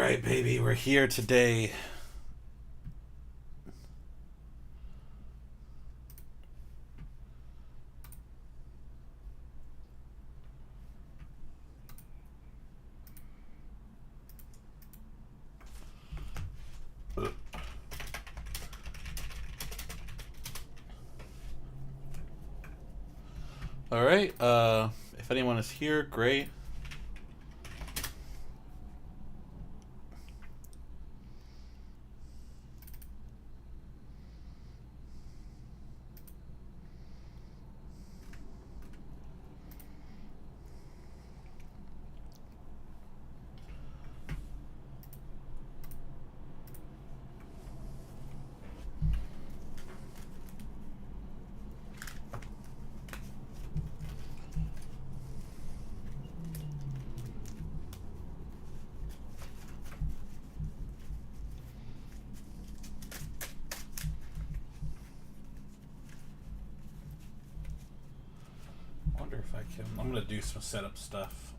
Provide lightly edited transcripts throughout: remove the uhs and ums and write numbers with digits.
Alright, baby, we're here today. Alright, if anyone is here, great. Wonder if I can. I'm gonna do some setup stuff.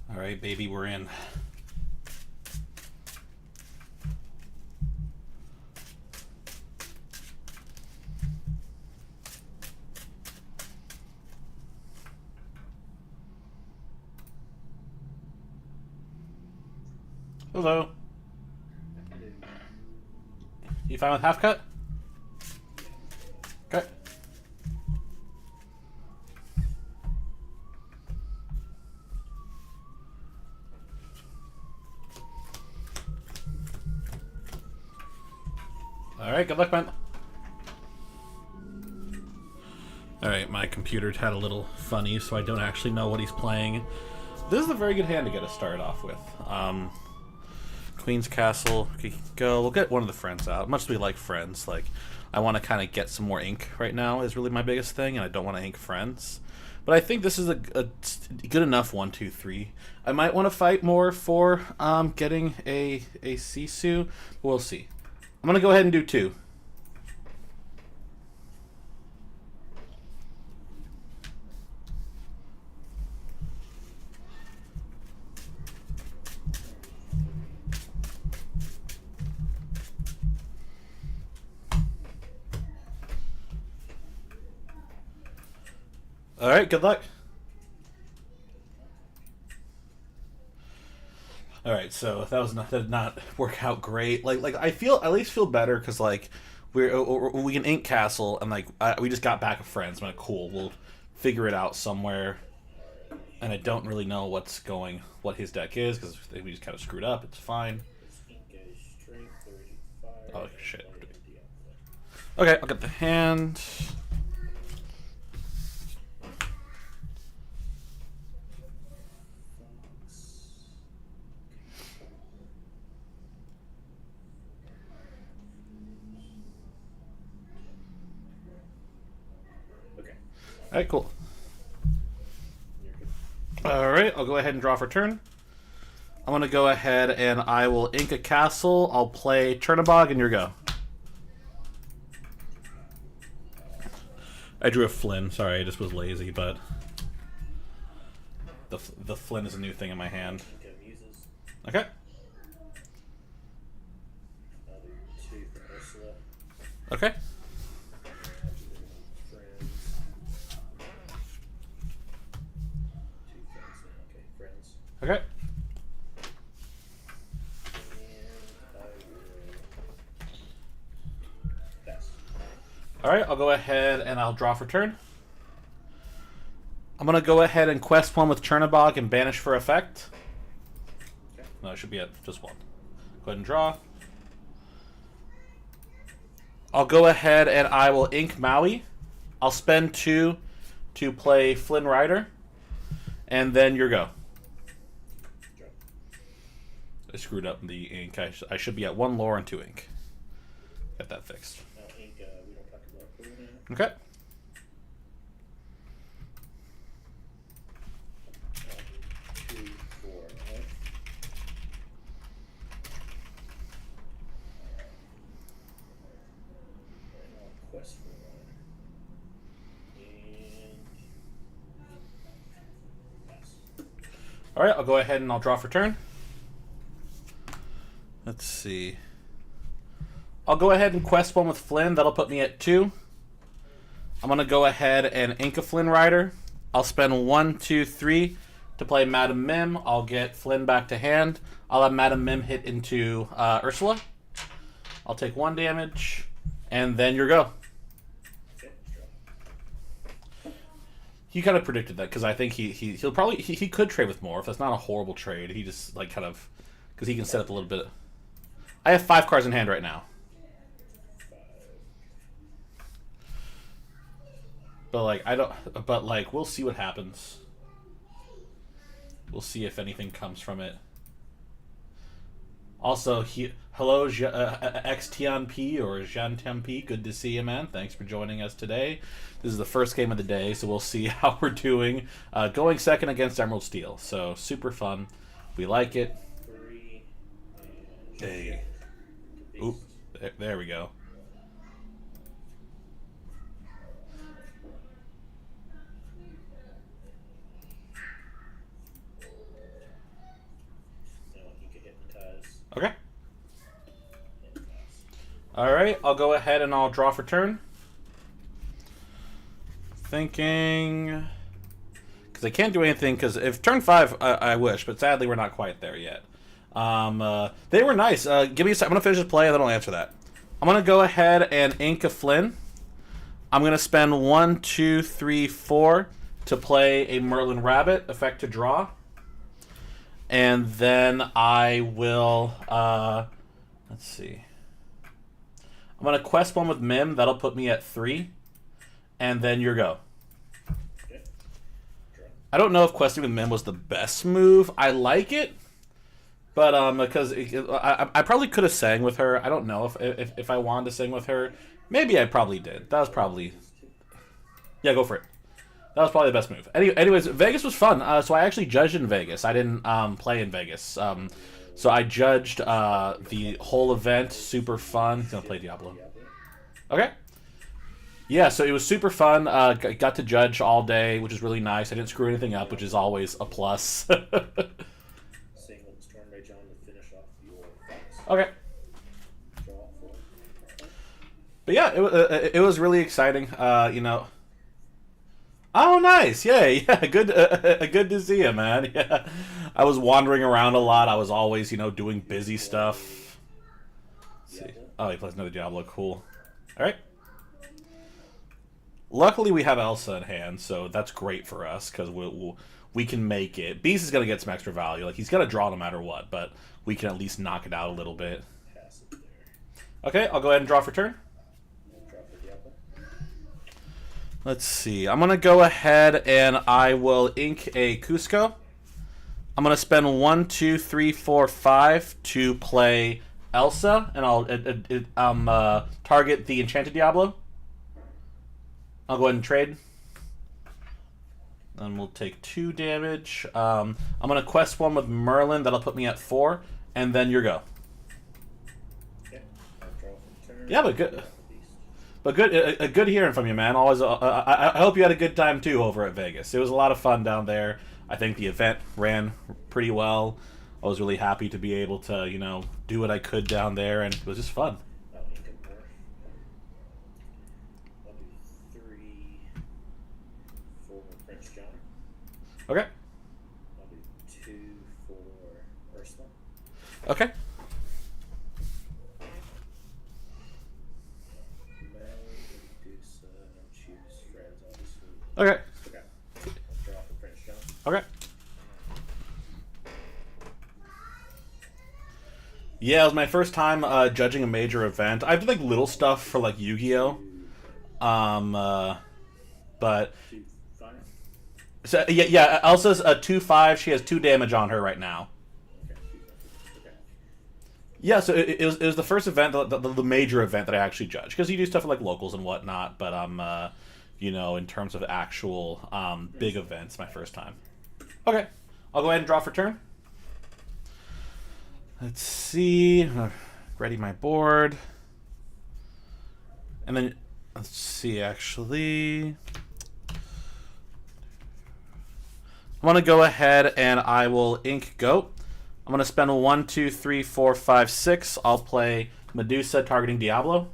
Alright, baby, we're in. Hello. You fine with half cut? Okay. Alright, good luck, man. Alright, my computer had a little funny, so I don't actually know what he's playing. This is a very good hand to get us started off with. Queen's Castle, okay, go. We'll get one of the friends out. Much as we like friends, like, I want to kind of get some more ink right now is really my biggest thing, and I don't want to ink friends. But I think this is a good enough 1, 2, 3. I might want to fight more for getting a Sisu. We'll see. I'm gonna go ahead and do 2. All right, good luck. All right, so that did not work out great. Like I feel at least feel better because like we can ink castle and like we just got back of friends. I'm like, cool, we'll figure it out somewhere. And I don't really know what his deck is because we just kind of screwed up. It's fine. Oh shit. Okay, I'll get the hand. Alright, cool. Alright, I'll go ahead and draw for turn. I'm going to go ahead and I will ink a castle. I'll play Chernobog and your go. I drew a Flynn. Sorry, I just was lazy, but the Flynn is a new thing in my hand. Okay. Okay. Okay. All right, I'll go ahead and I'll draw for turn. I'm going to go ahead and quest one with Chernobog and banish for effect. No, it should be at just one. Go ahead and draw. I'll go ahead and I will ink Maui. I'll spend 2 to play Flynn Rider. And then your go. I screwed up the ink. I should be at 1 lore and 2 ink. Get that fixed. Okay. All right, I'll go ahead and I'll draw for turn. Let's see. I'll go ahead and quest one with Flynn. That'll put me at 2. I'm going to go ahead and ink a Flynn Rider. I'll spend 1, 2, 3 to play Madam Mim. I'll get Flynn back to hand. I'll have Madam Mim hit into Ursula. I'll take 1 damage, and then your go. He kind of predicted that because I think he'll probably he could trade with more if that's not a horrible trade. He just like kind of because he can set up a little bit. I have 5 cards in hand right now. But like I don't. But like we'll see what happens. We'll see if anything comes from it. Also, hello XTian P or Jantian P. Good to see you, man. Thanks for joining us today. This is the first game of the day, so we'll see how we're doing. Going second against Emerald Steel, so super fun. We like it. Hey. Oop. There we go. Okay. All right, I'll go ahead and I'll draw for turn. Thinking, because I can't do anything. Because if turn 5, I wish, but sadly we're not quite there yet. They were nice. Give me a second. I'm gonna finish this play and then I'll answer that. I'm gonna go ahead and ink a Flynn. I'm gonna spend 1, 2, 3, 4 to play a Merlin Rabbit. Effect to draw. And then I will, let's see. I'm going to quest one with Mim. That'll put me at 3. And then your go. I don't know if questing with Mim was the best move. I like it. But because I probably could have sang with her. I don't know if I wanted to sing with her. Maybe I probably did. That was probably... Yeah, go for it. That was probably the best move. Anyways, Vegas was fun. So I actually judged in Vegas. I didn't play in Vegas. So I judged the whole event. Super fun. He's going to play Diablo. Okay. Yeah, so it was super fun. Got to judge all day, which is really nice. I didn't screw anything up, which is always a plus. Okay. But yeah, it was really exciting. You know... Oh, nice! Yay! Yeah, good. Good to see you, man. Yeah, I was wandering around a lot. I was always, you know, doing busy stuff. Let's see. Oh, he plays another Diablo. Cool. All right. Luckily, we have Elsa in hand, so that's great for us because we can make it. Beast is gonna get some extra value. Like he's gonna draw no matter what, but we can at least knock it out a little bit. Okay, I'll go ahead and draw for turn. Let's see. I'm going to go ahead and I will ink a Cusco. I'm going to spend 1, 2, 3, 4, 5 to play Elsa, and I'll target the Enchanted Diablo. I'll go ahead and trade. And we'll take 2 damage. I'm going to quest one with Merlin. That'll put me at 4, and then your go. Yeah, but good. But good hearing from you, man. Always. I hope you had a good time too over at Vegas. It was a lot of fun down there. I think the event ran pretty well. I was really happy to be able to, you know, do what I could down there, and it was just fun. Okay. I'll do 2 for Ursula. Okay. Mallory, Medusa, choose friends, obviously. Okay. Okay. I'll draw for Prince John. Okay. Yeah, it was my first time judging a major event. I've done like little stuff for like Yu-Gi-Oh. But 2, 5. so yeah. Elsa's a 2/5. She has 2 damage on her right now. Okay, 2, 5. Okay. Yeah, so it was the first event, the major event that I actually judged, because you do stuff like locals and whatnot. But you know, in terms of actual big events, my first time. Okay, I'll go ahead and draw for turn. Let's see. Ready my board. And then, let's see, actually. I'm going to go ahead and I will ink Goat. I'm going to spend 1, 2, 3, 4, 5, 6. I'll play Medusa targeting Diablo.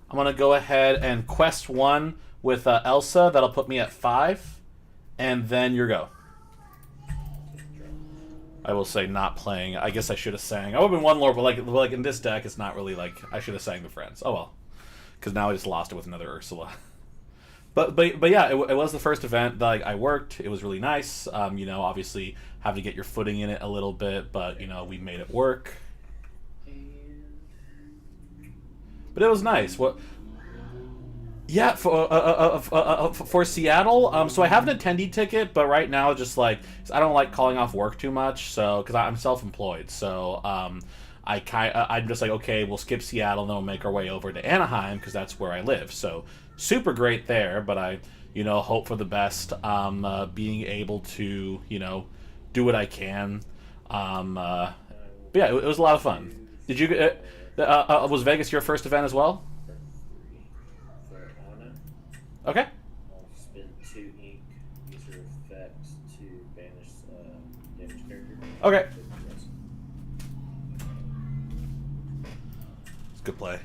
I'm going to go ahead and quest 1 with Elsa. That'll put me at 5. And then your go. I will say not playing. I guess I should have sang. I would have been one lore, but like in this deck, it's not really like I should have sang the friends. Oh well, because now I just lost it with another Ursula. But yeah, it was the first event that like, I worked. It was really nice. You know, obviously have to get your footing in it a little bit, but you know we made it work. But it was nice. What? Yeah, for Seattle. So I have an attendee ticket, but right now, just like I don't like calling off work too much. So because I'm self-employed, so I'm just like, okay, we'll skip Seattle, and then we'll make our way over to Anaheim because that's where I live. So super great there, but I hope for the best. Being able to do what I can. But yeah, it was a lot of fun. Did you? Was Vegas your first event as well? Okay. I'll spend 2 ink, use your effects to banish damage character. Okay. It's a good play.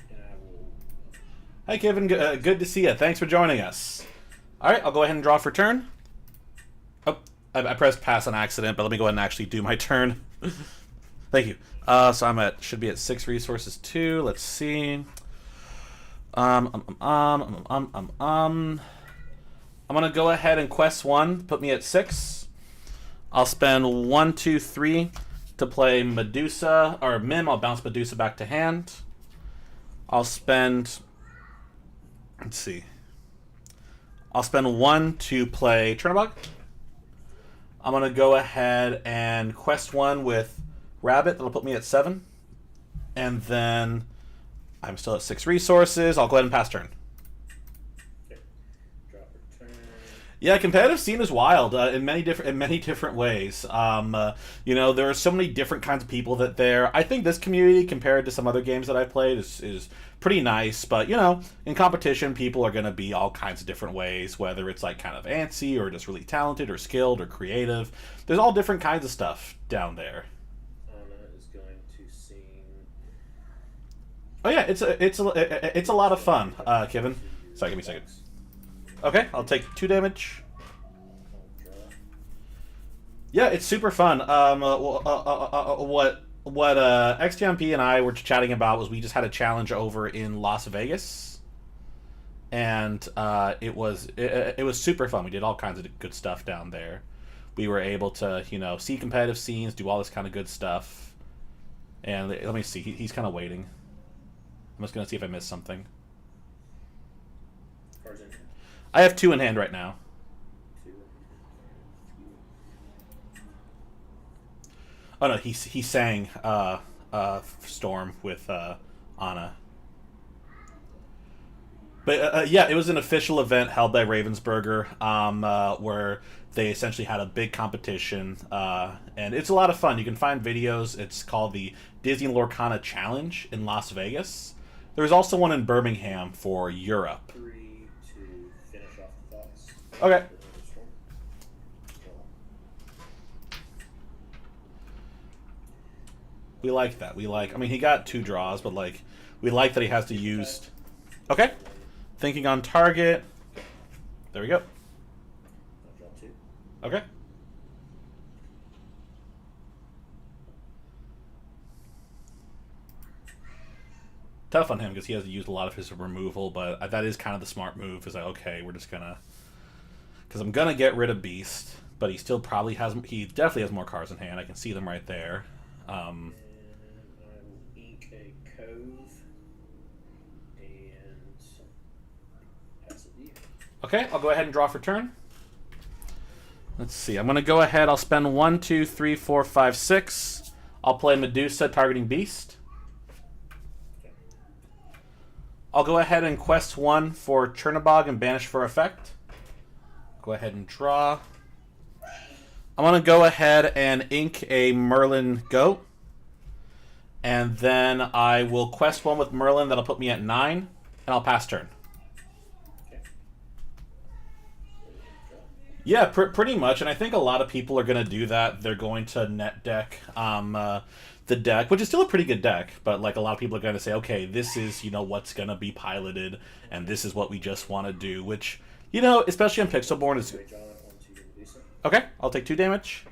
And I will. Hi, Kevin. Good to see you. Thanks for joining us. All right, I'll go ahead and draw for turn. Oh, I pressed pass on accident, but let me go ahead and actually do my turn. Thank you. So should be at 6 resources 2. Let's see. I'm gonna go ahead and quest 1. Put me at 6. I'll spend 1, 2, 3 to play Medusa or Mim. I'll bounce Medusa back to hand. I'll spend. Let's see. I'll spend 1 to play Chernobog. I'm gonna go ahead and quest 1 with Rabbit. That'll put me at 7. And then I'm still at 6 resources. I'll go ahead and pass turn. Okay. Drop or turn. Yeah, competitive scene is wild in many different ways. There are so many different kinds of people that there. I think this community, compared to some other games that I've played, is pretty nice. But in competition, people are going to be all kinds of different ways. Whether it's like kind of antsy or just really talented or skilled or creative. There's all different kinds of stuff down there. Is going to sing. Oh yeah, it's a lot of fun, Kevin. Sorry, give me a second. Okay, I'll take 2 damage. Yeah, it's super fun. What XTMP and I were chatting about was we just had a challenge over in Las Vegas, and it was super fun. We did all kinds of good stuff down there. We were able to see competitive scenes, do all this kind of good stuff. And let me see, he's kind of waiting. I'm just gonna see if I missed something. I have 2 in hand right now. Oh no, he sang Storm with Anna. But yeah, it was an official event held by Ravensburger, where they essentially had a big competition, and it's a lot of fun. You can find videos. It's called the Disney Lorcana Challenge in Las Vegas. There's also one in Birmingham for Europe. 3 to finish off the thoughts. Okay. We like that. I mean, he got 2 draws, but we like that he has to use. Okay. Thinking on target. There we go. I'll draw 2. Okay. Tough on him because he has used a lot of his removal, but that is kind of the smart move. Is like, okay, we're just gonna, because I'm gonna get rid of Beast, but he still probably has. He definitely has more cards in hand. I can see them right there. And I will ink a Cove and pass it to you. Okay, I'll go ahead and draw for turn. Let's see. I'm gonna go ahead. I'll spend 1, 2, 3, 4, 5, 6. I'll play Medusa targeting Beast. Okay. I'll go ahead and quest 1 for Chernobog and banish for effect. Go ahead and draw. I'm going to go ahead and ink a Merlin Goat. And then I will quest 1 with Merlin. That'll put me at 9. And I'll pass turn. Okay. Yeah, pretty much. And I think a lot of people are going to do that. They're going to net deck the deck, which is still a pretty good deck. But like a lot of people are going to say, okay, this is, you know, what's going to be piloted. And this is what we just want to do. Which, you know, especially on Pixelborn is... Great draw onto your Medusa. Okay, I'll take 2 damage.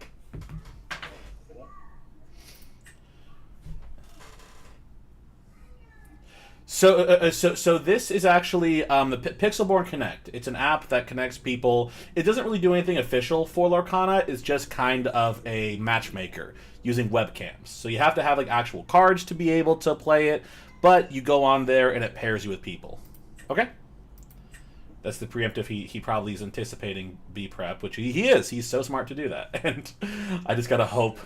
So this is actually the Pixelborn Connect. It's an app that connects people. It doesn't really do anything official for Lorcana. It's just kind of a matchmaker using webcams. So you have to have like actual cards to be able to play it, but you go on there and it pairs you with people. Okay? That's the preemptive. He probably is anticipating B prep, which he is. He's so smart to do that. And I just gotta hope.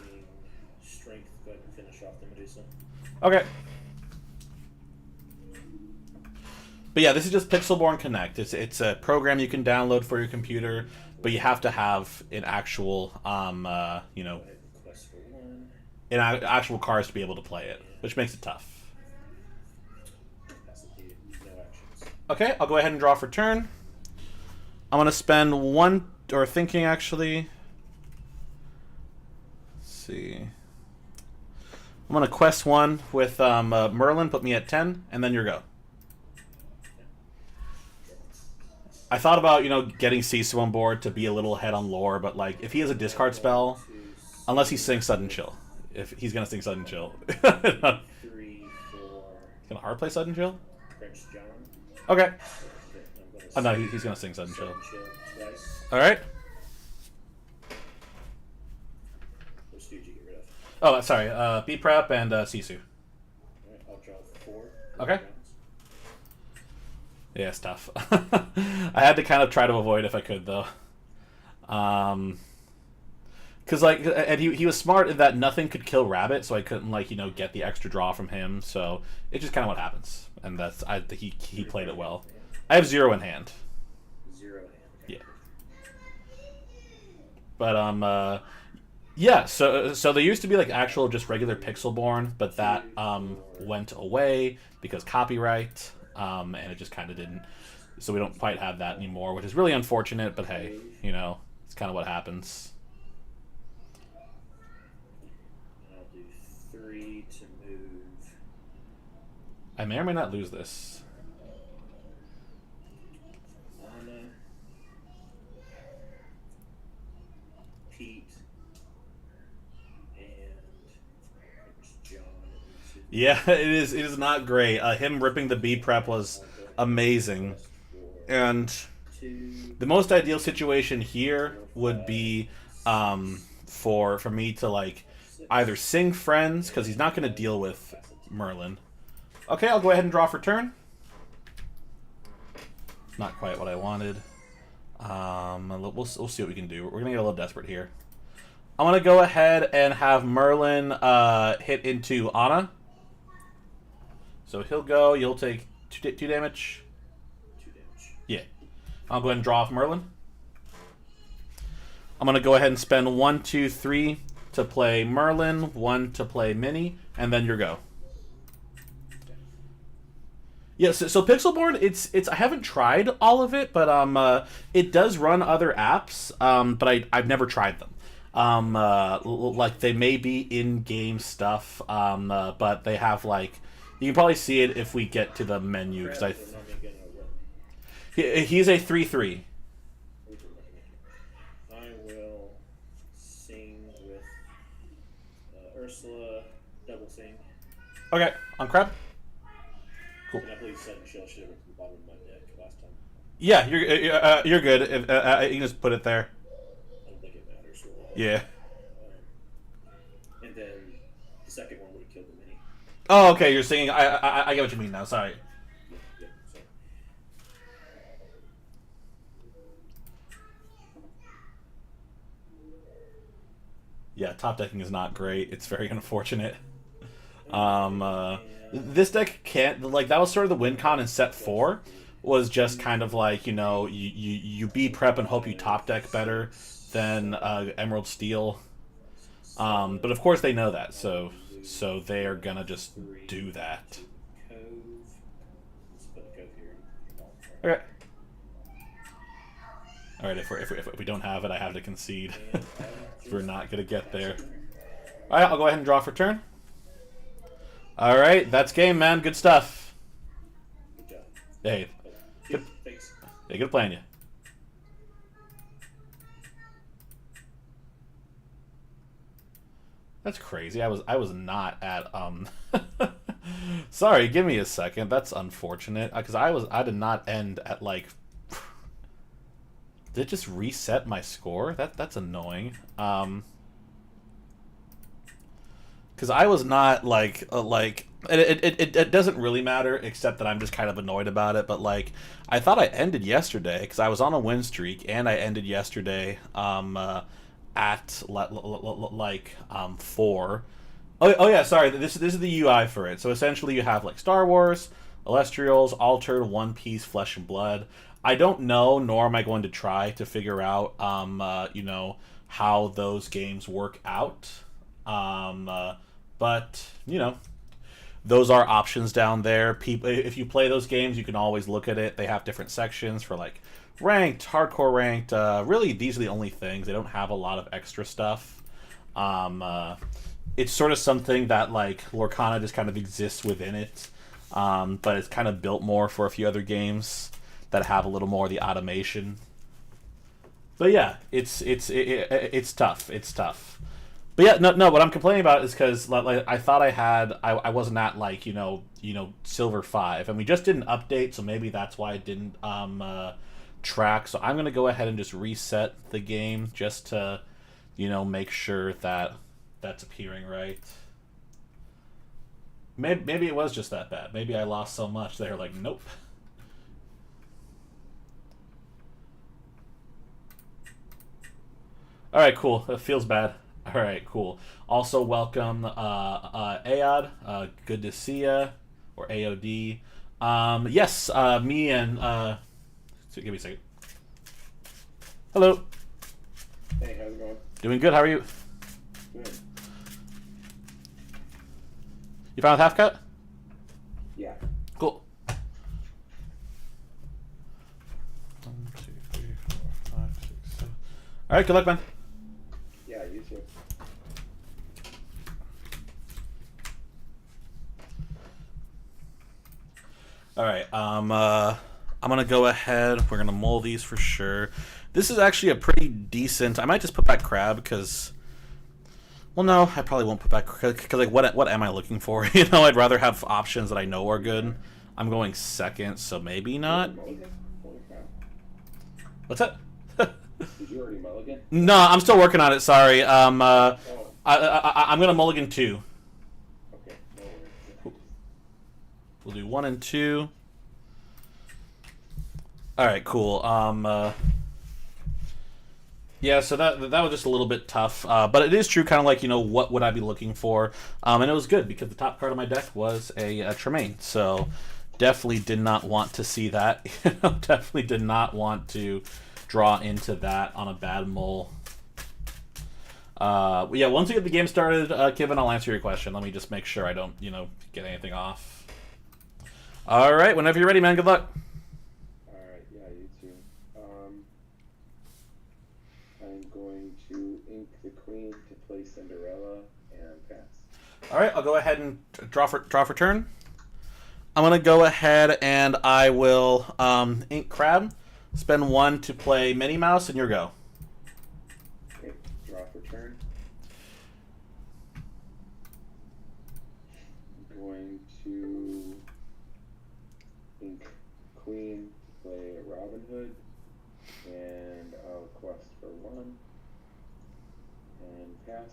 Strength, go ahead and finish off the Medusa. Okay. But yeah, this is just Pixelborn Connect. It's a program you can download for your computer, but you have to have an actual, you know, Go ahead and quest for 1. actual cards to be able to play it, which makes it tough. Pass it to you. No actions. Okay, I'll go ahead and draw for turn. I'm going to spend 1, or thinking actually. Let's see. I'm going to quest 1 with Merlin, put me at 10, and then your go. I thought about, you know, getting Sisu on board to be a little ahead on lore, but like if he has a discard spell, unless he sings Sudden Chill. If he's going to sing Sudden Chill. 3, 4. Can Art play Sudden Chill? Prince John. Okay. Okay, I'm Oh gonna no, he's going to sing Sudden Chill. Sudden Chill twice. Alright. Which dude you get rid of? Oh, sorry. B Prep and Sisu. Alright, I'll draw 4. Okay. rounds. Yeah, it's tough. I had to kind of try to avoid if I could, though. Because, like, and he was smart in that nothing could kill Rabbit, so I couldn't, like, you know, get the extra draw from him. So it's just kind of what happens. And that's, he played it well. I have 0 in hand. 0 in hand. Okay. Yeah. But, yeah, so there used to be, like, actual just regular Pixelborn, but that went away because copyright. And it just kind of didn't, so we don't quite have that anymore, which is really unfortunate, but hey, you know, it's kind of what happens. I'll do 3 to move. I may or may not lose this. Anna, Pete, and Prince John. into Yeah, it is not great. Him ripping the B prep was amazing, quest and for 2. the most ideal situation here would be for me to like either sing Friends, because he's not going to deal with Merlin. Okay, I'll go ahead and draw for turn. Not quite what I wanted. We'll see what we can do. We're going to get a little desperate here. I'm going to go ahead and have Merlin hit into Anna. So he'll go. You'll take 2 damage. 2 damage. Yeah. I'll go ahead and draw off Merlin. I'm going to go ahead and spend 1, 2, 3 to play Merlin, 1 to play Minnie, and then your go. Yeah, so Pixelborn, it's I haven't tried all of it, but it does run other apps, but I've never tried them. Like they may be in-game stuff, but they have like, you can probably see it if we get to the menu, because Crabs are normally gonna run. He's a 3/3. I will sing with Ursula, double sing. Okay, on crab. Cool. And I believe Sudden Shell should have went to the bottom of my deck last time. Yeah, you're good. If, you can just put it there. I don't think it matters really. Yeah. And then the second one would have killed the mini. Oh, okay. You're singing. I get what you mean now. Sorry. Yeah, so. Yeah, top decking is not great. It's very unfortunate. This deck can't like that was sort of the win con in set 4 was just kind of like you be prep and hope you top deck better than Emerald Steel. But of course they know that, so they are gonna just do that. Cove. Let's put Cove here. Okay. All right. If we don't have it, I have to concede. We're not gonna get there. All right. I'll go ahead and draw for turn. All right. That's game, man. Good stuff. Good job. Hey. Good. Thanks. Yeah, good playing you. That's crazy. I was not at Sorry, give me a second. That's unfortunate because I did not end at like. Did it just reset my score? That's annoying. Because I was not like it doesn't really matter except that I'm just kind of annoyed about it. But like I thought I ended yesterday because I was on a win streak and I ended yesterday at like 4. Oh yeah, sorry. This is the UI for it. So essentially you have like Star Wars, Celestials, Altered, One Piece, Flesh and Blood. I don't know, nor am I going to try to figure out how those games work out. But those are options down there. People, if you play those games, you can always look at it. They have different sections for like ranked, hardcore ranked. Really, these are the only things. They don't have a lot of extra stuff. It's sort of something that like Lorcana just kind of exists within it, but it's kind of built more for a few other games that have a little more of the automation. But yeah, it's tough. It's tough. But yeah, no. What I'm complaining about is because like I thought I wasn't at like silver 5, and we just did an update, so maybe that's why I didn't track. So I'm gonna go ahead and just reset the game just to make sure that that's appearing right. Maybe it was just that bad. Maybe I lost so much they're like, nope. All right, cool. It feels bad. All right, cool. Also, welcome, Aod. Good to see ya, or AOD. Yes, me and so give me a second. Hello. Hey, how's it going? Doing good. How are you? Good. You found half cut? Yeah. Cool. 1, 2, 3, 4, 5, 6, 7. All right. Good luck, man. Yeah, you too. All right. I'm gonna go ahead. We're gonna mull these for sure. This is actually a pretty decent. I might just put back crab because. Well, no, I probably won't put back because like what am I looking for? I'd rather have options that I know are good. I'm going second, so maybe not. Holy crap. What's that? Did you already mulligan? No, I'm still working on it. Sorry. I'm Oh, gonna mulligan 2. okay. No worries. We'll do 1 and 2. All right, cool. Yeah, so that was just a little bit tough, but it is true. Kind of like what would I be looking for, and it was good because the top card of my deck was a Tremaine. So definitely did not want to see that. Definitely did not want to draw into that on a bad mull. Yeah, once we get the game started, Kevin, I'll answer your question. Let me just make sure I don't get anything off. All right, whenever you're ready, man. Good luck. Alright, yeah, you too. I'm going to ink the queen to play Cinderella and pass. All right, I'll go ahead and draw for turn. I'm gonna go ahead and I will ink crab. Spend 1 to play Minnie Mouse, and your go. Okay, draw for turn. I'm going to ink Queen to play Robin Hood, and I'll quest for 1 and pass.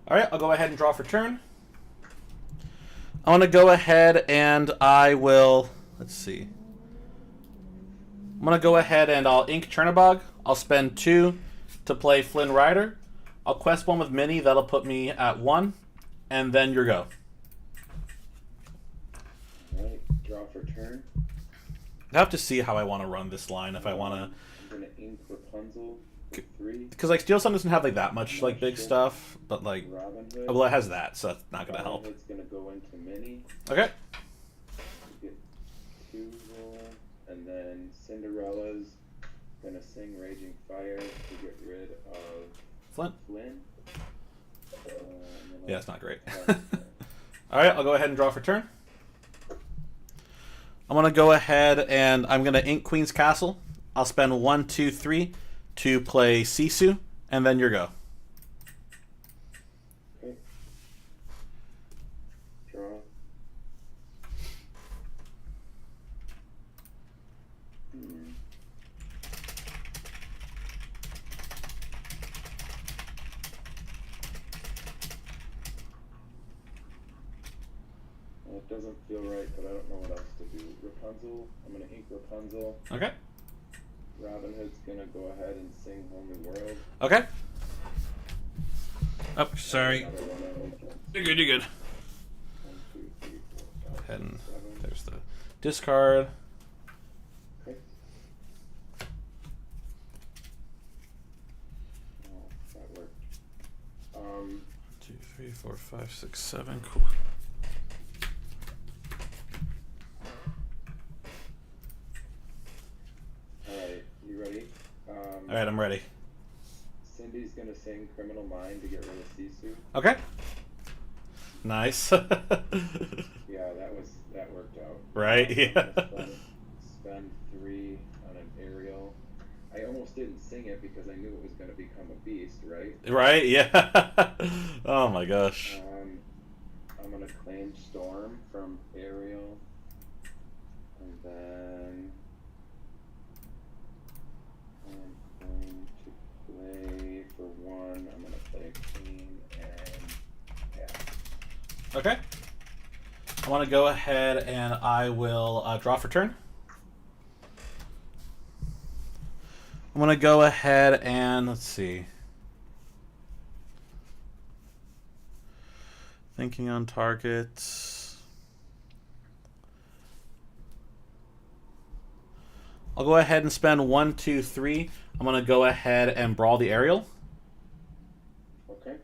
All right, I'll go ahead and draw for turn. I want to go ahead and I will. Let's see. I'm gonna go ahead and I'll ink Chernabog. I'll spend 2 to play Flynn Rider. I'll quest 1 with Minnie. That'll put me at 1, and then your go. Alright, draw for turn. I have to see how I want to run this line. If I want to, I'm gonna ink Rapunzel for 3. because like Steel Sun doesn't have like that much like big stuff, but like, Robin Hood. well, it has that, so that's not gonna Robin help. Hood's gonna go into Minnie. Okay. Get 2 roll, and then Cinderella's gonna sing Raging Fire to get rid of Flynn. Flynn. Yeah, it's not great. pass. All right, I'll go ahead and draw for turn. I'm gonna go ahead and I'm gonna ink Queen's Castle. I'll spend 1, 2, 3 to play Sisu, and then your go. Okay. Draw. Hmm. Well, it doesn't feel right, but I don't know what else to do. Rapunzel. I'm gonna ink Rapunzel. Okay. Robin Hood's gonna go ahead and sing Homely World. Okay. Oh, sorry. Another one on each. You're good. You're good. 1, 2, 3, 4, 5, Ahead and 6, 7. there's the discard. Okay. Oh, that worked. 2, 3, 4, 5, 6, 7. Cool. Alright, you ready? All right, I'm ready. Cindy's gonna sing Criminal Mind to get rid of Sisu. Okay. Nice. Yeah, that worked out. Right, I'm yeah. gonna spend 3 on an aerial. I almost didn't sing it because I knew it was gonna become a beast, right? Right, yeah. Oh my gosh. I'm gonna claim Storm from aerial, and then I'm going to play for 1. I'm gonna play Queen and pass. Okay. I want to go ahead and I will draw for turn. I'm going to go ahead and let's see. Thinking on targets. I'll go ahead and spend 1, 2, 3. I'm going to go ahead and brawl the aerial. Okay.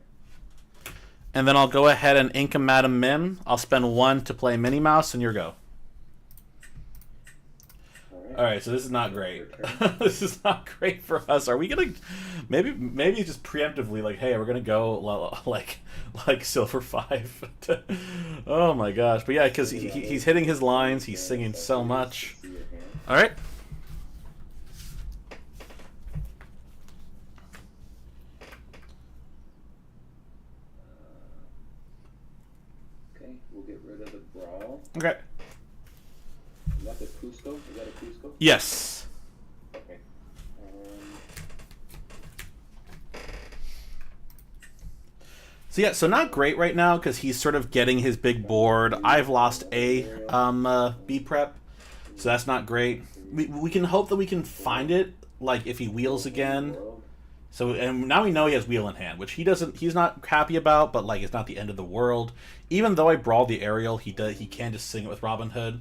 And then I'll go ahead and ink a Madam Mim. I'll spend 1 to play Minnie Mouse, and your go. All right, so this is not great. This is not great for us. Are we gonna maybe just preemptively like, hey, we're gonna go like Silver 5? Oh my gosh! But yeah, because he's hitting his lines. He's singing so much. All right. Okay, we'll get rid of the brawl. Okay. Is that the Cusco? Is that a Cusco? Yes. Okay. So yeah, so not great right now because he's sort of getting his big board. I've lost a B prep, so that's not great. We can hope that we can find it, like if he wheels again. So and now we know he has wheel in hand, which he's not happy about, but like it's not the end of the world. Even though I brawled the aerial, he can just sing it with Robin Hood.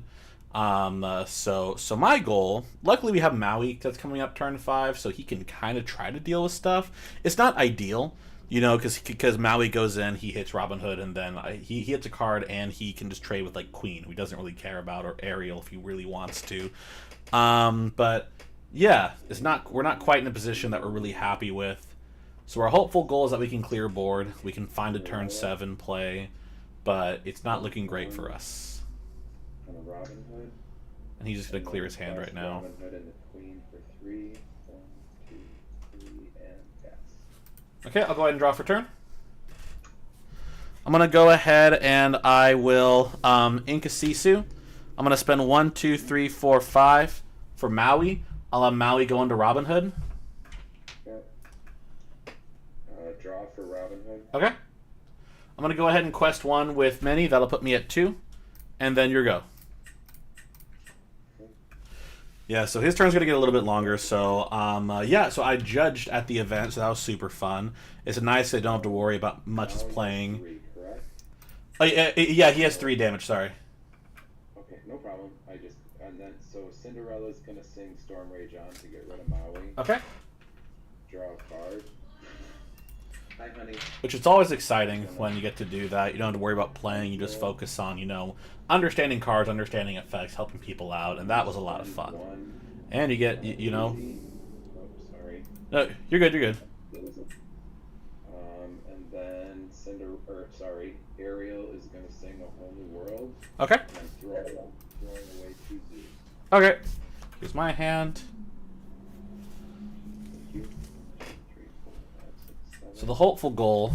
So my goal, luckily we have Maui that's coming up turn 5, so he can kind of try to deal with stuff. It's not ideal, you know, because Maui goes in, he hits Robin Hood, and then he hits a card, and he can just trade with like Queen, who he doesn't really care about, or Ariel if he really wants to. But yeah, we're not quite in a position that we're really happy with. So our hopeful goal is that we can clear board, we can find a turn 7 play, but it's not looking great for us. on a Robin Hood. And he's just gonna And clear then his hand quest right now. Robin Hood and the Queen for 3. 1, 2, 3, and pass. Okay, I'll go ahead and draw for turn. I'm gonna go ahead and I will ink a Sisu. I'm gonna spend 1, 2, 3, 4, 5 for Maui. I'll have Maui go into Robin Hood. Yep. Draw for Robin Hood. Okay. I'm gonna go ahead and quest 1 with Mini. That'll put me at 2, and then your go. Yeah, so his turn's gonna get a little bit longer. So yeah, so I judged at the event, so that was super fun. It's nice I don't have to worry about much as playing. 3, correct? Oh, yeah, he has 3 damage. Sorry. Okay, no problem. And then so Cinderella's gonna sing Storm Rage on to get rid of Maui. Okay. Draw a card. Hi, honey. Which is always exciting when you get to do that. You don't have to worry about playing. You just focus on, understanding cards, understanding effects, helping people out, and that was a lot of fun. And you get, Oh, sorry. No, you're good. You're good. And then Ariel is gonna sing A Whole New World. Okay. And I'm throwing away 2 Z's. Okay. Here's my hand. Thank you. 2, 3, 4, 5, 6, 7. So the hopeful goal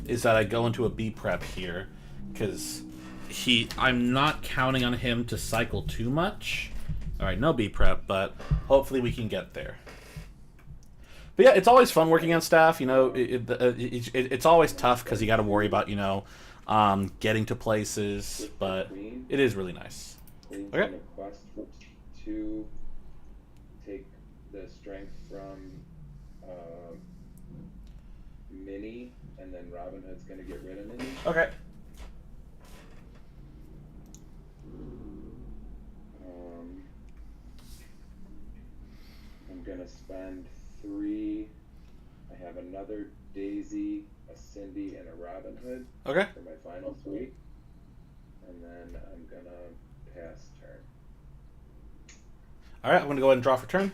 is that I go into a B prep here, because I'm not counting on him to cycle too much. All right, no B prep, but hopefully we can get there. But yeah, it's always fun working on staff. It's always tough because you got to worry about getting to places, but it is really nice. Queen's Okay. gonna quest for 2. Take the strength from Minnie, and then Robin Hood's gonna get rid of Minnie. Okay. I'm gonna spend 3. I have another Daisy, a Cindy, and a Robin Hood Okay. for my final 3. And then I'm gonna pass turn. All right, I'm going to go ahead and draw for turn.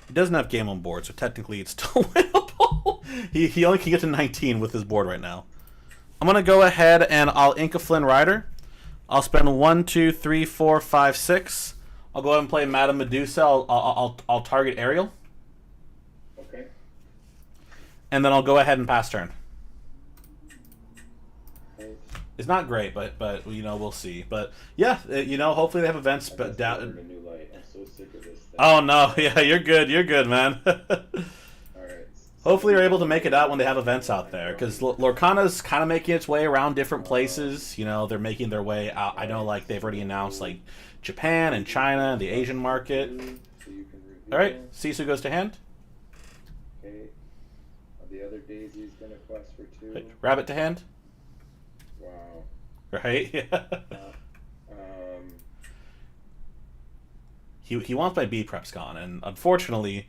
He doesn't have game on board, so technically it's still winnable. He only can get to 19 with his board right now. I'm going to go ahead and I'll ink a Flynn Rider. I'll spend 1, 2, 3, 4, 5, 6. I'll go ahead and play Madame Medusa. I'll target Ariel. Okay. And then I'll go ahead and pass turn. Right. It's not great, but we'll see. But yeah, hopefully they have events. I But just down. ordered a new light. I'm so sick of this thing. Oh no, yeah, you're good, man. Alright. Hopefully you're able to make it out when they have events out there, because Lorcana's kind of making its way around different places. They're making their way out. I know, like, they've already announced, like, Japan and China, the Asian market. So you can review. All right, Sisu goes to hand. Okay. The other Daisy's gonna quest for 2. Rabbit to hand. Wow. Right? Yeah. He wants my B preps gone, and unfortunately,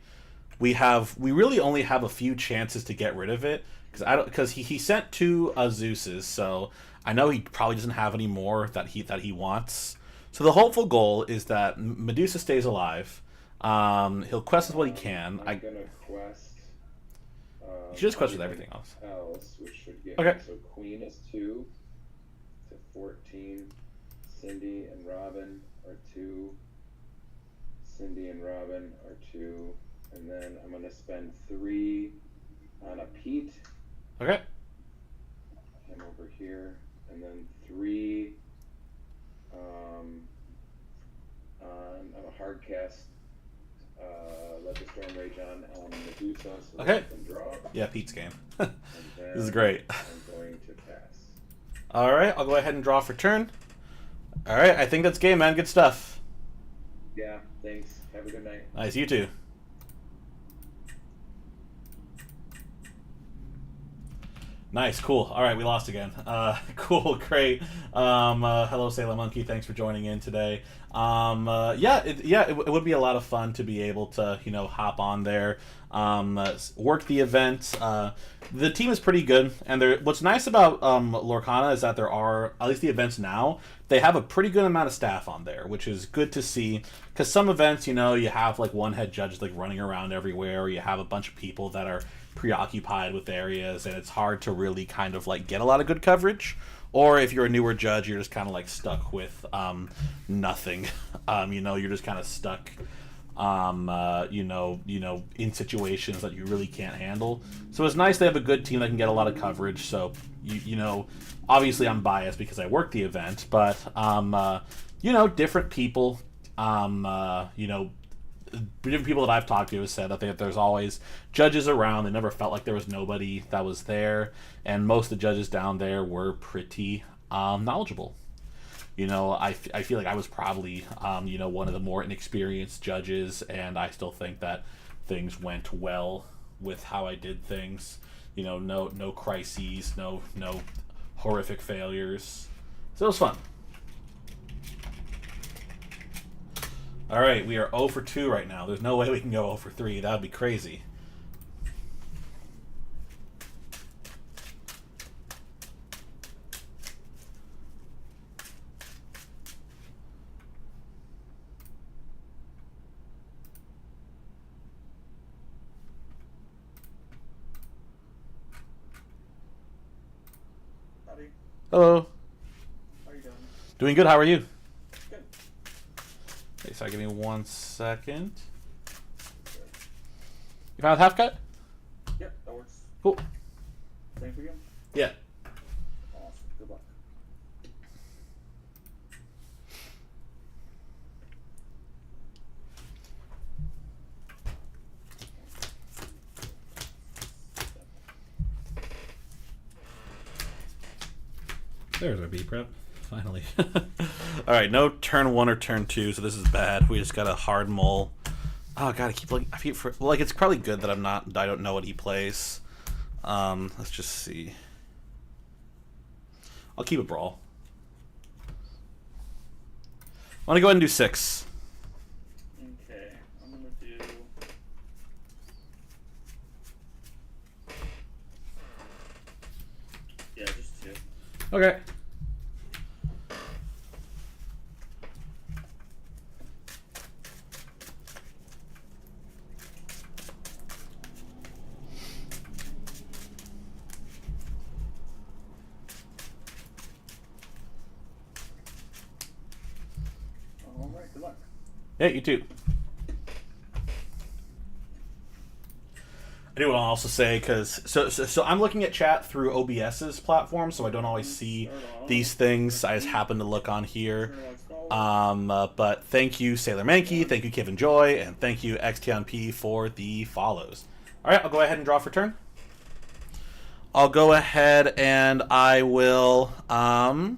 we really only have a few chances to get rid of it, because he sent 2 Azeuses, so I know he probably doesn't have any more that he wants. So the hopeful goal is that Medusa stays alive. He'll quest with what he can. I'm gonna quest. He should just quest with everything else. Which should get Okay. So Queen is 2 to 14. Cindy and Robin are 2. Cindy and Robin are 2. And then I'm gonna spend 3 on a Pete. Okay. Him over here, and then 3 on a hard cast. Let the Storm Rage on Medusa, so Okay. I can draw. Yeah, Pete's game. And This is then great. I'm going to pass. All right, I'll go ahead and draw for turn. All right, I think that's game, man. Good stuff. Yeah, thanks. Have a good night. Nice, you too. Nice, cool. All right, we lost again. Cool, great. Hello, Sailor Monkey. Thanks for joining in today. It would be a lot of fun to be able to, hop on there, work the event. The team is pretty good, and what's nice about Lorcana is that there are, at least the events now, they have a pretty good amount of staff on there, which is good to see. Because some events, you have like one head judge like running around everywhere, or you have a bunch of people that are preoccupied with areas, and it's hard to really kind of like get a lot of good coverage. Or if you're a newer judge, you're just kind of like stuck with nothing. You're just kind of stuck, in situations that you really can't handle. So it's nice to have a good team that can get a lot of coverage. So obviously I'm biased because I work the event, but different people, different people that I've talked to have said that there's always judges around. They never felt like there was nobody that was there, and most of the judges down there were pretty knowledgeable. I feel like I was probably one of the more inexperienced judges, and I still think that things went well with how I did things. No crises, no horrific failures. So it was fun. All right, we are 0 for 2 right now. There's no way we can go 0 for 3. That would be crazy. Howdy. Hello. How are you doing? Doing good. How are you? Good. Okay, so give me 1 second. You found half cut? Yep, that works. Cool. Same for you? Yeah. Awesome. Good luck. There's our B prep. Finally. Alright, no turn 1 or turn 2, so this is bad. We just got a hard mull. Oh god, I keep looking. It's probably good that I don't know what he plays. Let's just see. I'll keep a brawl. I want to go ahead and do 6. Okay, I'm gonna do. Yeah, just 2. Okay. Alright, good luck. Yeah, you too. I do want to also say, because so I'm looking at chat through OBS's platform, so I don't always see these things. I just happen to look on here. But thank you, Sailor Mankey, thank you, Kevin Joy, and thank you, XTNP, for the follows. All right, I'll go ahead and draw for turn. I'll go ahead and I will, let's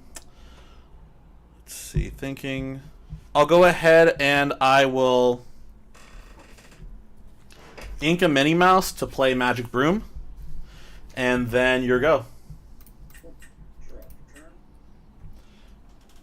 see, thinking. I'll go ahead and I will ink a Minnie Mouse to play Magic Broom, and then your go. Draw for turn.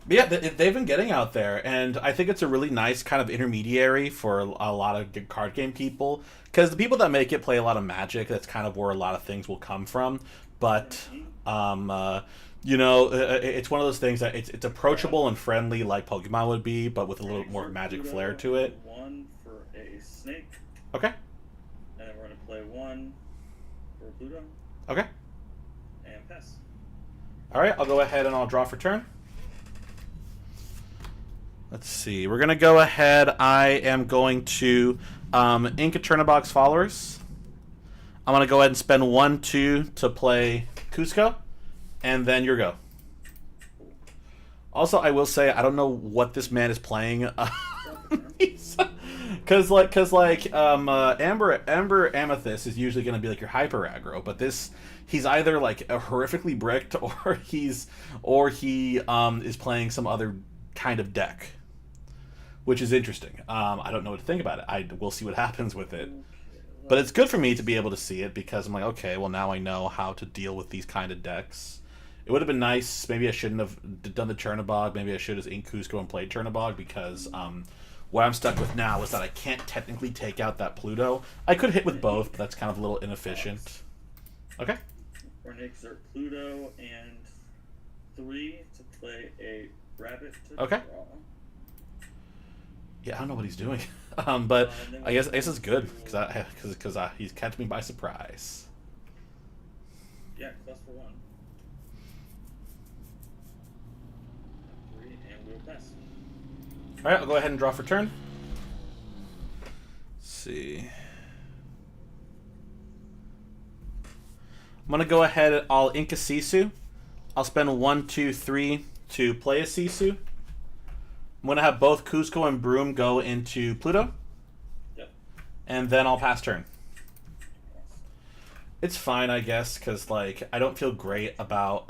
But yeah, they've been getting out there, and I think it's a really nice kind of intermediary for a lot of good card game people, because the people that make it play a lot of Magic. That's kind of where a lot of things will come from. But it's one of those things that it's approachable and friendly like Pokemon would be, but with a little more Magic flair to it. 1 for a snake. Okay. And then we're gonna play 1 for Pluto Okay. and pass. All right, I'll go ahead and I'll draw for turn. Let's see. We're gonna go ahead. I am going to ink a Chernobog's Followers. I'm gonna go ahead and spend 1/2 to play Cusco, and then your go. Also, I will say I don't know what this man is playing. Because Amber Amethyst is usually going to be like your hyper aggro, but he's either like a horrifically bricked or he is playing some other kind of deck, which is interesting. I don't know what to think about it. We'll see what happens with it. But it's good for me to be able to see it because I'm like, okay, well now I know how to deal with these kind of decks. It would have been nice. Maybe I shouldn't have done the Chernobog. Maybe I should have inked Cusco and played Chernobog because what I'm stuck with now is that I can't technically take out that Pluto. I could hit with both, but that's kind of a little inefficient. Okay. We're going to exert Pluto and 3 to play a rabbit to Okay. draw. Yeah, I don't know what he's doing, but I guess it's good because he's catching me by surprise. Yeah, plus for 1. Pass. All right, I'll go ahead and draw for turn. Let's see. I'm gonna go ahead. I'll ink a Sisu. I'll spend 1, 2, 3 to play a Sisu. I'm gonna have both Kuzco and Broom go into Pluto, Yep. and then I'll pass turn. Pass. It's fine, I guess, because like I don't feel great about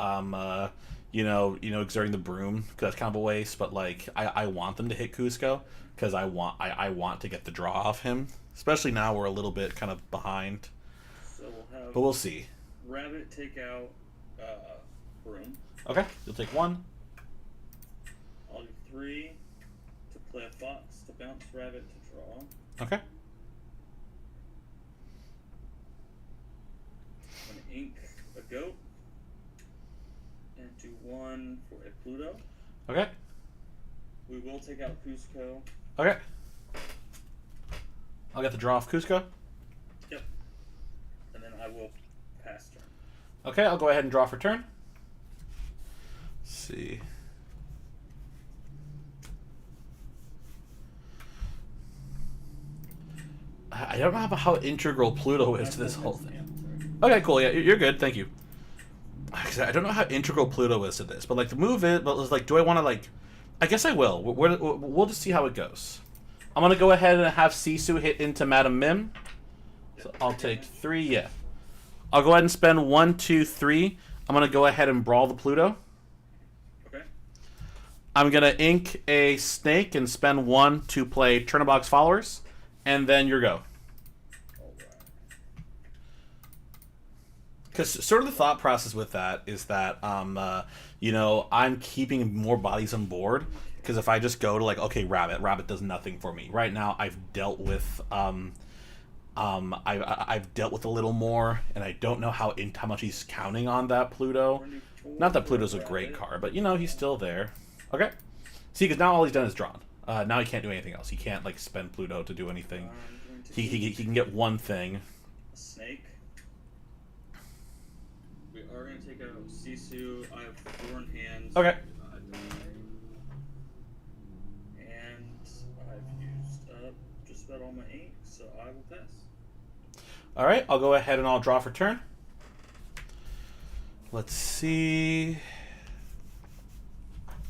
exerting the Broom because that's kind of a waste. But like I want them to hit Kuzco because I want to get the draw off him, especially now we're a little bit kind of behind. So we'll have But we'll see. Rabbit take out Broom. Okay, you'll take 1. I'll do 3 to play a Fox to bounce Rabbit to draw. Okay. I'm gonna ink a Goat and do 1 for a Pluto. Okay. We will take out Cusco. Okay. I'll get the draw off Kuzco. Yep. And then I will pass turn. Okay, I'll go ahead and draw for turn. Let's see. I don't know how integral Pluto is to this whole thing. Okay, cool. Yeah, you're good. Thank you. I don't know how integral Pluto is to this, but like the move is, but it's like, do I want to like? I guess I will. We'll just see how it goes. I'm gonna go ahead and have Sisu hit into Madam Mim. So I'll take 3. Yeah. I'll go ahead and spend 1, 2, 3. I'm gonna go ahead and brawl the Pluto. Okay. I'm gonna ink a Snake and spend 1 to play Chernobog's Followers, and then your go. Alright. Because sort of the thought process with that is that, I'm keeping more bodies on board. Because if I just go to like, okay, Rabbit does nothing for me right now. I've dealt with, I've dealt with a little more, and I don't know how much he's counting on that Pluto. Not that Pluto's a great card, but he's still there. Okay. See, because now all he's done is drawn. Now he can't do anything else. He can't like spend Pluto to do anything. He can get one thing. A Snake. We are going to take out Sisu. I have 4 in hand. Okay. And I've used up just about all my ink, so I will pass. All right, I'll go ahead and I'll draw for turn. Let's see.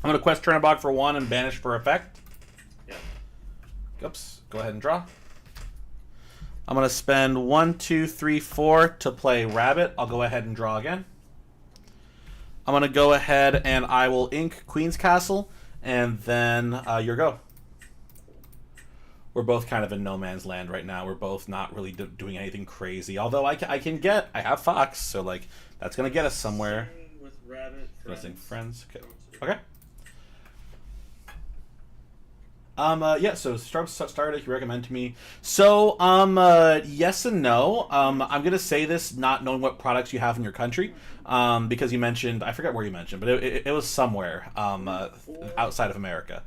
I'm going to quest Chernobog for 1 and banish for effect. Yeah. Oops. Go ahead and draw. I'm going to spend 1, 2, 3, 4 to play Rabbit. I'll go ahead and draw again. I'm going to go ahead and I will ink Queen's Castle, and then your go. We're both kind of in no man's land right now. We're both not really doing anything crazy. Although I have Fox, so like that's going to get us somewhere. Same with Rabbit. Friends. Okay. Okay. So starter you recommend to me. So, yes and no. I'm gonna say this not knowing what products you have in your country, because you mentioned, I forget where you mentioned, but it was somewhere, outside of America.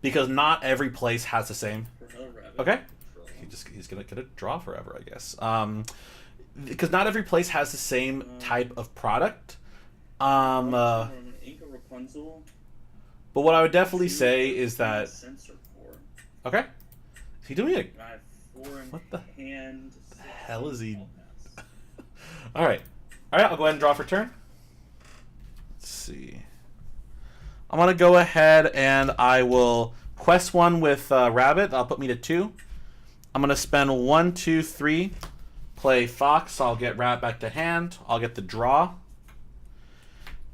Because not every place has the same. Okay. He's gonna get a draw forever, I guess. Because not every place has the same type of product. I'm gonna ink a Rapunzel. But what I would definitely say is that. Sensor core. Okay. Is he doing it? I have 4 in What the hand. The hell is he? All right. I'll go ahead and draw for turn. Let's see. I'm gonna go ahead and I will quest 1 with Rabbit. That'll put me to 2. I'm gonna spend 1, 2, 3. Play Fox. I'll get Rabbit back to hand. I'll get the draw.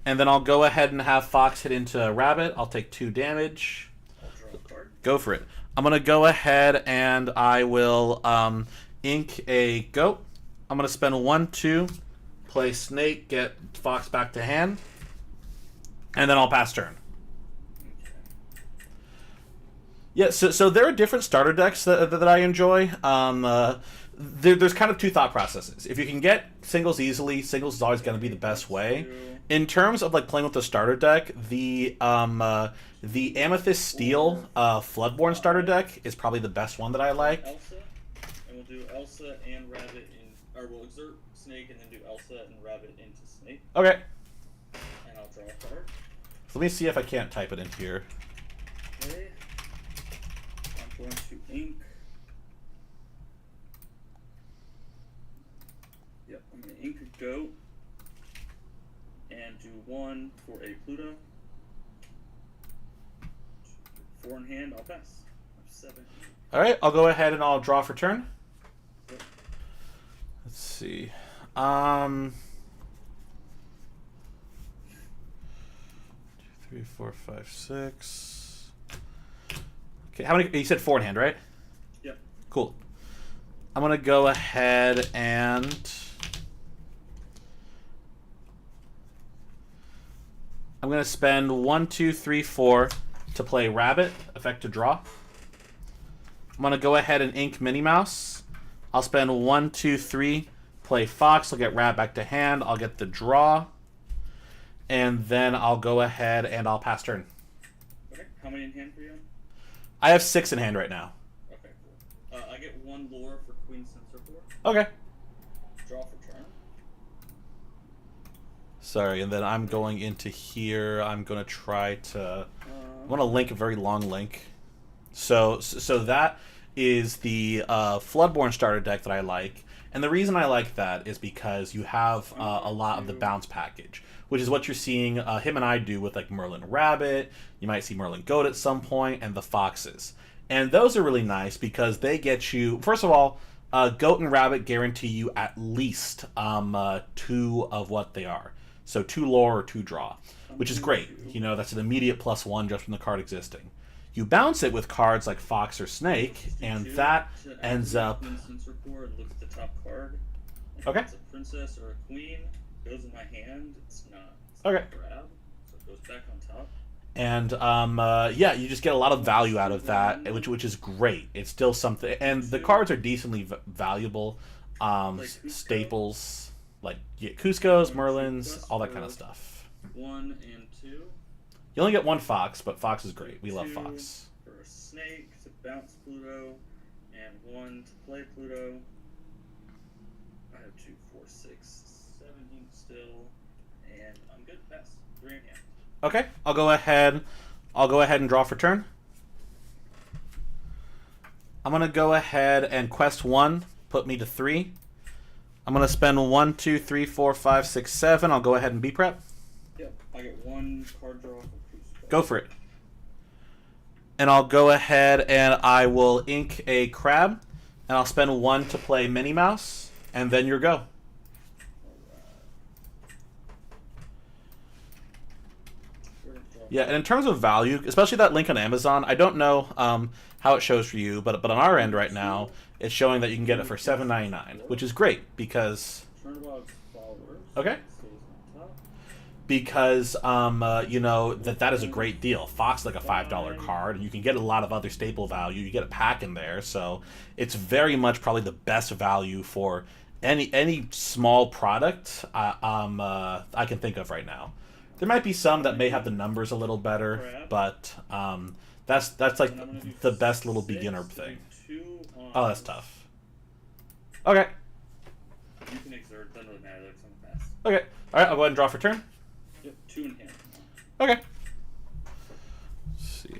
And then I'll go ahead and have Fox hit into Rabbit. I'll take 2 damage. I'll draw a card. Go for it. I'm going to go ahead and I will ink a Goat. I'm going to spend 1, 2, play Snake, get Fox back to hand. And then I'll pass turn. Yeah, so there are different starter decks that I enjoy. There's kind of 2 thought processes. If you can get singles easily, singles is always going to be the best way. In terms of like playing with the starter deck, the Amethyst Steel Floodborn starter deck is probably the best one that I like. Elsa, and we'll do Elsa and Rabbit or we'll exert Snake and then do Elsa and Rabbit into Snake. Okay. And I'll draw a card. So let me see if I can't type it in here. Okay. I'm going to ink. Yep, I'm going to ink a goat and do 1 for a Pluto. 4 in hand, I'll pass. I'm 7. All right, I'll go ahead and I'll draw for turn. Yep. Let's see. 3, 4, 5, 6. Okay, how many? You said 4 in hand, right? Yep. Cool. I'm gonna go ahead and I'm gonna spend 1, 2, 3, 4 to play Rabbit, effect to draw. I'm gonna go ahead and ink Minnie Mouse. I'll spend 1, 2, 3, play Fox. I'll get Rabbit back to hand. I'll get the draw, and then I'll go ahead and I'll pass turn. Okay, how many in hand for you? I have 6 in hand right now. Okay, cool. I get 1 lore for Queen Censor 4. Okay. Draw for turn. Sorry, and then I'm going into here. I'm gonna try to. I want to link a very long link. So that is the Floodborn starter deck that I like, and the reason I like that is because you have a lot of the bounce package, which is what you're seeing him and I do with like Merlin Rabbit. You might see Merlin Goat at some point, and the Foxes, and those are really nice because they get you. First of all, Goat and Rabbit guarantee you at least 2 of what they are. So 2 lore or 2 draw, which is great. You know, that's an immediate +1 just from the card existing. You bounce it with cards like Fox or Snake, and that ends up. Queen Censor 4 and look at the top card. If Okay. it's a princess or a queen, it goes in my hand. It's not. Okay. Grab, so it goes back on top. And yeah, you just get a lot of value out of that, which is great. It's still something, and the cards are decently valuable. Staples like Cusco's, Merlin's, all that kind of stuff. 1 and 2. You only get 1 Fox, but Fox is great. We love 2 Fox. For a Snake to bounce Pluto, and 1 to play Pluto. I have 2, 4, 6, 7 ink still, and I'm good. Pass. 3 in hand. Okay, I'll go ahead and draw for turn. I'm gonna go ahead and quest 1, put me to 3. I'm gonna spend 1, 2, 3, 4, 5, 6, 7. I'll go ahead and be prep. Yep, I get 1 card draw for Cusco. Go for it. And I'll go ahead and I will ink a crab, and I'll spend 1 to play Minnie Mouse, and then you're go. Yeah, and in terms of value, especially that link on Amazon, I don't know how it shows for you, but on our end right now, it's showing that you can get it for $7.99, which is great because. Turnabout's followers. Okay. Stays on top. Because you know that is a great deal. Fox is like a $5 card, and you can get a lot of other staple value. You get a pack in there, so it's very much probably the best value for any small product I can think of right now. There might be some that may have the numbers a little better, but that's like the best little beginner thing. Oh, that's tough. Okay. You can exert, doesn't really matter, like some pass. Okay. Alright, I'll go ahead and draw for turn. Yep, 2 in hand. Okay. Let's see.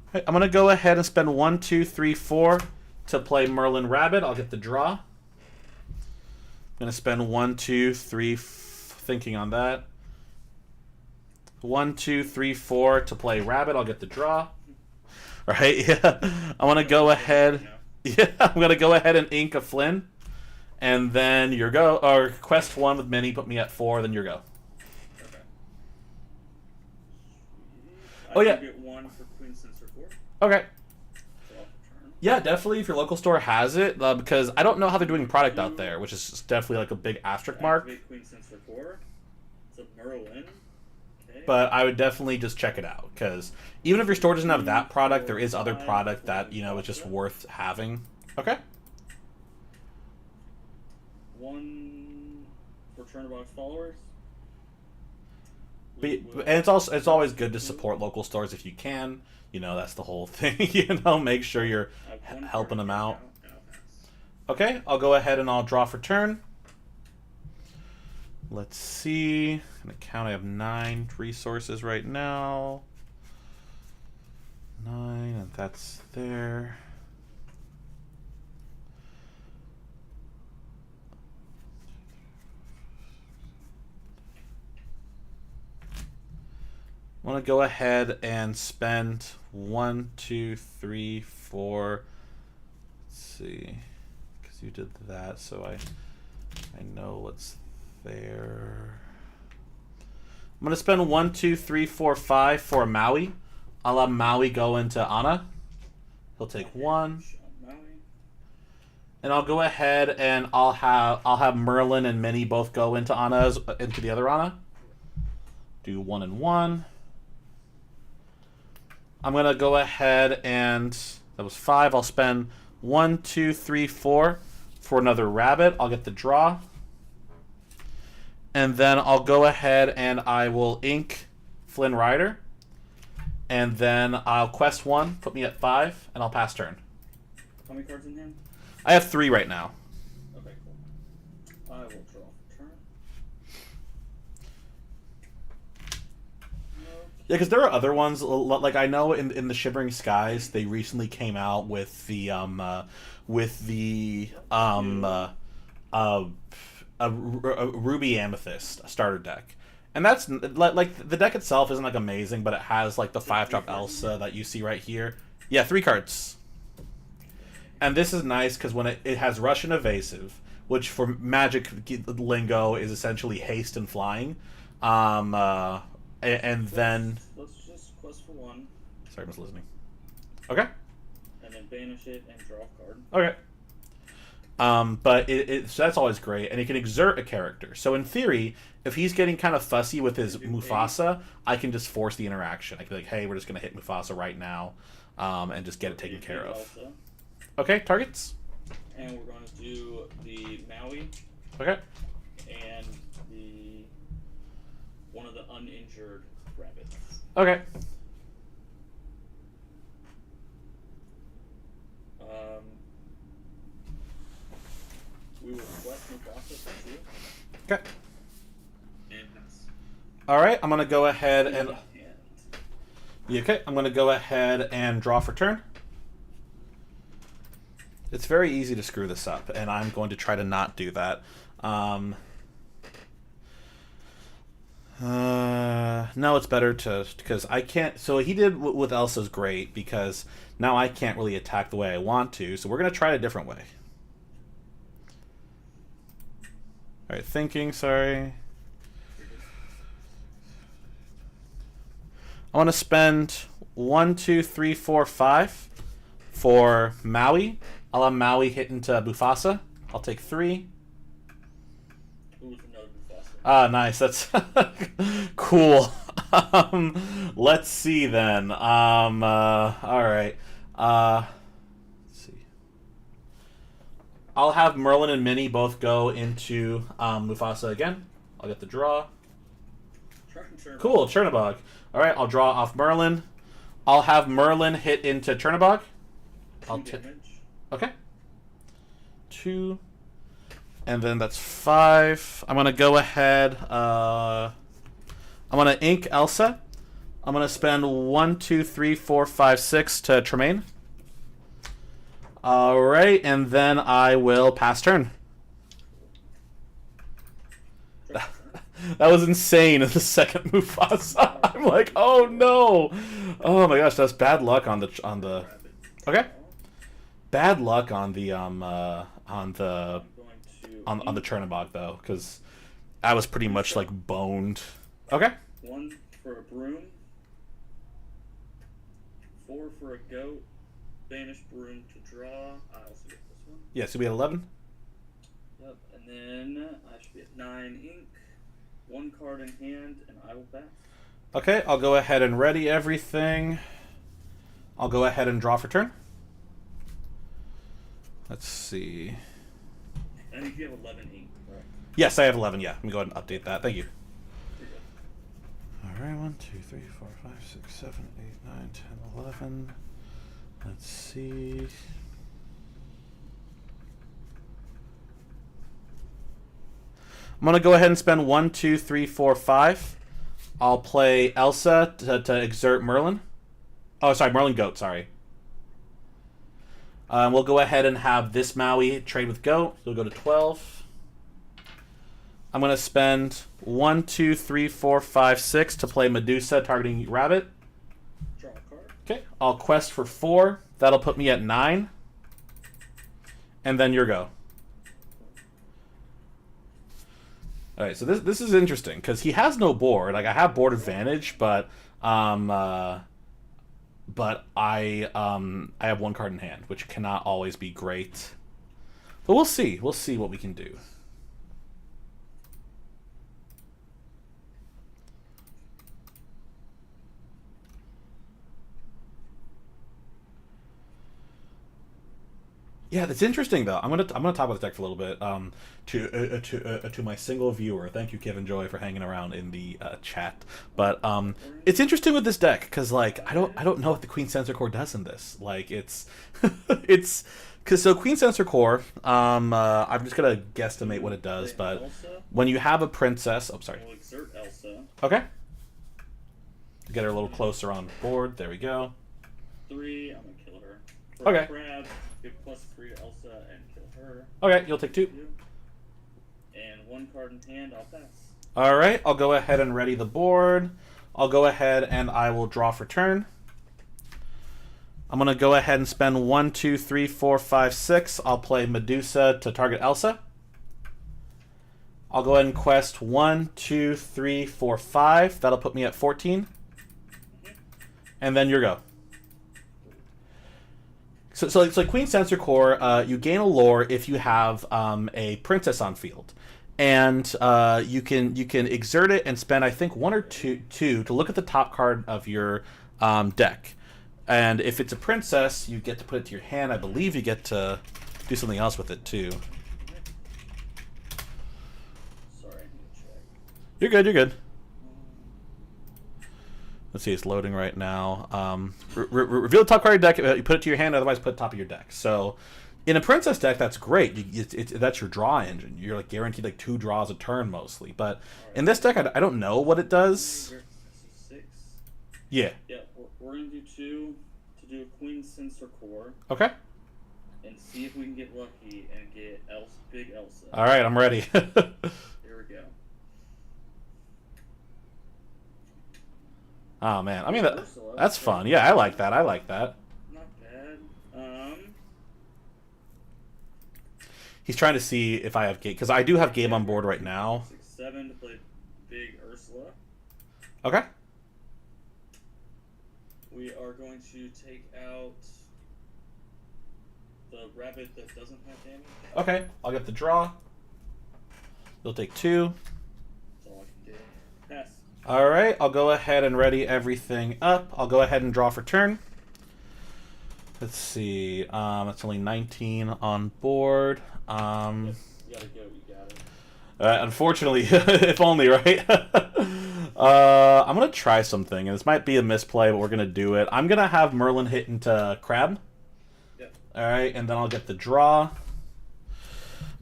Alright, I'm gonna go ahead and spend 1, 2, 3, 4 to play Merlin Rabbit. I'll get the draw. I'm gonna spend 1, 2, 3, thinking on that. 1, 2, 3, 4 to play Rabbit. I'll get the draw. Right? Yeah. I want to go ahead. Yeah, I'm gonna go ahead and ink a Flynn, and then your go. Or quest 1 with Minnie, put me at 4. Then your go. Okay. Oh, yeah. I get 1 for Queen Censor 4. Okay. Draw for turn. Yeah, definitely. If your local store has it, because I don't know how they're doing product out there, which is definitely like a big asterisk mark. Activate Queen Censor 4. It's a Merlin. Okay. But I would definitely just check it out, because even if your store doesn't have that product, there is other product that, you know, is just worth having. Okay. 1 for Turnabout's followers. And it's always good to support local stores if you can. You know, that's the whole thing. You know, make sure you're helping them out. Okay, I'll go ahead and I'll draw for turn. Let's see. An account, I have 9 resources right now. 9, and that's there. I want to go ahead and spend 1, 2, 3, 4. Let's see, because you did that, so I know what's there. I'm gonna spend 1, 2, 3, 4, 5 for Maui. I'll let Maui go into Ana. He'll take 1. And I'll go ahead and I'll have Merlin and Minnie both go into Anna's into the other Ana. Do 1 and 1. I'm gonna go ahead and that was 5. I'll spend 1, 2, 3, 4 for another rabbit. I'll get the draw. And then I'll go ahead and I will ink Flynn Rider. And then I'll quest 1, put me at 5, and I'll pass turn. How many cards in hand? I have 3 right now. Okay, cool. I will draw for turn. Yeah, because there are other ones. Like I know in the Shivering Skies, they recently came out with the Ruby Amethyst starter deck, and that's like the deck itself isn't like amazing, but it has like the 5-drop Elsa that you see right here. Yeah, 3 cards, and this is nice because when it has Russian Evasive, which for Magic lingo is essentially haste and flying. And then let's just quest for 1. Sorry, I was listening. Okay. And then banish it and draw a card. Okay. But so that's always great, and it can exert a character. So in theory, if he's getting kind of fussy with his Mufasa, I can just force the interaction. I can be like, hey, we're just gonna hit Mufasa right now, and just get it taken care of. Also. Okay, targets. And we're going to do the Maui. Okay. And one of the uninjured rabbits. Okay. We will quest Mufasa for 2. Okay. And pass. All right, I'm gonna go ahead and. Yeah, okay, I'm gonna go ahead and draw for turn. It's very easy to screw this up, and I'm going to try to not do that. No, it's better because I can't. So he did with Elsa's great because now I can't really attack the way I want to. So we're gonna try it a different way. All right, thinking. Sorry. I want to spend 1, 2, 3, 4, 5 for Maui. I'll have Maui hit into Mufasa. I'll take 3. Who's another Mufasa? Ah, nice. That's cool. Let's see then. All right. Let's see. I'll have Merlin and Minnie both go into Mufasa again. I'll get the draw. Chernabog. Cool, Chernabog. All right, I'll draw off Merlin. I'll have Merlin hit into Chernabog. I'll okay. 2. And then that's 5. I'm gonna go ahead. I'm gonna ink Elsa. I'm gonna spend 1, 2, 3, 4, 5, 6 to Tremaine. All right, and then I will pass turn. That was insane in the second Mufasa. I'm like, oh no. Oh my gosh, that's bad luck on the okay. Bad luck on the Chernabog though, because I was pretty much like boned. Okay. 1 for a broom. 4 for a goat. Banish broom to draw. I also get this one. Yeah, so we had 11. Yep, and then I should be at 9 ink. 1 card in hand, and I will pass. Okay, I'll go ahead and ready everything. I'll go ahead and draw for turn. Let's see. I think you have 11 ink, right? Yes, I have 11. Yeah, let me go ahead and update that. Thank you. You're good. All right, 1, 2, 3, 4, 5, 6, 7, 8, 9, 10, 11. Let's see. I'm gonna go ahead and spend 1, 2, 3, 4, 5. I'll play Elsa to exert Merlin. Oh, sorry, Merlin Goat. Sorry. We'll go ahead and have this Maui trade with Goat. We'll go to 12. I'm gonna spend 1, 2, 3, 4, 5, 6 to play Medusa targeting Rabbit. Draw a card. Okay. I'll quest for 4. That'll put me at 9. And then your go. All right, so this is interesting because he has no board. Like I have board advantage, but I have 1 card in hand, which cannot always be great. But we'll see. We'll see what we can do. Yeah, that's interesting though. I'm gonna talk about the deck for a little bit. To my single viewer, thank you, Kevin Joy, for hanging around in the chat. But it's interesting with this deck because like I don't know what the Queen Sensor Core does in this. Like it's it's because so Queen Sensor Core. I'm just gonna guesstimate what it does, but Elsa. when you have a princess, oh sorry, We'll exert Elsa. okay, get her a little closer on board. There we go. 3. I'm gonna kill her. For Okay. Crab, give +3 to Elsa and kill her. Okay, you'll take 2. 2. And 1 card in hand. I'll pass. All right, I'll go ahead and ready the board. I'll go ahead and I will draw for turn. I'm going to go ahead and spend 1, 2, 3, 4, 5, 6. I'll play Medusa to target Elsa. I'll go ahead and quest 1, 2, 3, 4, 5. That'll put me at 14. And then your go. So it's like Queen Sensor Core. You gain a lore if you have a princess on field, and you can exert it and spend I think 1 or 2 to look at the top card of your deck, and if it's a princess, you get to put it to your hand. I believe you get to do something else with it too. Sorry, I need to check. You're good. You're good. Let's see, it's loading right now. Reveal the top card of your deck. You put it to your hand, otherwise put it top of your deck. So, in a princess deck, that's great. That's your draw engine. You're like guaranteed like 2 draws a turn mostly. But in this deck, I don't know what it does. 6. Yeah. Yeah, we're gonna do 2 to do a Queen Sensor Core Okay. and see if we can get lucky and get Big Elsa. All right, I'm ready. Here we go. Oh man, I mean Ursula. that's fun. Yeah, I like that. I like that. Not bad. He's trying to see if I have game because I do have game on board right now. 6, 7 to play Big Ursula. Okay. We are going to take out the rabbit that doesn't have damage. Okay, I'll get the draw. You'll take 2. That's all I can do. Pass. All right, I'll go ahead and ready everything up. I'll go ahead and draw for turn. Let's see. It's only 19 on board. You gotta go. You got it. Unfortunately, if only, right? I'm gonna try something, and this might be a misplay, but we're gonna do it. I'm gonna have Merlin hit into Crab. Yep. All right, and then I'll get the draw.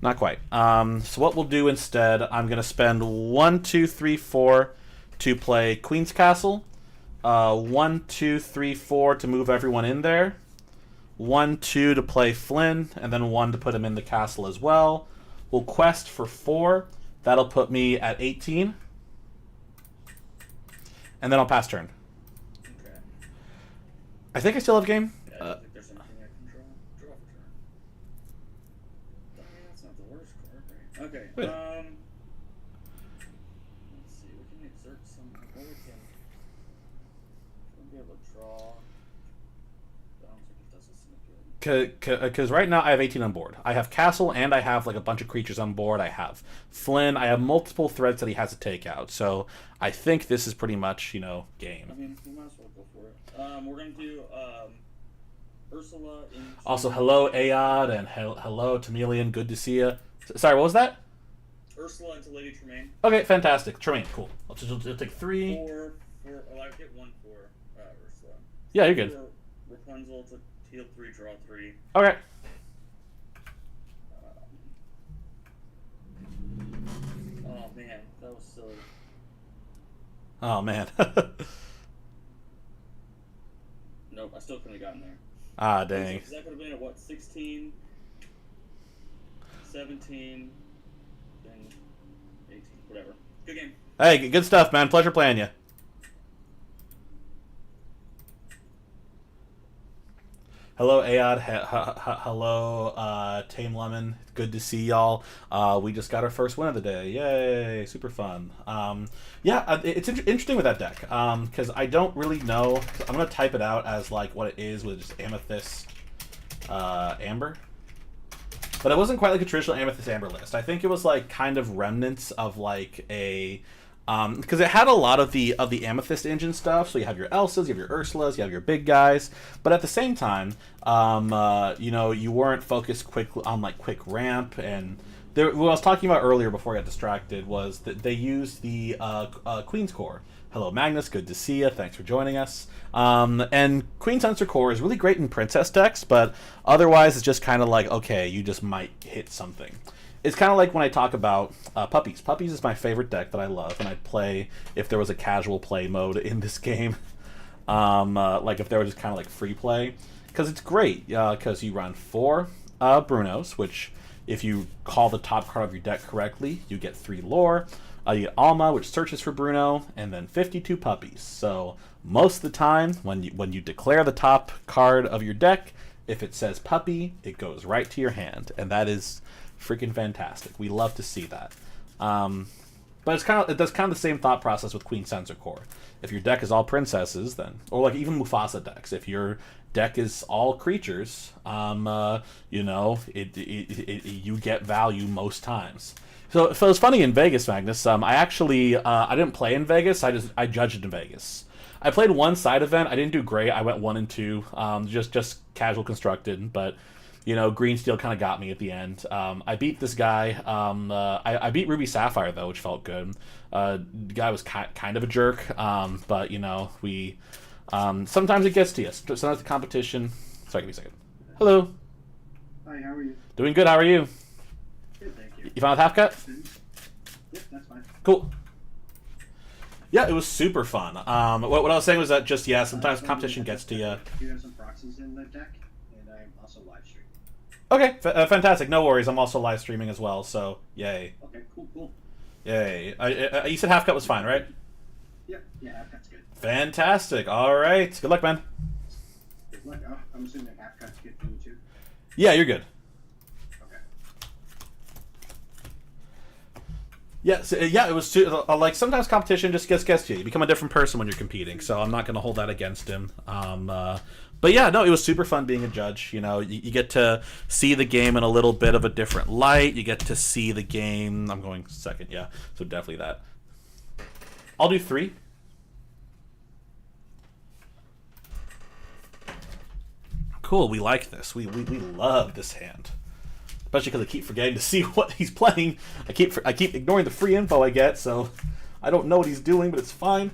Not quite. So what we'll do instead, I'm gonna spend 1, 2, 3, 4 to play Queen's Castle. 1, 2, 3, 4 to move everyone in there. 1, 2 to play Flynn, and then 1 to put him in the castle as well. We'll quest for 4. That'll put me at 18. And then I'll pass turn. Okay. I think I still have game. Yeah, I don't think there's anything I can draw. Draw for turn. I mean, that's not the worst card, right? Okay. Wait. Let's see. We can exert some. Or we can. We'll be able to draw. But I don't think it does us any good. Because right now I have 18 on board. I have Castle and I have like a bunch of creatures on board. I have Flynn. I have multiple threats that he has to take out. So I think this is pretty much, game. I mean, we might as well go for it. We're gonna do Ursula. Also, hello Ayod and hello Tamelian. Good to see you. Sorry, what was that? Ursula into Lady Tremaine. Okay, fantastic. Tremaine, cool. I'll take 3. 4. Oh, I get 1 for Ursula. Yeah, you're good. 4 Rapunzel to heal 3, draw 3. man, that was silly. Oh man. Nope, I still couldn't have gotten there. Ah, dang. Because that could have been at what, 16, 17, then 18, whatever. Good game. Hey, good stuff, man. Pleasure playing you. Hello, Ayod. Hello, Tame Lemon. Good to see y'all. We just got our first win of the day. Yay! Super fun. Yeah, it's interesting with that deck because I don't really know. I'm gonna type it out as like what it is with just Amethyst Amber, but it wasn't quite like a traditional Amethyst Amber list. I think it was like kind of remnants of like a. Because it had a lot of the Amethyst engine stuff, so you have your Elsas, you have your Ursulas, you have your big guys, but at the same time, you know, you weren't focused on like quick ramp, and what I was talking about earlier before I got distracted was that they used the Queen's Core. Hello, Magnus. Good to see you. Thanks for joining us. And Queen Sensor Core is really great in Princess decks, but otherwise it's just kind of like, okay, you just might hit something. It's kind of like when I talk about Puppies. Puppies is my favorite deck that I love, and I'd play if there was a casual play mode in this game. Like if there was just kind of like free play. Because it's great, because you run 4 Brunos, which if you call the top card of your deck correctly, you get 3 lore. You get Alma, which searches for Bruno, and then 52 Puppies. So most of the time, when you declare the top card of your deck, if it says Puppy, it goes right to your hand, and that is freaking fantastic. We love to see that. But that's kind of the same thought process with Queen Sensor Core. If your deck is all princesses, then, or like even Mufasa decks, if your deck is all creatures, you know, you get value most times. So it was funny in Vegas, Magnus. I actually I didn't play in Vegas. I judged in Vegas. I played one side event. I didn't do great. I went 1 and 2, just casual constructed, but. You know, Green Steel kind of got me at the end. I beat this guy. I beat Ruby Sapphire, though, which felt good. The guy was kind of a jerk, but, you know, we... sometimes it gets to you. Sometimes the competition... Sorry, give me a second. Hello. Hi, how are you? Doing good. How are you? Good, thank you. You found half cut? Yep, that's fine. Cool. Yeah, it was super fun. What I was saying was that just, yeah, sometimes competition gets to you. You have some proxies in the deck, and I'm also live streaming. Okay, fantastic. No worries. I'm also live streaming as well, so yay. Okay, cool. Yay. You said half cut was fine, right? Yeah, half cut's good. Fantastic. All right. Good luck, man. Good luck. Oh, I'm assuming half cut's good for you too. Yeah, you're good. Okay. Yeah, so, yeah. It was too, like sometimes competition just gets to you. You become a different person when you're competing. So I'm not going to hold that against him. But yeah, no, it was super fun being a judge. You know, you get to see the game in a little bit of a different light. You get to see the game. I'm going second, yeah. So definitely that. I'll do 3. Cool, we like this. We love this hand. Especially because I keep forgetting to see what he's playing. I keep ignoring the free info I get, so I don't know what he's doing, but it's fine.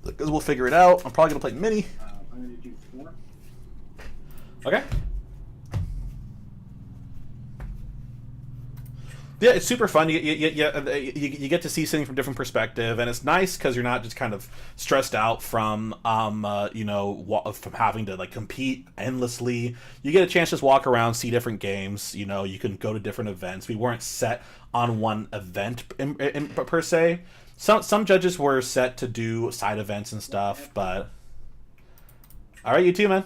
Because we'll figure it out. I'm probably going to play Mini. I'm going to do 4. Okay. Yeah, it's super fun. You get to see something from a different perspective, and it's nice because you're not just kind of stressed out from you know, from having to like compete endlessly. You get a chance to just walk around, see different games. You know, you can go to different events. We weren't set on one event per se. Some judges were set to do side events and stuff, but all right, you too, man.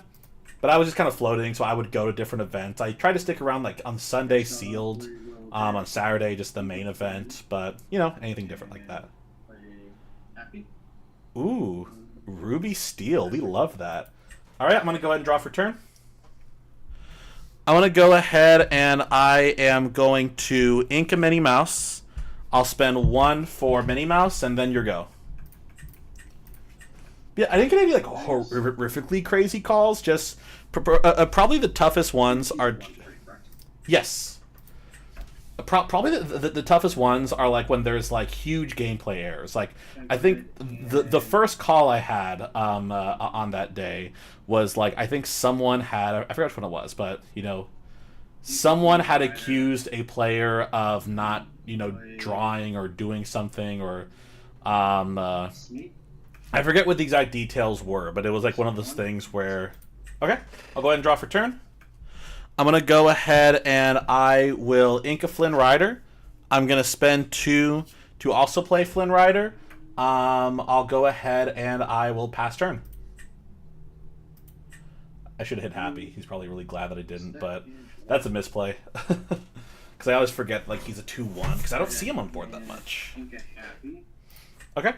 But I was just kind of floating, so I would go to different events. I tried to stick around, like, on Sunday, Sealed. On Saturday, just the main event. But, you know, anything different like that. Are you happy? Ooh, Ruby Steel. We love that. All right, I'm going to go ahead and draw for turn. I want to go ahead and I am going to ink a Minnie Mouse. I'll spend 1 for Minnie Mouse, and then your go. Yeah, I didn't get any like horrifically crazy calls. Just probably the toughest ones are. Yes. Probably the toughest ones are like when there's like huge gameplay errors. Like I think the first call I had on that day was like I think someone had, I forgot which one it was, but you know, someone had accused a player of not drawing or doing something or Sneak. I forget what the exact details were, but it was like one of those things where okay, I'll go ahead and draw for turn. I'm gonna go ahead and I will ink a Flynn Rider. I'm gonna spend 2 to also play Flynn Rider. I'll go ahead and I will pass turn. I should have hit happy. He's probably really glad that I didn't, but that's a misplay. Because I always forget like he's a 2/1 because I don't see him on board that much. Inca Happy. Okay.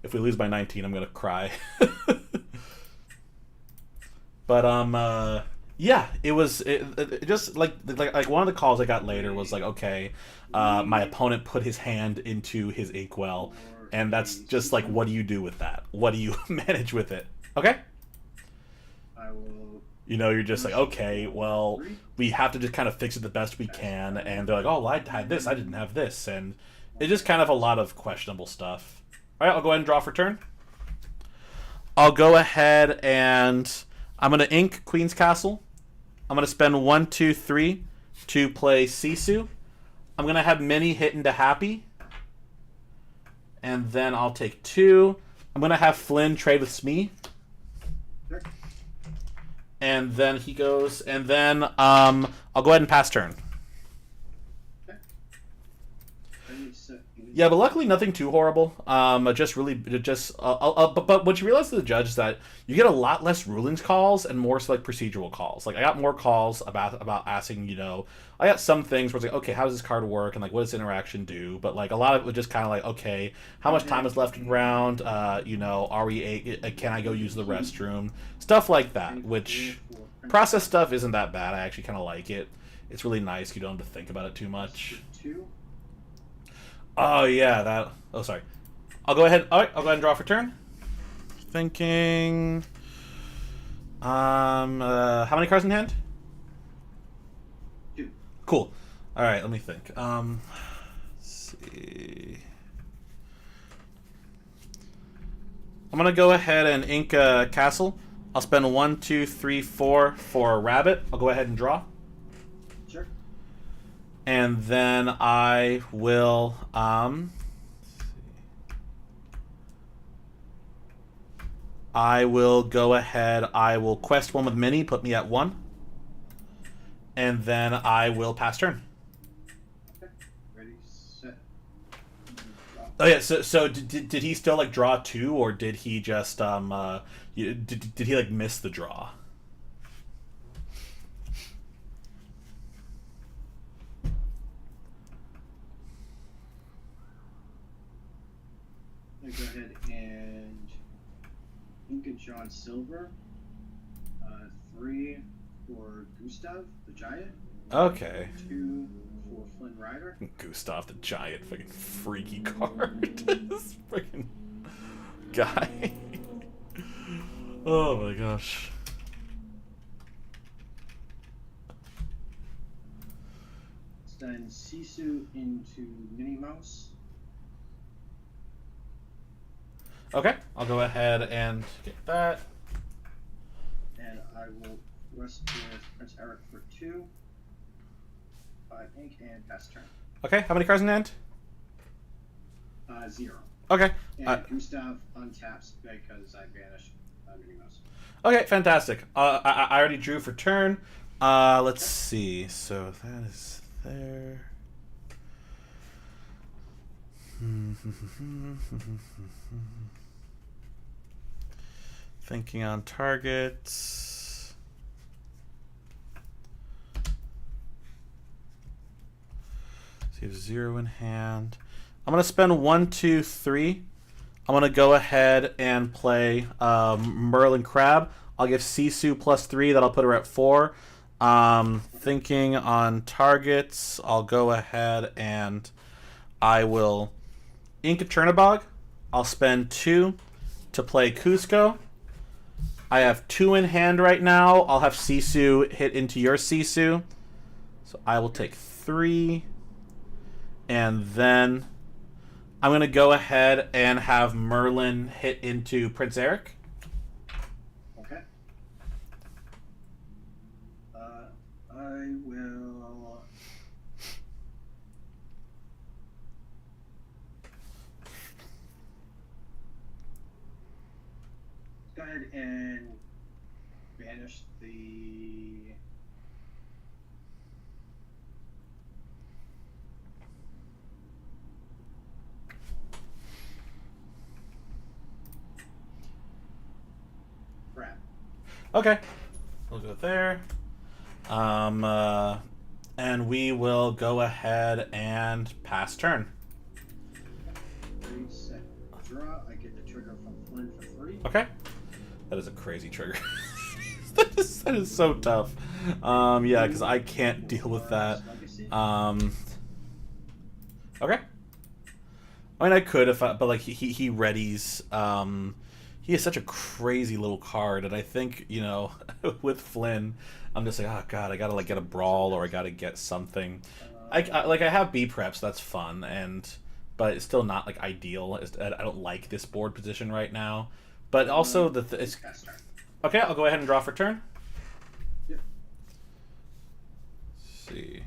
If we lose by 19, I'm gonna cry. But yeah, it just like one of the calls I got later was like, okay, my opponent put his hand into his inkwell, and that's just like, what do you do with that? What do you manage with it? Okay. I will. You're just like, okay, well, we have to just kind of fix it the best we can, and they're like, oh, well, I had this, I didn't have this, and it's just kind of a lot of questionable stuff. All right, I'll go ahead and draw for turn. I'll go ahead and I'm going to ink Queen's Castle. I'm going to spend 1, 2, 3 to play Sisu. I'm going to have Mini hit into Happy. And then I'll take 2. I'm going to have Flynn trade with Smee. Sure. And then he goes, and then I'll go ahead and pass turn. Yeah, but luckily nothing too horrible. But what you realize to the judge is that you get a lot less rulings calls and more so like procedural calls. Like I got more calls about asking, I got some things where it's like, okay, how does this card work and like what does interaction do? But like a lot of it was just kind of like, okay, how much time is left in round? Are we can I go use the restroom? Stuff like that. Which process stuff isn't that bad. I actually kind of like it. It's really nice. You don't have to think about it too much. 2. Oh yeah, that. Oh sorry. I'll go ahead. All right, I'll go ahead and draw for turn. Thinking. How many cards in hand? 2. Cool. All right, let me think. Let's see. I'm gonna go ahead and ink a castle. I'll spend 1, 2, 3, 4 for a rabbit. I'll go ahead and draw. Sure. And then I will go ahead, I will quest 1 with Mini, put me at 1. And then I will pass turn. Okay. Ready, set. Draw. Oh yeah, so did he still like draw 2 or did he just did he like miss the draw? I'm gonna go ahead and Inca John Silver. 3 for Gustav the Giant. Okay. 2 for Flynn Rider. Gustav the Giant, fucking freaky card. This freaking guy. Oh my gosh. Send Sisu into Minnie Mouse. Okay, I'll go ahead and get that. And I will rest with Prince Eric for 2. 5 ink and pass turn. Okay, how many cards in hand? 0. Okay. And Gustav untaps because I banished Minnie Mouse. Okay, fantastic. I already drew for turn. Let's see. So that is there. Thinking on targets. So you have 0 in hand. I'm going to spend 1, 2, 3. I'm going to go ahead and play Merlin Crab. I'll give Sisu +3. That'll put her at 4. Thinking on targets, I'll go ahead and I will ink a Chernabog. I'll spend 2 to play Cusco. I have 2 in hand right now. I'll have Sisu hit into your Sisu. So I will take 3. And then I'm going to go ahead and have Merlin hit into Prince Eric. Okay. I will go ahead and banish the. Crap. Okay. We'll go there. And we will go ahead and pass turn. Reset draw. I get the trigger from Flynn for 3. Okay. That is a crazy trigger. that is so tough. Yeah, because I can't deal with that. Legacy. Okay. I mean, I could if but like he readies. He is such a crazy little card, and I think, you know, with Flynn, I'm just like, oh god, I gotta like get a brawl or I gotta get something. I have B preps, that's fun, but it's still not like ideal. I don't like this board position right now, but also it's Pass turn. okay. I'll go ahead and draw for turn. Yep. Let's see.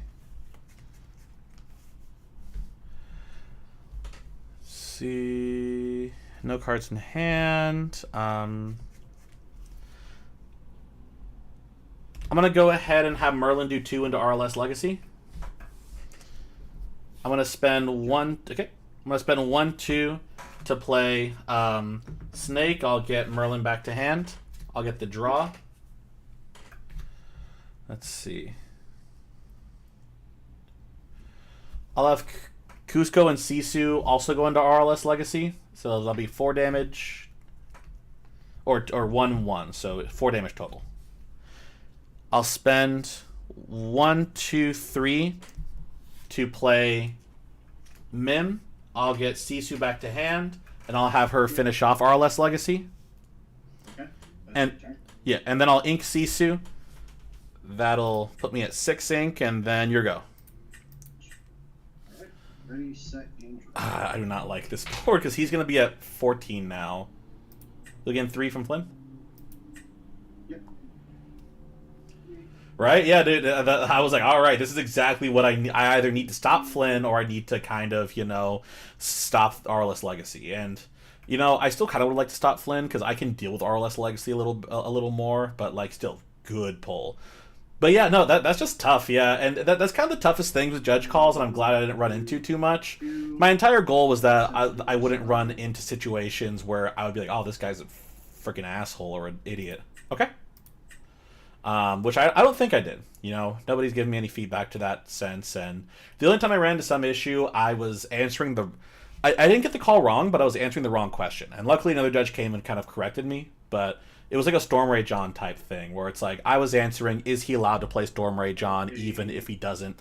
See, no cards in hand. I'm gonna go ahead and have Merlin do 2 into RLS Legacy. I'm gonna spend 1. Okay, I'm gonna spend 1, 2 to play Snake. I'll get Merlin back to hand. I'll get the draw. Let's see. I'll have Cusco and Sisu also go into RLS Legacy, so that'll be 4 damage, or 1/1, so 4 damage total. I'll spend 1, 2, 3 to play Mim. I'll get Sisu back to hand, and I'll have her finish off RLS Legacy. Okay. And- Your turn. Yeah, and then I'll ink Sisu. That'll put me at 6 ink, and then your go. Alright. Ready, set, and draw. I do not like this board because he's going to be at 14 now. You'll get 3 from Flynn? Yep. Right? Yeah, dude. I was like, all right, this is exactly what I need. I either need to stop Flynn or I need to kind of, you know, stop RLS Legacy. And, you know, I still kind of would like to stop Flynn because I can deal with RLS Legacy a little more, but, like, still good pull. But yeah, no, that's just tough, yeah. And that's kind of the toughest thing with judge calls, and I'm glad I didn't run into too much. My entire goal was that I wouldn't run into situations where I would be like, oh, this guy's a freaking asshole or an idiot. Okay. Which I don't think I did. You know, nobody's given me any feedback to that sense. And the only time I ran into some issue, I was answering I didn't get the call wrong, but I was answering the wrong question. And luckily another judge came and kind of corrected me, but it was like a Stormray John type thing where it's like I was answering, is he allowed to play Stormray John even if he doesn't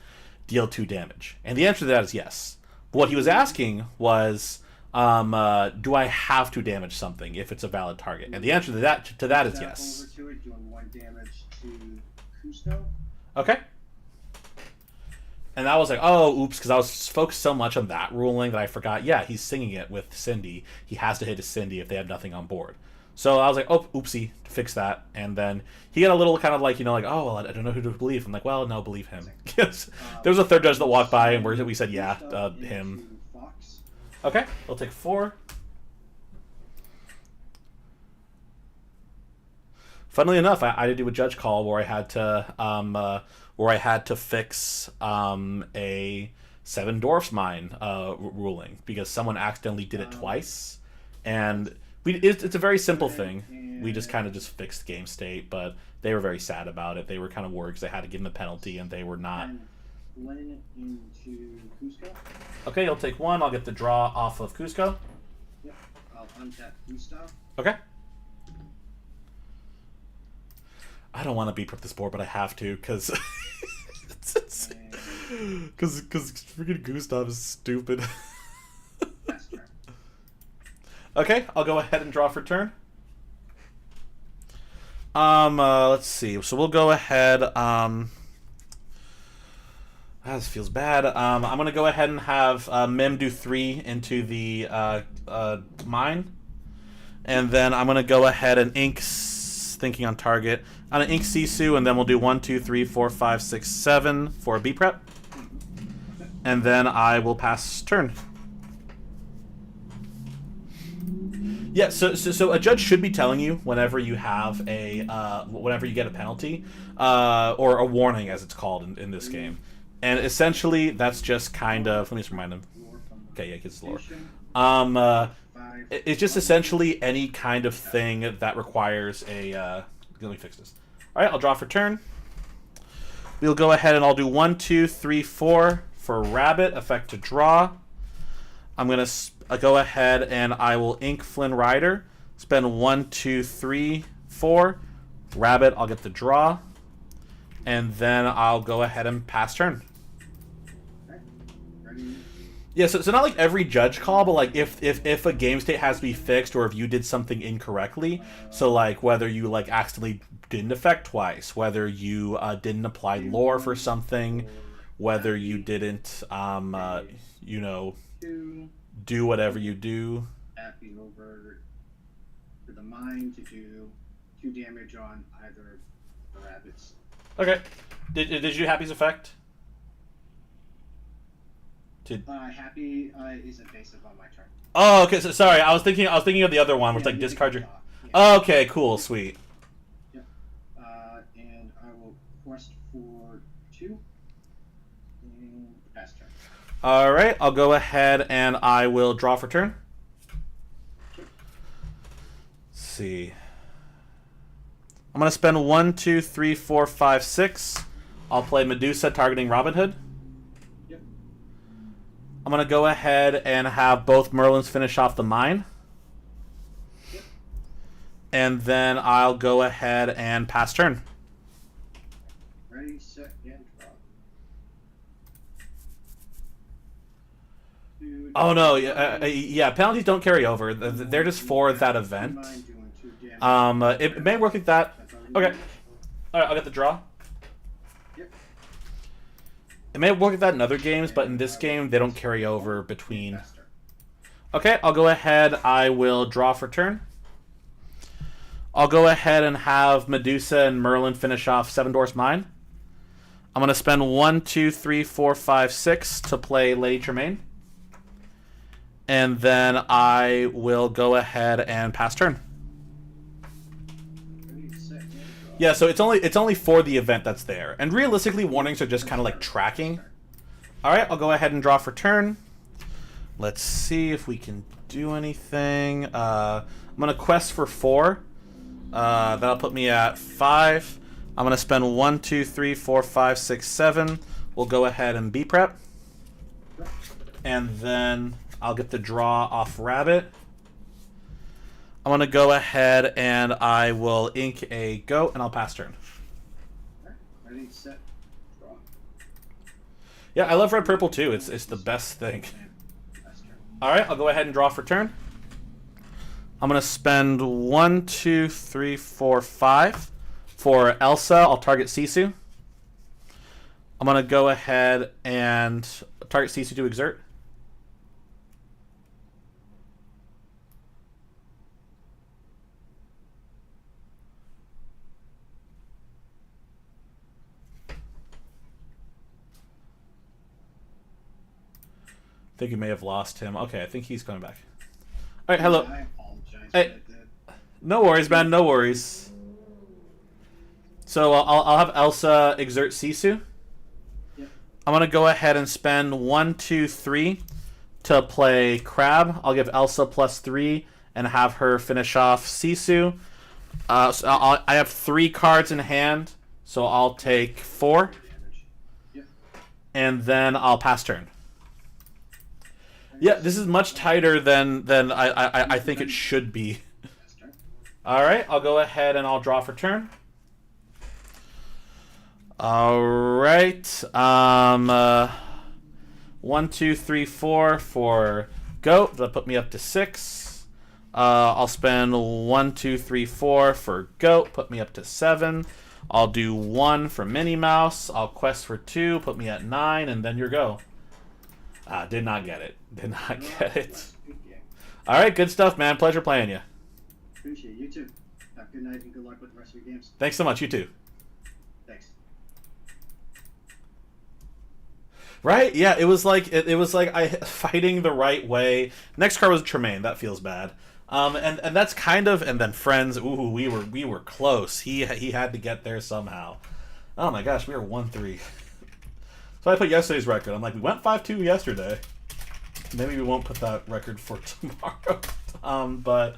deal 2 damage? And the answer to that is yes. What he was asking was, do I have to damage something if it's a valid target? And the answer to that is Step yes. Over to it, doing 1 damage to Cousteau. Okay. And I was like, oh, oops, because I was focused so much on that ruling that I forgot, yeah, he's singing it with Cindy. He has to hit his Cindy if they have nothing on board. So I was like, oh, oopsie, to fix that. And then he got a little kind of like, you know, like, oh, well, I don't know who to believe. I'm like, well, no, believe him. There was a third judge that walked by and we said, yeah, him. Into Fox. Okay, we'll take 4. Funnily enough, I did do a judge call where I had to fix a 7 Dwarfs Mine ruling because someone accidentally did it twice, and it's a very simple thing. We just kind of just fixed game state, but they were very sad about it. They were kind of worried because they had to give him a penalty, and they were not. And Flynn into Cusco. Okay, you'll take 1. I'll get the draw off of Cusco. Yep. I'll untap Gustav. Okay. I don't want to beat up this board, but I have to because because freaking Gustav is stupid. Pass turn. Okay, I'll go ahead and draw for turn. Let's see. So we'll go ahead. This feels bad. I'm gonna go ahead and have Mim do 3 into the mine, and then I'm gonna go ahead and ink thinking on target. I'm gonna ink Sisu, and then we'll do 1, 2, 3, 4, 5, 6, 7 for a B prep, and then I will pass turn. Yeah, so a judge should be telling you whenever you have whenever you get a penalty, or a warning as it's called in this game, and essentially that's just kind of, let me just remind him. Lore from the Okay, yeah, kids lore. station. It's just essentially any kind of thing that requires a. Let me fix this. All right, I'll draw for turn. We'll go ahead and I'll do 1, 2, 3, 4 for Rabbit. Effect to draw. I'm gonna go ahead and I will ink Flynn Rider. Spend 1, 2, 3, 4. Rabbit. I'll get the draw, and then I'll go ahead and pass turn. Okay. Ready? Yeah, so not like every judge call, but like if a game state has to be fixed or if you did something incorrectly, so like whether you like accidentally didn't affect twice, whether you didn't apply lore for something, whether you didn't you know, 2. do whatever you do. Happy over for the mine to do 2 damage on either the rabbits. Okay, did you do Happy's effect? Happy is invasive on my turn. Oh, okay. So sorry, I was thinking of the other one, where it's like you discard can your. draw. Yeah. Oh, okay, cool, sweet. And I will quest for 2 and pass turn. All right, I'll go ahead and I will draw for turn. Let's see. I'm gonna spend 1, 2, 3, 4, 5, 6. I'll play Medusa targeting Robin Hood. Yep. I'm gonna go ahead and have both Merlins finish off the mine. Yep. And then I'll go ahead and pass turn. Ready, set, and draw. Oh no, yeah, penalties don't carry over. They're just for that event. Mine doing 2 damage. It may work with that. That's already Okay. done. All right, I'll get the draw. Yep. It may work with that in other games, but in this game, they don't carry over between. Pass turn. Okay, I'll go ahead. I will draw for turn. I'll go ahead and have Medusa and Merlin finish off Seven Dwarfs Mine. I'm going to spend 1, 2, 3, 4, 5, 6 to play Lady Tremaine. And then I will go ahead and pass turn. Ready, set, and draw. Yeah, so it's only for the event that's there. And realistically, warnings are just kind of like tracking. All right, I'll go ahead and draw for turn. Let's see if we can do anything. I'm going to quest for 4. That'll put me at 5. I'm going to spend 1, 2, 3, 4, 5, 6, 7. We'll go ahead and B prep. And then I'll get the draw off Rabbit. I'm going to go ahead and I will ink a goat and I'll pass turn. Ready, set, draw. Yeah, I love red purple too. It's the best thing. And pass turn. All right, I'll go ahead and draw for turn. I'm going to spend 1, 2, 3, 4, 5. For Elsa, I'll target Sisu. I'm going to go ahead and target Sisu to exert. I think you may have lost him. Okay, I think he's coming back. All right, hello. I apologize. Hey. for that. No worries, man. No worries. So I'll have Elsa exert Sisu. Yep. I'm gonna go ahead and spend 1, 2, 3 to play Crab. I'll give Elsa +3 and have her finish off Sisu. So I have 3 cards in hand, so I'll take 4, Damage. Yep. and then I'll pass turn. Yeah, this is much tighter than I think it should be. Pass turn. All right, I'll go ahead and I'll draw for turn. All right. 1, 2, 3, 4 for goat. That'll put me up to 6. I'll spend 1, 2, 3, 4 for goat. Put me up to 7. I'll do 1 for Minnie Mouse. I'll quest for 2. Put me at 9, and then your go. Did not get it. Did not get it. Good game. All right, good stuff, man. Pleasure playing you. Appreciate it. You too. Have a good night and good luck with the rest of your games. Thanks so much. You too. Thanks. Right? Yeah, it was like I fighting the right way. Next card was Tremaine. That feels bad. And that's kind of, and then friends. Ooh, we were close. He had to get there somehow. Oh my gosh, we were 1-3. So I put yesterday's record. I'm like, we went 5-2 yesterday. Maybe we won't put that record for tomorrow. But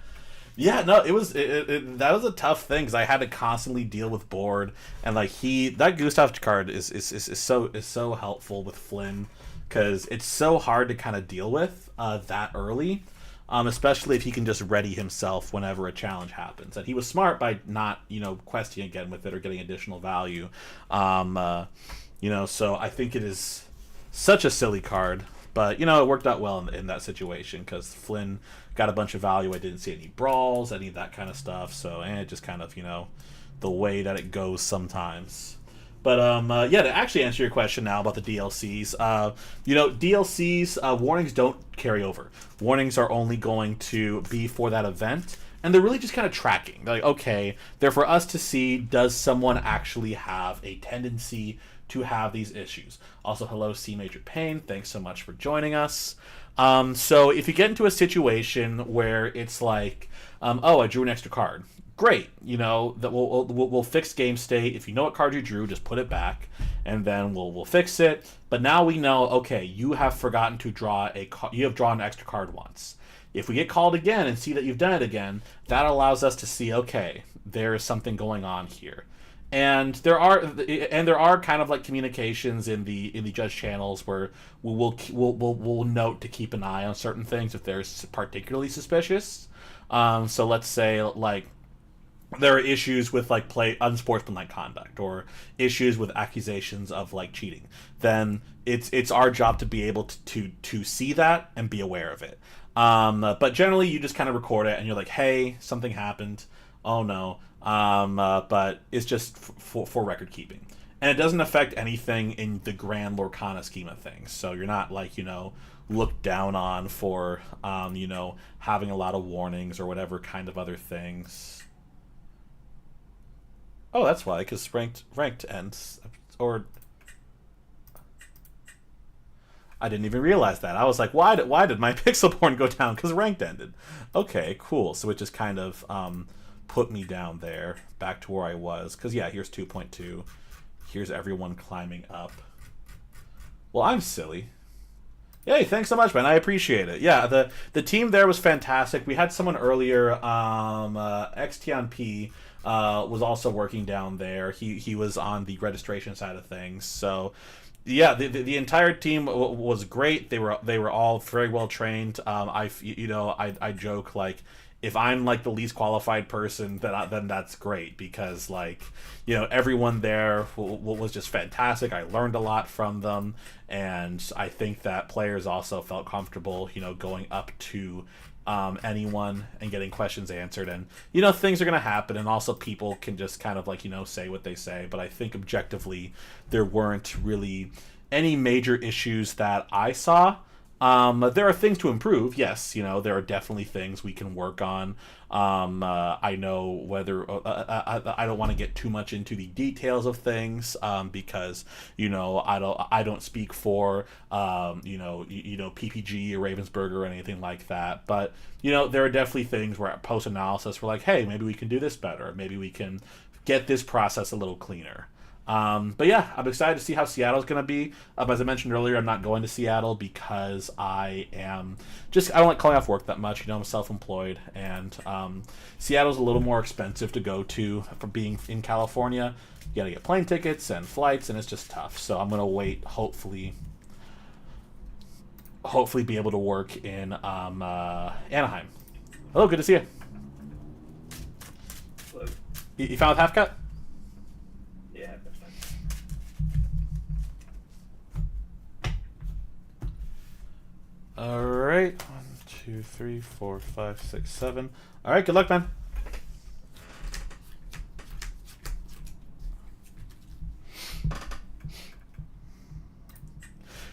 yeah, no, that was a tough thing because I had to constantly deal with board, and like that Gustav card is so helpful with Flynn because it's so hard to kind of deal with that early. Especially if he can just ready himself whenever a challenge happens. And he was smart by not, questing again with it or getting additional value. So I think it is such a silly card. But, it worked out well in that situation because Flynn got a bunch of value. I didn't see any brawls, any of that kind of stuff. So, it just kind of, the way that it goes sometimes. But to actually answer your question now about the DLCs, DLCs warnings don't carry over. Warnings are only going to be for that event, and they're really just kind of tracking. They're like, okay, they're for us to see, does someone actually have a tendency to have these issues? Also, hello, C Major Pain. Thanks so much for joining us. So if you get into a situation where it's like, I drew an extra card. Great, that we'll fix game state. If you know what card you drew, just put it back, and then we'll fix it. But now we know, okay, you have forgotten to draw you have drawn an extra card once. If we get called again and see that you've done it again, that allows us to see, okay, there is something going on here. And there are kind of like communications in the judge channels where we'll note to keep an eye on certain things if they're particularly suspicious. So let's say like there are issues with like unsportsmanlike conduct or issues with accusations of like cheating, then it's our job to be able to see that and be aware of it. But generally you just kind of record it and you're like, hey, something happened. Oh no. But it's just for record keeping. And it doesn't affect anything in the grand Lorcana scheme of things. So you're not like, looked down on for, having a lot of warnings or whatever kind of other things. Oh, that's why, because ranked ends. Or I didn't even realize that. I was like, why did my Pixelborn go down? Because ranked ended. Okay, cool. So it just kind of put me down there, back to where I was. Because, yeah, here's 2.2. Here's everyone climbing up. Well, I'm silly. Yay, thanks so much, man. I appreciate it. Yeah, the team there was fantastic. We had someone earlier, XTian P, was also working down there. He was on the registration side of things. So, yeah, the entire team was great. They were all very well trained. I joke like, if I'm like the least qualified person, then that's great because like, everyone there was just fantastic. I learned a lot from them, and I think that players also felt comfortable, going up to anyone and getting questions answered, and things are going to happen, and also people can just kind of like say what they say, but I think objectively there weren't really any major issues that I saw. There are things to improve. Yes, there are definitely things we can work on. I know whether I don't want to get too much into the details of things because I don't speak for PPG or Ravensburger or anything like that. But there are definitely things where at post analysis we're like, hey, maybe we can do this better. Maybe we can get this process a little cleaner. But yeah, I'm excited to see how Seattle's going to be. As I mentioned earlier, I'm not going to Seattle because I don't like calling off work that much. I'm self-employed, and Seattle's a little more expensive to go to for being in California. You got to get plane tickets and flights, and it's just tough. So I'm going to wait, hopefully be able to work in Anaheim. Hello, good to see you. Hello. You found Half Cut? Yeah, that's fine. All right, 1, 2, 3, 4, 5, 6, 7. All right, good luck, man.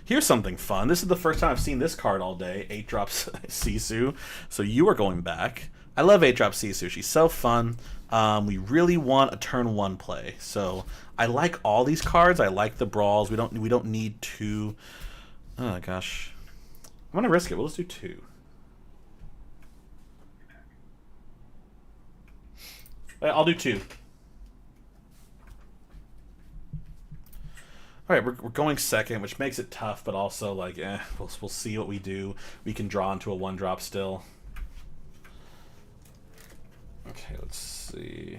Here's something fun. This is the first time I've seen this card all day. 8 drops Sisu. So you are going back. I love 8 drop Sisu. She's so fun. We really want a turn 1 play. So I like all these cards. I like the brawls. We don't need to. Oh gosh. I'm gonna risk it. We'll just do 2. I'll do 2. All right, we're going second, which makes it tough, but also like, we'll see what we do. We can draw into a 1-drop still. Okay, let's see.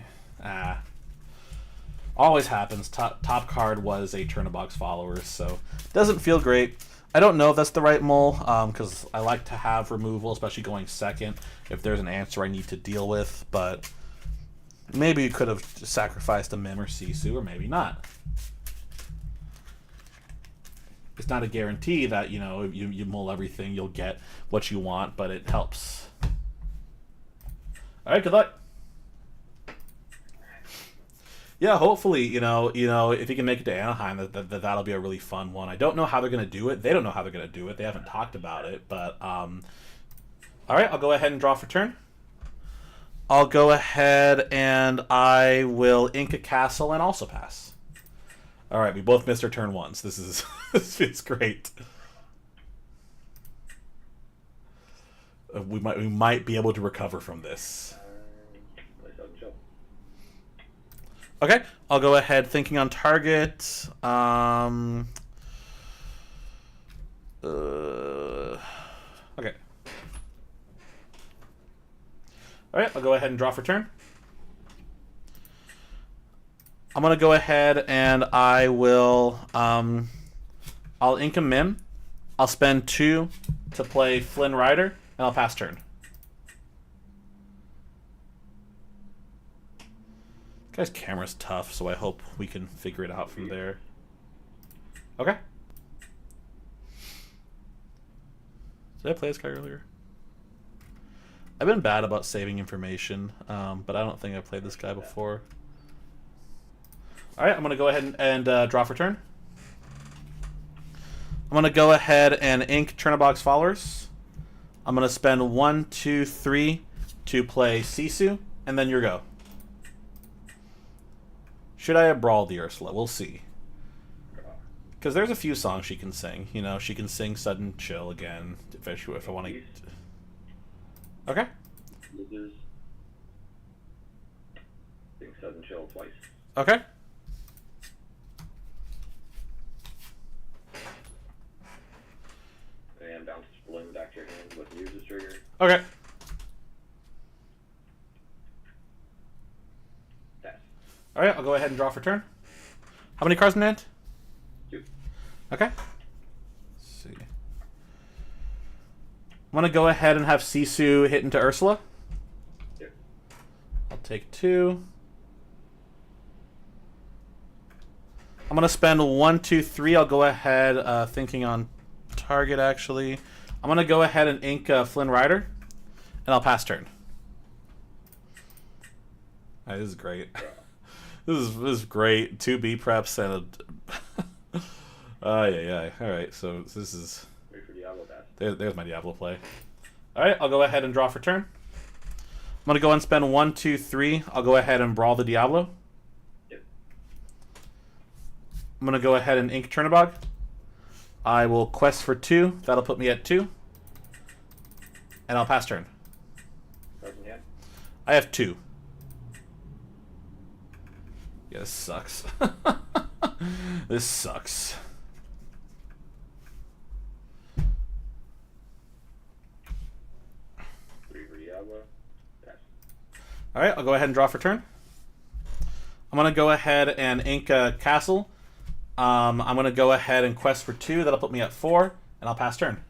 Always happens. Top card was a Turn-a-Box Followers, so doesn't feel great. I don't know if that's the right mole, because I like to have removal, especially going second, if there's an answer I need to deal with, but maybe you could have sacrificed a Mim or Sisu, or maybe not. It's not a guarantee that, you know, you mull everything, you'll get what you want, but it helps. All right, good luck. Yeah, hopefully, you know, if you can make it to Anaheim, that'll be a really fun one. I don't know how they're going to do it. They don't know how they're going to do it. They haven't talked about it, but all right, I'll go ahead and draw for turn. I'll go ahead and I will ink a castle and also pass. All right, we both missed our turn once. This is it's great. We might be able to recover from this. Okay, I'll go ahead thinking on target. Okay. All right, I'll go ahead and draw for turn. I'm going to go ahead and I will, I'll ink a Mim. I'll spend 2 to play Flynn Rider, and I'll pass turn. This guy's camera's tough, so I hope we can figure it out from there. Okay. Did I play this guy earlier? I've been bad about saving information, but I don't think I've played this guy before. All right, I'm going to go ahead and draw for turn. I'm going to go ahead and ink Turn-a-Box Followers. I'm going to spend 1, 2, 3 to play Sisu, and then your go. Should I have brawled the Ursula? We'll see. Because there's a few songs she can sing. You know, she can sing Sudden Chill again if I want to. Okay. Sing Sudden Chill twice. Okay. And bounce Balloon back to your hand with use as trigger. Okay. Pass. All right, I'll go ahead and draw for turn. How many cards in hand? 2. Okay. Let's see. I'm gonna go ahead and have Sisu hit into Ursula. Yep. I'll take 2. I'm gonna spend 1, 2, 3. I'll go ahead thinking on target actually. I'm gonna go ahead and ink Flynn Rider, and I'll pass turn. All right, this is great. This is great. 2 B preps and a. Yeah. All right, so this is. Wait for Diablo pass. There's my Diablo play. All right, I'll go ahead and draw for turn. I'm gonna go and spend 1, 2, 3. I'll go ahead and brawl the Diablo. Yep. I'm gonna go ahead and ink Chernobog. I will quest for 2. That'll put me at 2. And I'll pass turn. Cards in hand. I have 2. Yeah, this sucks. This sucks. All right, I'll go ahead and draw for turn. I'm going to go ahead and ink a castle. I'm going to go ahead and quest for 2. That'll put me at 4, and I'll pass turn.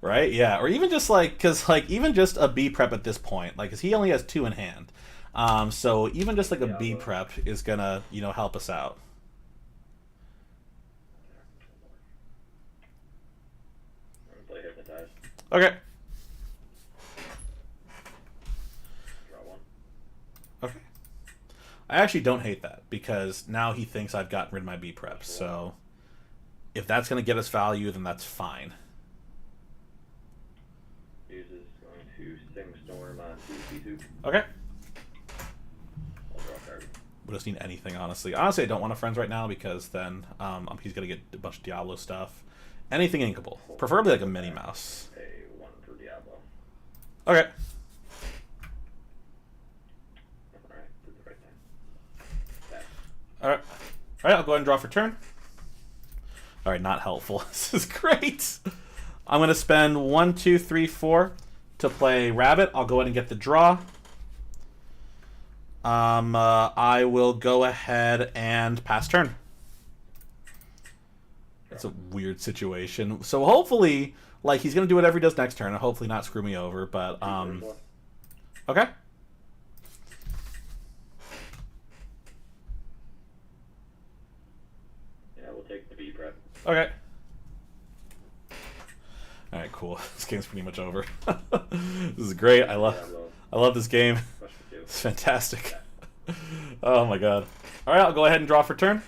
Right? Yeah, or even just like, because like even just a B prep at this point, like, because he only has 2 in hand. So even just like a B prep is gonna, you know, help us out. Play Hypnotize. Okay. Draw 1. Okay. I actually don't hate that because now he thinks I've gotten rid of my B prep. So if that's gonna get us value, then that's fine. Uses going to Sing Storm on 2 C2. Okay. I'll draw a card. We just need anything, honestly. Honestly, I don't want a friends right now because then he's gonna get a bunch of Diablo stuff. Anything inkable, preferably like a Minnie Mouse. Pay 1 for Diablo. Okay. All right, I'll go ahead and draw for turn. All right, not helpful. This is great. I'm going to spend 1, 2, 3, 4 to play rabbit. I'll go ahead and get the draw. I will go ahead and pass turn. It's a weird situation. So hopefully, like, he's going to do whatever he does next turn and hopefully not screw me over. But, okay. Yeah, we'll take the B prep. Okay. All right, cool. This game's pretty much over. This is great. I love this game. It's fantastic. Oh my god. All right, I'll go ahead and draw for turn.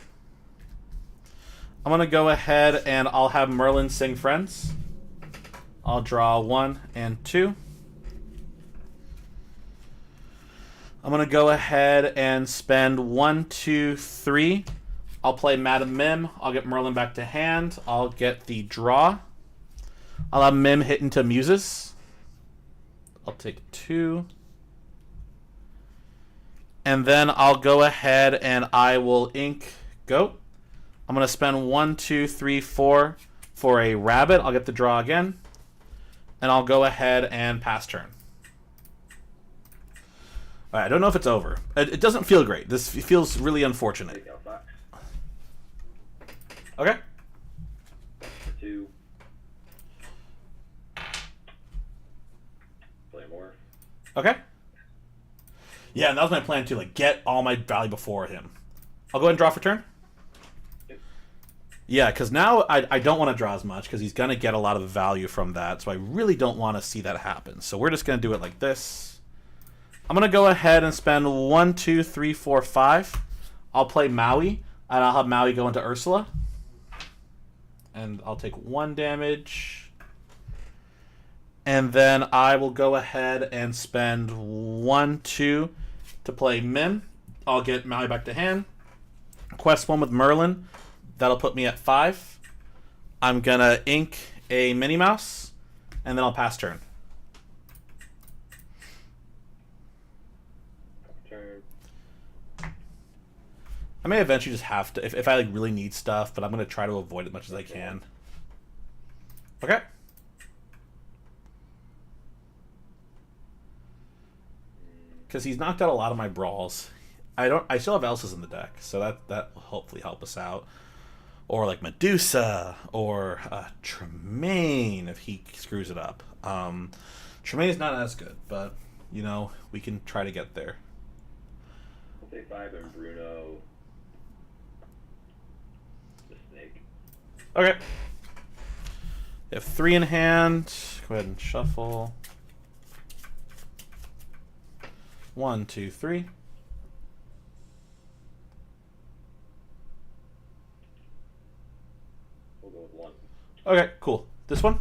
I'm gonna go ahead and I'll have Merlin sing Friends. I'll draw 1 and 2. I'm gonna go ahead and spend 1, 2, 3. I'll play Madam Mim. I'll get Merlin back to hand. I'll get the draw. I'll have Mim hit into Muses. I'll take 2. And then I'll go ahead and I will ink Goat. I'm going to spend 1, 2, 3, 4 for a rabbit. I'll get the draw again. And I'll go ahead and pass turn. All right, I don't know if it's over. It doesn't feel great. This feels really unfortunate. Okay. 2. Play more. Okay. Yeah, and that was my plan too. Like, get all my value before him. I'll go ahead and draw for turn. Yep. Yeah, because now I don't want to draw as much because he's going to get a lot of value from that. So I really don't want to see that happen. So we're just going to do it like this. I'm going to go ahead and spend 1, 2, 3, 4, 5. I'll play Maui, and I'll have Maui go into Ursula. And I'll take 1 damage. And then I will go ahead and spend 1, 2 to play Mim. I'll get Maui back to hand. Quest 1 with Merlin. That'll put me at 5. I'm going to ink a Minnie Mouse, and then I'll pass turn. Turn. I may eventually just have to, if I like really need stuff, but I'm going to try to avoid it as much as I can. Okay. Because he's knocked out a lot of my brawls. I still have Elsa's in the deck, so that will hopefully help us out. Or like Medusa, or Tremaine if he screws it up. Tremaine is not as good, but you know we can try to get there. I'll take 5 and Bruno. The snake. Okay. We have 3 in hand. Go ahead and shuffle. 1, 2, 3. We'll go with 1. Okay, cool. This one?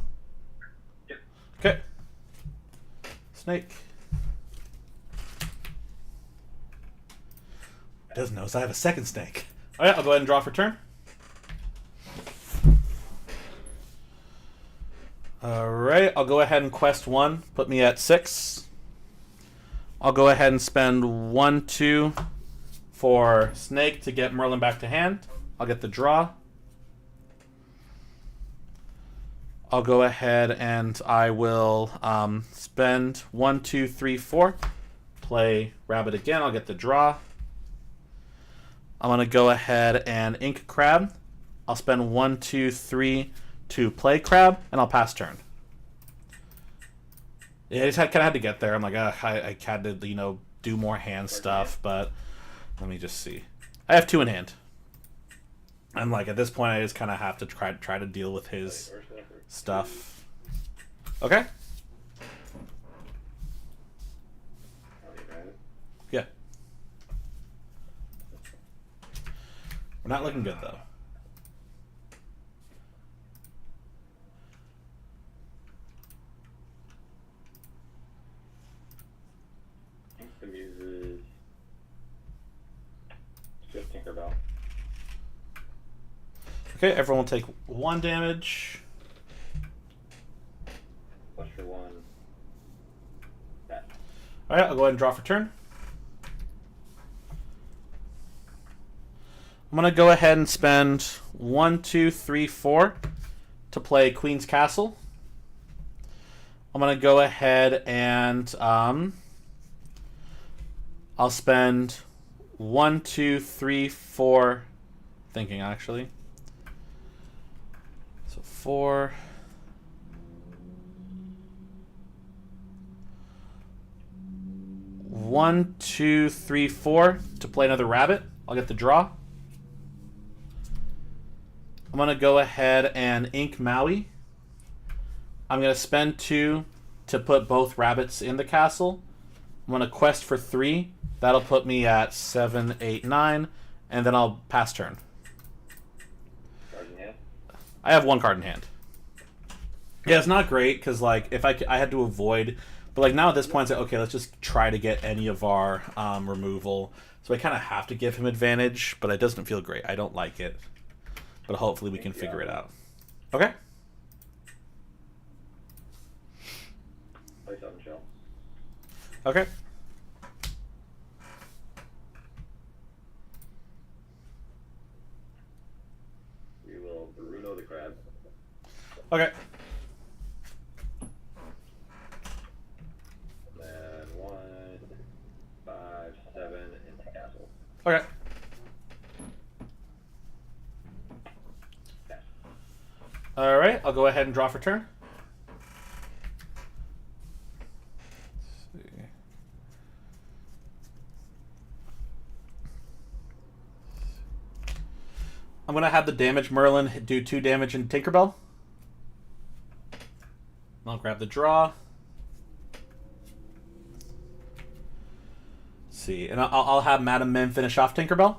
Yep. Okay. Snake. Doesn't notice I have a second snake. Alright, I'll go ahead and draw for turn. Alright, I'll go ahead and quest 1. Put me at 6. I'll go ahead and spend 1, 2 for Snake to get Merlin back to hand. I'll get the draw. I'll go ahead and I will spend 1, 2, 3, 4. Play Rabbit again. I'll get the draw. I'm going to go ahead and ink Crab. I'll spend 1, 2, 3 to play Crab, and I'll pass turn. Yeah, I just kind of had to get there. I'm like, I had to, do more hand stuff, but let me just see. I have 2 in hand. I'm like, at this point, I just kind of have to try to deal with his stuff. Okay? Yeah. We're not looking good, though. The Muses. Just Tinkerbell. Okay, everyone will take 1 damage. Flush for 1. That. Alright, I'll go ahead and draw for turn. I'm going to go ahead and spend 1, 2, 3, 4 to play Queen's Castle. I'm going to go ahead and I'll spend 1, 2, 3, 4. Thinking actually. So 4. One, 2, 3, 4 to play another rabbit. I'll get the draw. I'm going to go ahead and ink Maui. I'm going to spend 2 to put both rabbits in the castle. I'm going to quest for 3. That'll put me at 7, 8, 9. And then I'll pass turn. Card in hand. I have 1 card in hand. Yeah, it's not great because like if I had to avoid, but like now at this point it's like, okay, let's just try to get any of our removal. So I kind of have to give him advantage, but it doesn't feel great. I don't like it, but hopefully we can figure it out. Okay. Play Southern Shell. Okay. We will Bruno the Crab. Okay. Then 1, 5, 7 into castle. Okay. Pass. All right. I'll go ahead and draw for turn. Let's see. I'm gonna have the damage Merlin do 2 damage in Tinkerbell. I'll grab the draw. Let's see, and I'll have Madam Mim finish off Tinkerbell.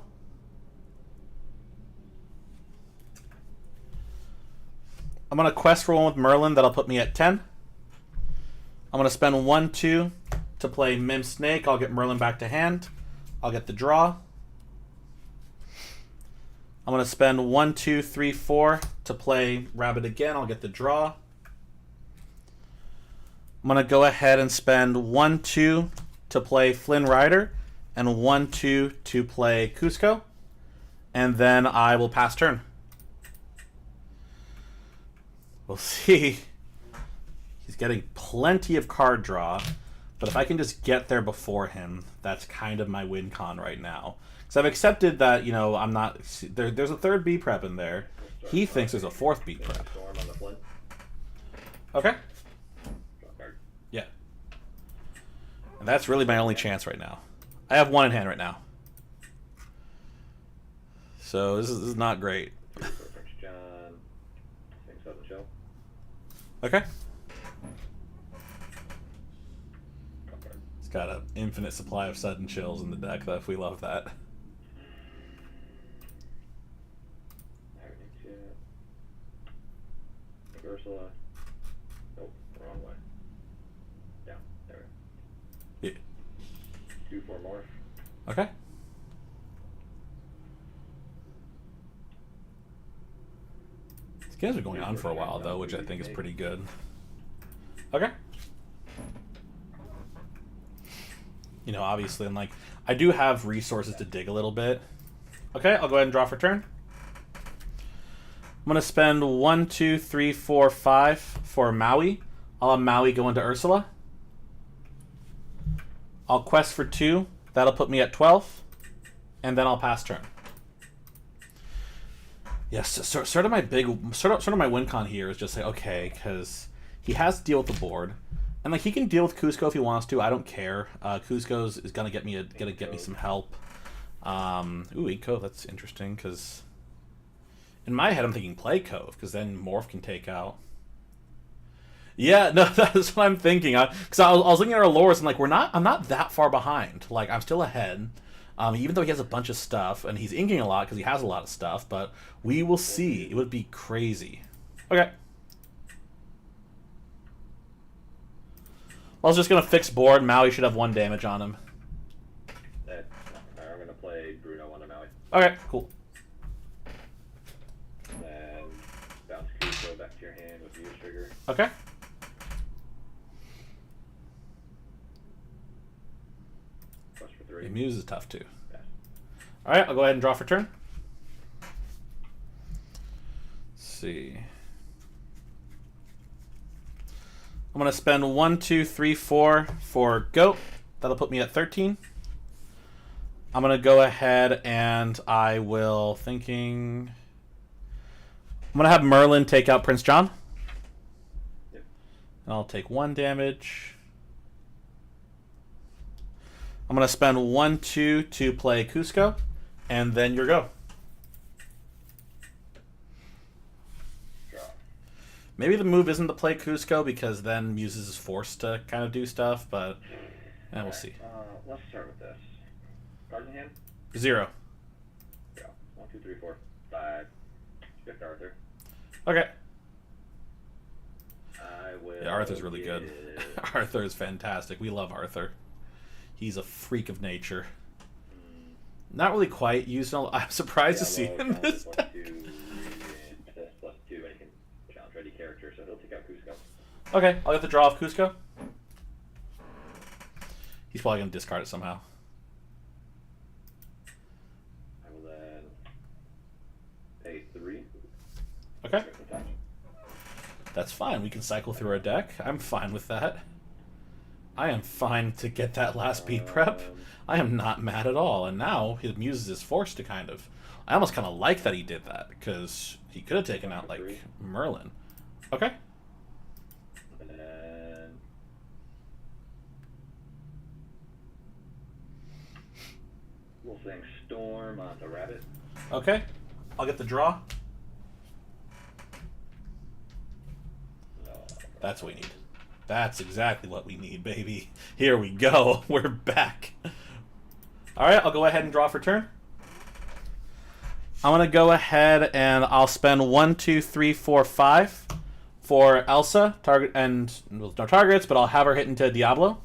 I'm gonna quest for one with Merlin. That'll put me at 10. I'm gonna spend 1, 2 to play Mim Snake. I'll get Merlin back to hand. I'll get the draw. I'm going to spend 1, 2, 3, 4 to play Rabbit again. I'll get the draw. I'm going to go ahead and spend 1, 2 to play Flynn Rider and 1, 2 to play Cusco. And then I will pass turn. We'll see. He's getting plenty of card draw, but if I can just get there before him, that's kind of my win con right now. So I've accepted that, you know, I'm not... There's a 3rd B prep in there. He thinks there's a 4th B prep. Storm on the Flint. Okay. Draw card. Yeah. And that's really my only chance right now. I have 1 in hand right now. So this is not great. 2 for Prince John. Same Southern Shell. Okay. Draw card. It's got an infinite supply of sudden chills in the deck, though, if we love that. Ursula. Nope, wrong way. Yeah, there we go. Yeah. 2 for more. Okay. These games are going on for a while, though, which I think is pretty good. Okay. You know, obviously, and like, I do have resources to dig a little bit. Okay, I'll go ahead and draw for turn. I'm going to spend 1, 2, 3, 4, 5 for Maui. I'll have Maui go into Ursula. I'll quest for 2. That'll put me at 12. And then I'll pass turn. Yes, sort of my win con here is just say, okay, because he has to deal with the board. And like he can deal with Cusco if he wants to. I don't care. Cusco's is gonna get me some help. Ooh, Eco, that's interesting because in my head I'm thinking play Cove because then Morph can take out. Yeah, no, that's what I'm thinking. Because I was looking at our lores and like I'm not that far behind. Like I'm still ahead. Even though he has a bunch of stuff and he's inking a lot because he has a lot of stuff, but we will see. It would be crazy. Okay. I was just gonna fix board. Maui should have 1 damage on him. I'm gonna play Bruno on the Maui. Okay, cool. Then bounce Cusco back to your hand with Muse Trigger. Okay. Plus for 3. The Muse is tough too. Pass. All right, I'll go ahead and draw for turn. see. I'm going to spend 1, 2, 3, 4 for Goat. That'll put me at 13. I'm going to go ahead and I will I'm going to have Merlin take out Prince John. Yep. And I'll take 1 damage. I'm going to spend 1, 2 to play Cusco. And then your go. Draw. Maybe the move isn't to play Cusco because then Muses is forced to kind of do stuff, but we'll see. Let's start with this. Cards in hand? 0. Yeah. 1, 2, 3, 4, 5. Gift Arthur. Okay. I will. Yeah, Arthur's really good. give- Arthur is fantastic. We love Arthur. He's a freak of nature. Not really quite used. I'm surprised to see Yeah, him well, this plus deck. 2, and plus 2, and he can challenge ready character, so he'll take out Cusco. Okay, I'll get the draw of Cusco. He's probably going to discard it somehow. I will then pay 3. Okay, Gift attack. that's fine. We can cycle through our deck. I'm fine with that. I am fine to get that last beat prep. I am not mad at all. And now his Muses is forced to kind of... I almost kind of like that he did that because he could have taken out, like, Merlin. Okay. And then we'll sing Storm onto Rabbit. Okay. I'll get the draw. No, That's what we need. That's exactly what we need, baby. Here we go. We're back. All right, I'll go ahead and draw for turn. I'm going to go ahead and I'll spend 1, 2, 3, 4, 5 for Elsa. Target and well, no targets, but I'll have her hit into Diablo.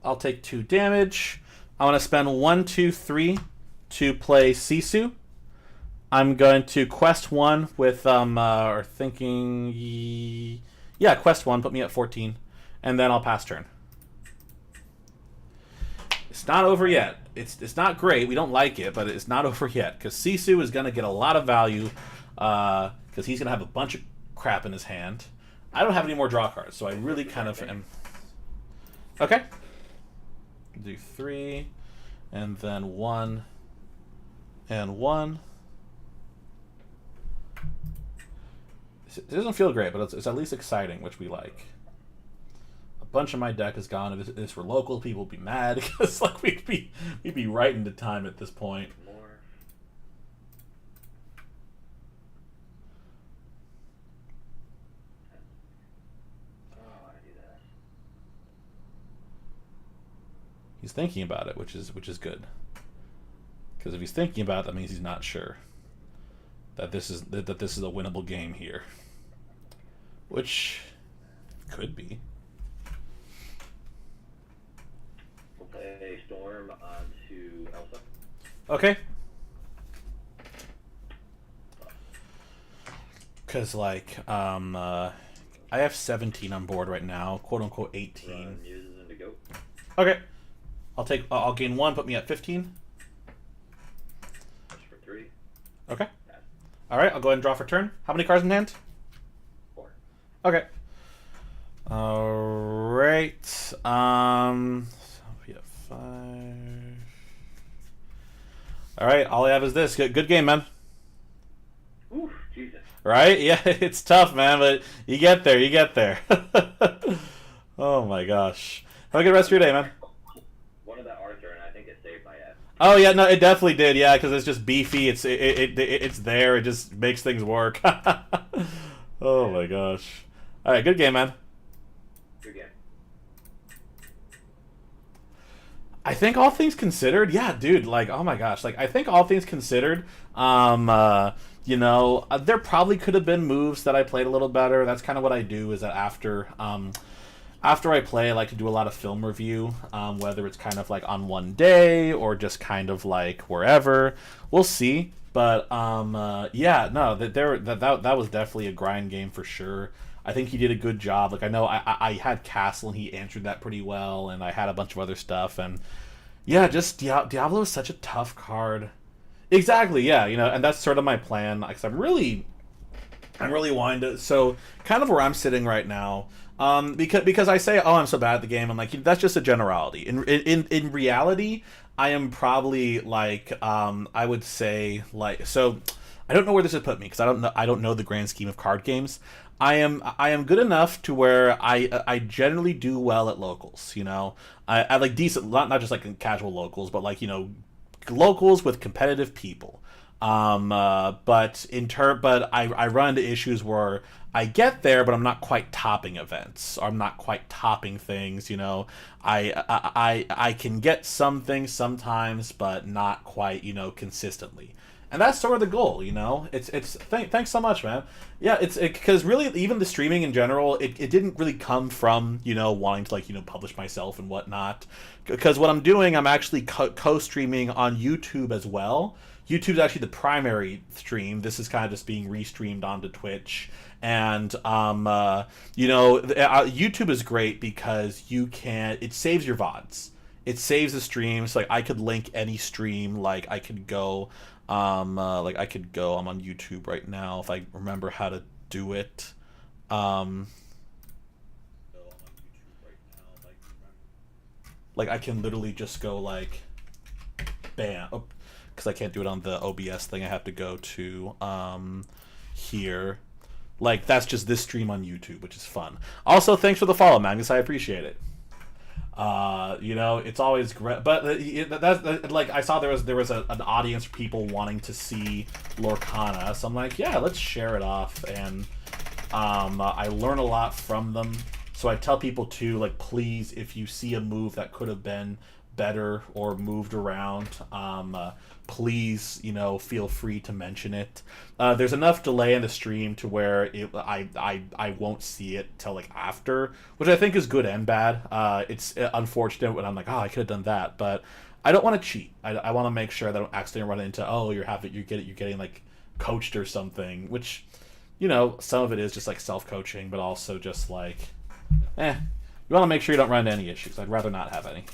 I'll take 2 damage. I want to spend 1, 2, 3 to play Sisu. I'm going to quest 1 with or thinking, yeah, quest 1, put me at 14, and then I'll pass turn. It's not over yet. It's not great. We don't like it, but it's not over yet because Sisu is going to get a lot of value because he's going to have a bunch of crap in his hand. I don't have any more draw cards, so I really kind of am. Okay. Do 3, and then 1, and 1. It doesn't feel great, but it's at least exciting, which we like. A bunch of my deck is gone. If this were local, people would be mad because like we'd be right into time at this point. more. Oh, I do that. He's thinking about it, which is good. Because if he's thinking about it, that means he's not sure that this is a winnable game here, which could be. We'll play Storm onto Elsa. Okay. Because like I have 17 on board right now, quote unquote 18. Run Muses into Goat. Okay. I'll gain 1, put me at 15. Push for 3. Okay. Pass. All right, I'll go ahead and draw for turn. How many cards in hand? 4. Okay. All right. So we have 5. All right. All I have is this. Good game, man. Ooh, Jesus. Right? Yeah, it's tough, man, but you get there. You get there. Oh my gosh. Have a good rest of your day, man. One of that Arthur, and I think it saved my ass. Oh yeah, no, it definitely did. Yeah, because it's just beefy. It's there. It just makes things work. Oh my gosh. All right, good game, man. Good game. I think all things considered, yeah, dude. Like, oh my gosh. Like, I think all things considered, there probably could have been moves that I played a little better. That's kind of what I do. Is that after I play, I like to do a lot of film review, whether it's kind of like on one day or just kind of like wherever. We'll see. But yeah, no, that was definitely a grind game for sure. I think he did a good job. Like I know I had Castle and he answered that pretty well, and I had a bunch of other stuff. And yeah, just Diablo is such a tough card. Exactly, yeah, and that's sort of my plan. Because I'm really wanting to. So kind of where I'm sitting right now, because I say, oh, I'm so bad at the game. I'm like, that's just a generality. In reality, I am probably like, I would say like, so I don't know where this would put me because I don't know the grand scheme of card games. I am good enough to where I generally do well at locals. I like decent, not just like casual locals, but like locals with competitive people. But I run into issues where I get there, but I'm not quite topping events. Or I'm not quite topping things. I can get some things sometimes, but not quite consistently. And that's sort of the goal. Thanks so much, man. Yeah, it's because really even the streaming in general, it didn't really come from wanting to like publish myself and whatnot. Because what I'm doing, I'm actually co-streaming on YouTube as well. YouTube's actually the primary stream. This is kind of just being restreamed onto Twitch. And YouTube is great because it saves your VODs. It saves the streams. Like I could link any stream. Like I could go I'm on YouTube right now if I remember how to do it. Like I can literally just go like bam. Oh, because I can't do it on the OBS thing. I have to go to here. Like that's just this stream on YouTube, which is fun. Also, thanks for the follow, Magnus. I appreciate it. It's always great. But that's like I saw there was an audience of people wanting to see Lorcana, so I'm like, yeah, let's share it off. And I learn a lot from them. So I tell people too, like, please, if you see a move that could have been better or moved around, please feel free to mention it. There's enough delay in the stream to where I won't see it till like after, which I think is good and bad. It's unfortunate when I'm like, oh, I could have done that, but I don't want to cheat. I want to make sure that I don't accidentally run into, oh, you're getting like coached or something, which some of it is just like self-coaching, but also just like you want to make sure you don't run into any issues. I'd rather not have any.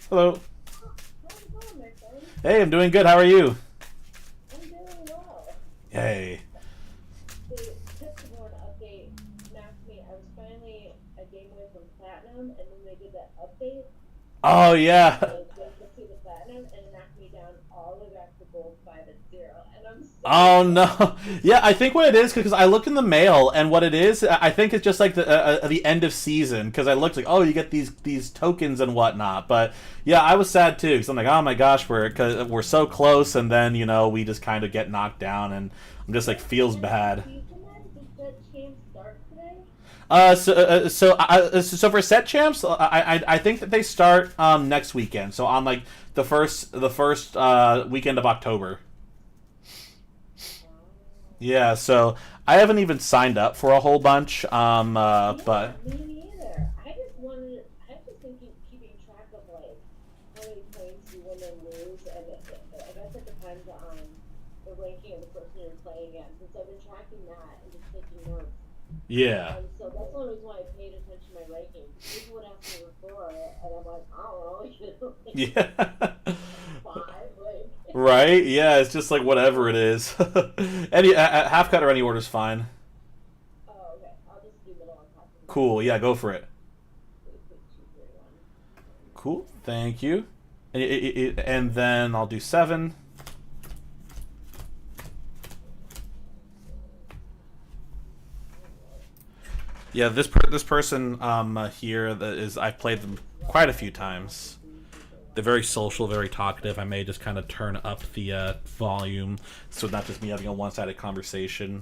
Hello. How's it going, my friend? Hey, I'm doing good. How are you? I'm doing well. Hey. The Pixelborn update knocked me. I was finally a game away from Platinum, and then they did that update. Oh, yeah. I was going to see the Platinum, and it knocked me down all the way back to Gold 5 and 0. And I'm so Oh, no. Yeah, I think what it is, because I looked in the mail, and what it is, I think it's just like the end of season, because I looked like, oh, you get these tokens and whatnot. But, yeah, I was sad, too, because I'm like, oh, my gosh, we're so close, and then, we just kind of get knocked down, and I'm just like, feels bad. Did the champ start today? So for set champs, I think that they start next weekend. So on like the first weekend of October. Yeah. So I haven't even signed up for a whole bunch. But Me neither. I just think keeping track of like how many points you win and lose, and I guess it depends on the ranking of the person you're playing against. And so I've been tracking that and just taking notes. yeah. And so that's the only reason why I paid attention to my ranking. People would ask me before, and I'm like, I don't know, Yeah. 5, like. Right. Yeah. It's just like whatever it is. Any half cut or any order's fine. Oh, okay. I'll just do middle on top. Cool. Yeah. Go for it. 2, 3, 1. Cool. Thank you. And then I'll do 7. Yeah, this person here that is, I've played them quite a few times. They're very social, very talkative. I may just kind of turn up the volume so not just me having a one-sided conversation.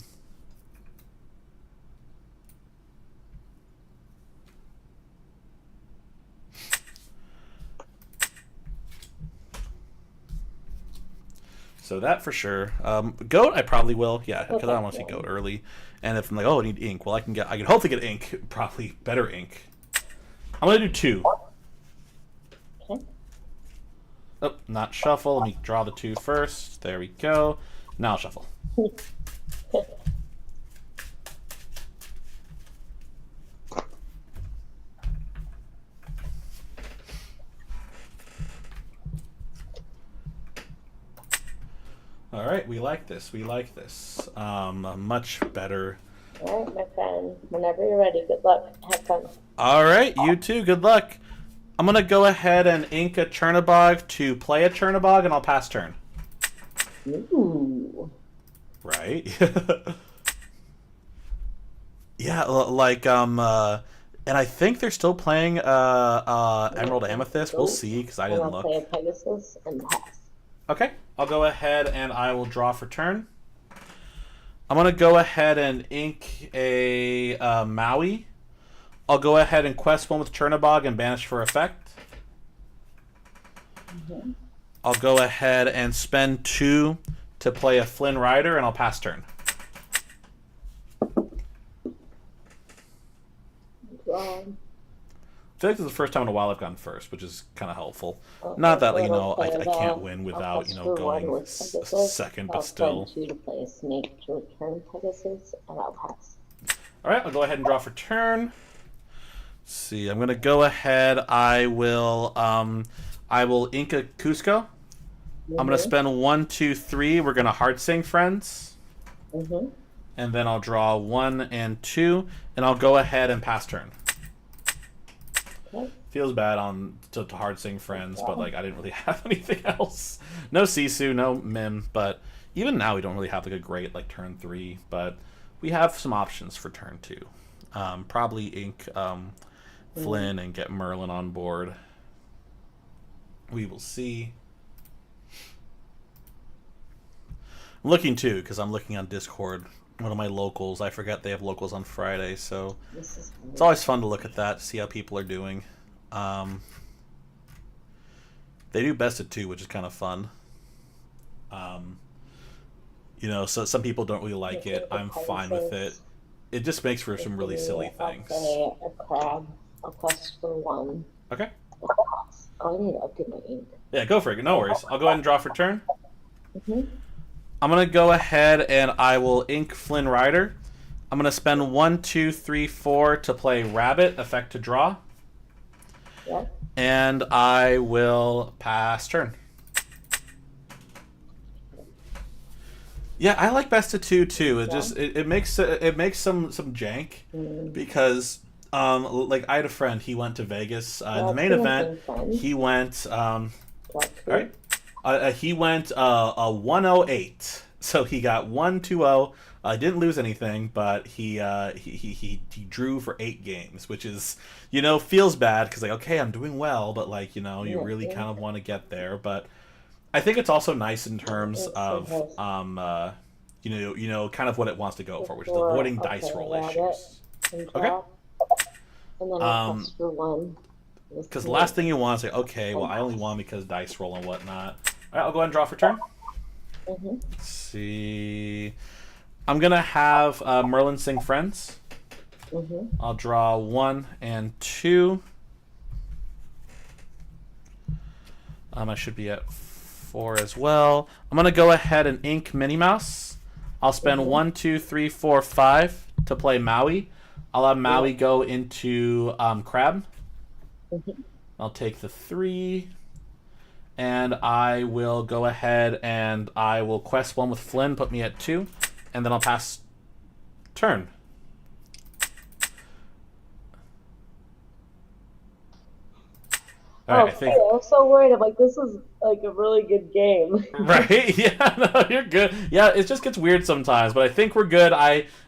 So that for sure. Goat, I probably will. Yeah, because I don't want to see Goat early. And if I'm like, oh, I need ink. Well, I can hopefully get ink. Probably better ink. I'm gonna do 2. Oh, not shuffle. Let me draw the 2 first. There we go. Now I'll shuffle. We like this. We like this. Much better. All right, my friend. Whenever you're ready. Good luck. Have fun. All right, you too. Good luck. I'm gonna go ahead and ink a Chernobog to play a Chernobog, and I'll pass turn. Ooh. Right? Yeah, and I think they're still playing Emerald Amethyst. We'll see, because I didn't I'll look. play a Pegasus and pass. Okay, I'll go ahead and I will draw for turn. I'm gonna go ahead and ink a Maui. I'll go ahead and quest one with Chernobog and banish for effect. Mm-hmm. I'll go ahead and spend 2 to play a Flynn Rider, and I'll pass turn. I feel like this is the first time in a while I've gone first, which is kind of helpful. Not that, like, I can't win without, going second, but still. I'll spend 2 to play a snake to return Pegasus, and I'll pass. All right, I'll go ahead and draw for turn. Let's see, I'm gonna go ahead. I will ink a Cusco. I'm gonna spend 1, 2, 3. We're gonna heart sing friends, and then I'll draw 1 and 2, and I'll go ahead and pass turn. Okay. Feels bad to hard sing friends, but like I didn't really have anything else. No Sisu, no Mim, but even now we don't really have like a great like turn 3, but we have some options for turn 2. Probably ink Flynn and get Merlin on board. We will see. I'm looking too, because I'm looking on Discord. One of my locals. I forget they have locals on Friday, so it's always fun to look at that, see how people are doing. They do best of 2, which is kind of fun. So some people don't really like it. I'm fine with it. It just makes for some really silly things. I'll play a crab. I'll quest for 1. Okay. Oh, I need to update my ink. Yeah, go for it. No worries. I'll go ahead and draw for turn. Mm-hmm. I'm going to go ahead and I will ink Flynn Rider. I'm going to spend 1, 2, 3, 4 to play Rabbit, effect to draw. Yeah. And I will pass turn. Yeah, I like best of 2 too. It makes some jank because like I had a friend, he went to Vegas in the main event. He went all right. He went a 108, so he got 1-2-0. Didn't lose anything, but he drew for 8 games, which is feels bad because like okay, I'm doing well, but like you really kind of want to get there. But I think it's also nice in terms of kind of what it wants to go for, which is avoiding dice roll issues. Okay. And then I'll quest for 1. Because the last thing you want is like, okay, well, I only won because dice roll and whatnot. All right, I'll go ahead and draw for turn. Let's see. I'm going to have Merlin sing friends. I'll draw 1 and 2. I should be at 4 as well. I'm going to go ahead and ink Minnie Mouse. I'll spend 1, 2, 3, 4, 5 to play Maui. I'll have Maui go into Crab. I'll take the 3, and I will go ahead and I will quest 1 with Flynn, put me at 2, and then I'll pass turn. All right, I think... I'm so worried. I'm like, this is like a really good game. Right? Yeah, no, you're good. Yeah, it just gets weird sometimes, but I think we're good.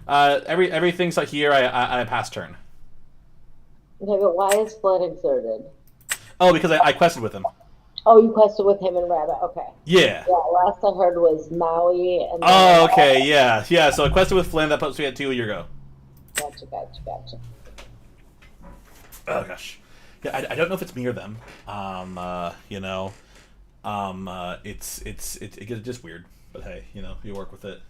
Everything's like here. I pass turn. Okay, but why is Flynn inserted? Oh, because I quested with him. Oh, you quested with him and Rabbit. Okay. Yeah. Yeah. Last I heard was Maui and. Oh, okay. Yeah. So I quested with Flynn. That puts me at 2 a year ago. Gotcha. Oh gosh. Yeah, I don't know if it's me or them. It gets just weird. But hey, you work with it.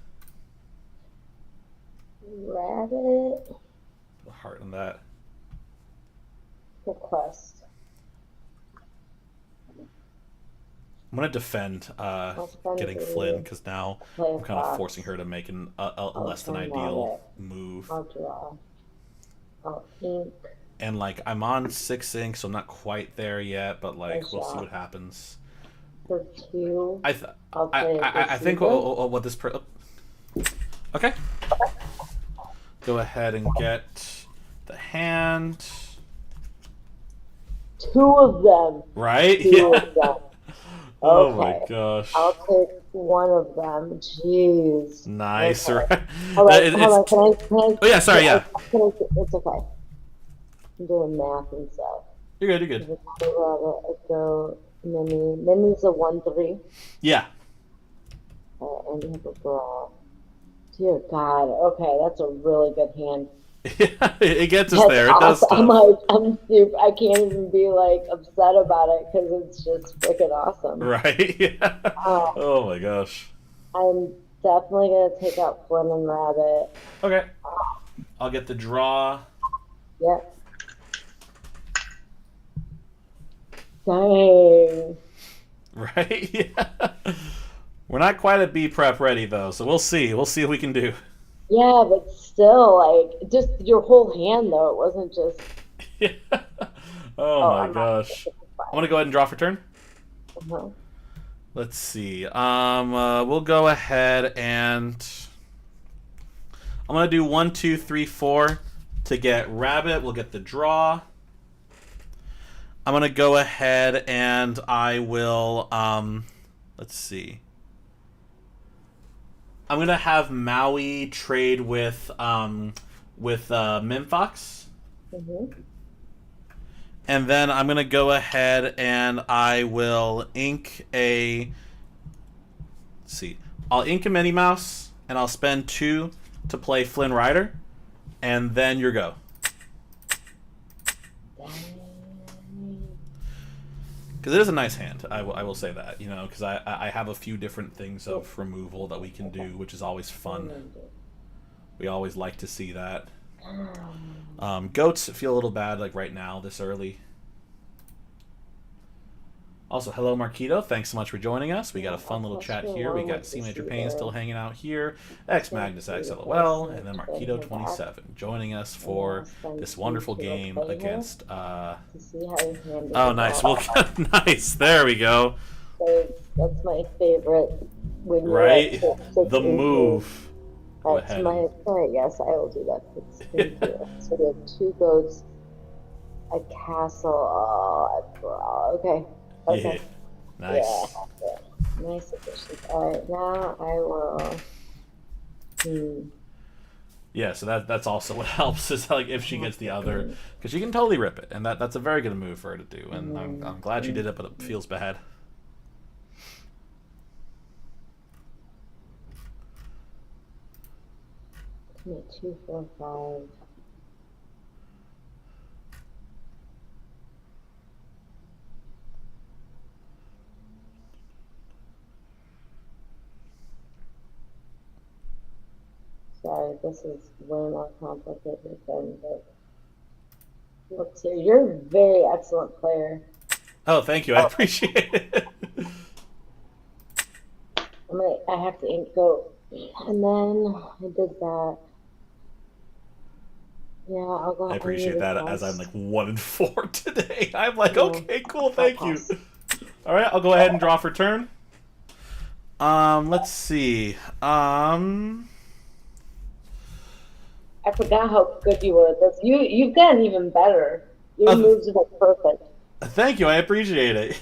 Rabbit. Put a heart on that. Request. I'm gonna defend getting Flynn because now I'm kind of forcing her to make a less than ideal move. I'll draw. I'll ink. And like I'm on 6 ink, so I'm not quite there yet. But like we'll see what happens. for 2. I th- I'll play I think what this okay. Go ahead and get the hand. 2 of them. Right? 2 Yeah. of them. Oh my Okay. gosh. I'll take 1 of them. Jeez. Nice. Okay. Right? Hold on, It's- hold on. Can I? Oh yeah, sorry, yeah. It's okay. I'm doing math and stuff. You're good, you're good. Go mini. Mini's a 1/3. Yeah. And you have a draw. Dear God. Okay, that's a really good hand. It gets us That's there. It does awesome. stuff. I'm super. I can't even be like upset about it because it's just freaking awesome. Right? Yeah. Uh, Oh my gosh. I'm definitely gonna take out Flynn and Rabbit. Okay. I'll get the draw. Yep. Dang. Right? Yeah. We're not quite at B prep ready though, so we'll see. We'll see what we can do. Yeah, but still, like, just your whole hand though. It wasn't just. Yeah. Oh my I'm not- gosh. I'm gonna go ahead and draw for turn. Uh-huh. Let's see. We'll go ahead and I'm gonna do 1, 2, 3, 4 to get Rabbit. We'll get the draw. I'm gonna go ahead and I will. Let's see. I'm gonna have Maui trade with Minfox. Mhm. And then I'm going to go ahead and I will ink a... Let's see. I'll ink a Minnie Mouse, and I'll spend 2 to play Flynn Rider, and then your go. Because it is a nice hand, I will say that, because I have a few different things of removal that we can do, which is always fun. We always like to see that. Goats feel a little bad, like right now, this early. Also, hello Marquito, thanks so much for joining us. We got a fun little chat here. We got C Major Pain still hanging out here, X Magnus X LOL, and then Marquito27 joining us for this wonderful game against. To see how your hand. Oh, nice. Well, nice. There we go. That's my favorite. When you're Right, at 6 the inches. move. Go That's ahead. my. Sorry, yes, I will do that. Thank you. So we have 2 goats, a castle. Okay. Okay. Yeah. Nice. Yeah. Nice addition. All right, now I will. Yeah, so that's also what helps is like if she gets the other, because she can totally rip it, and that's a very good move for her to do, and I'm glad she did it, but it feels bad. Commit 2, 4, 5. Sorry, this is way more complicated than the looks here. You're a very excellent player. Oh, thank you. I appreciate it. I have to ink goat. And then I did that. Yeah, I'll go. I appreciate that as I'm like. like 1 and 4 today. I'm like, Yeah. okay, cool, thank you. All right, I'll go ahead and draw for turn. Let's see. I forgot how good you were at this. You've gotten even better. Your moves have been perfect. Thank you. I appreciate it.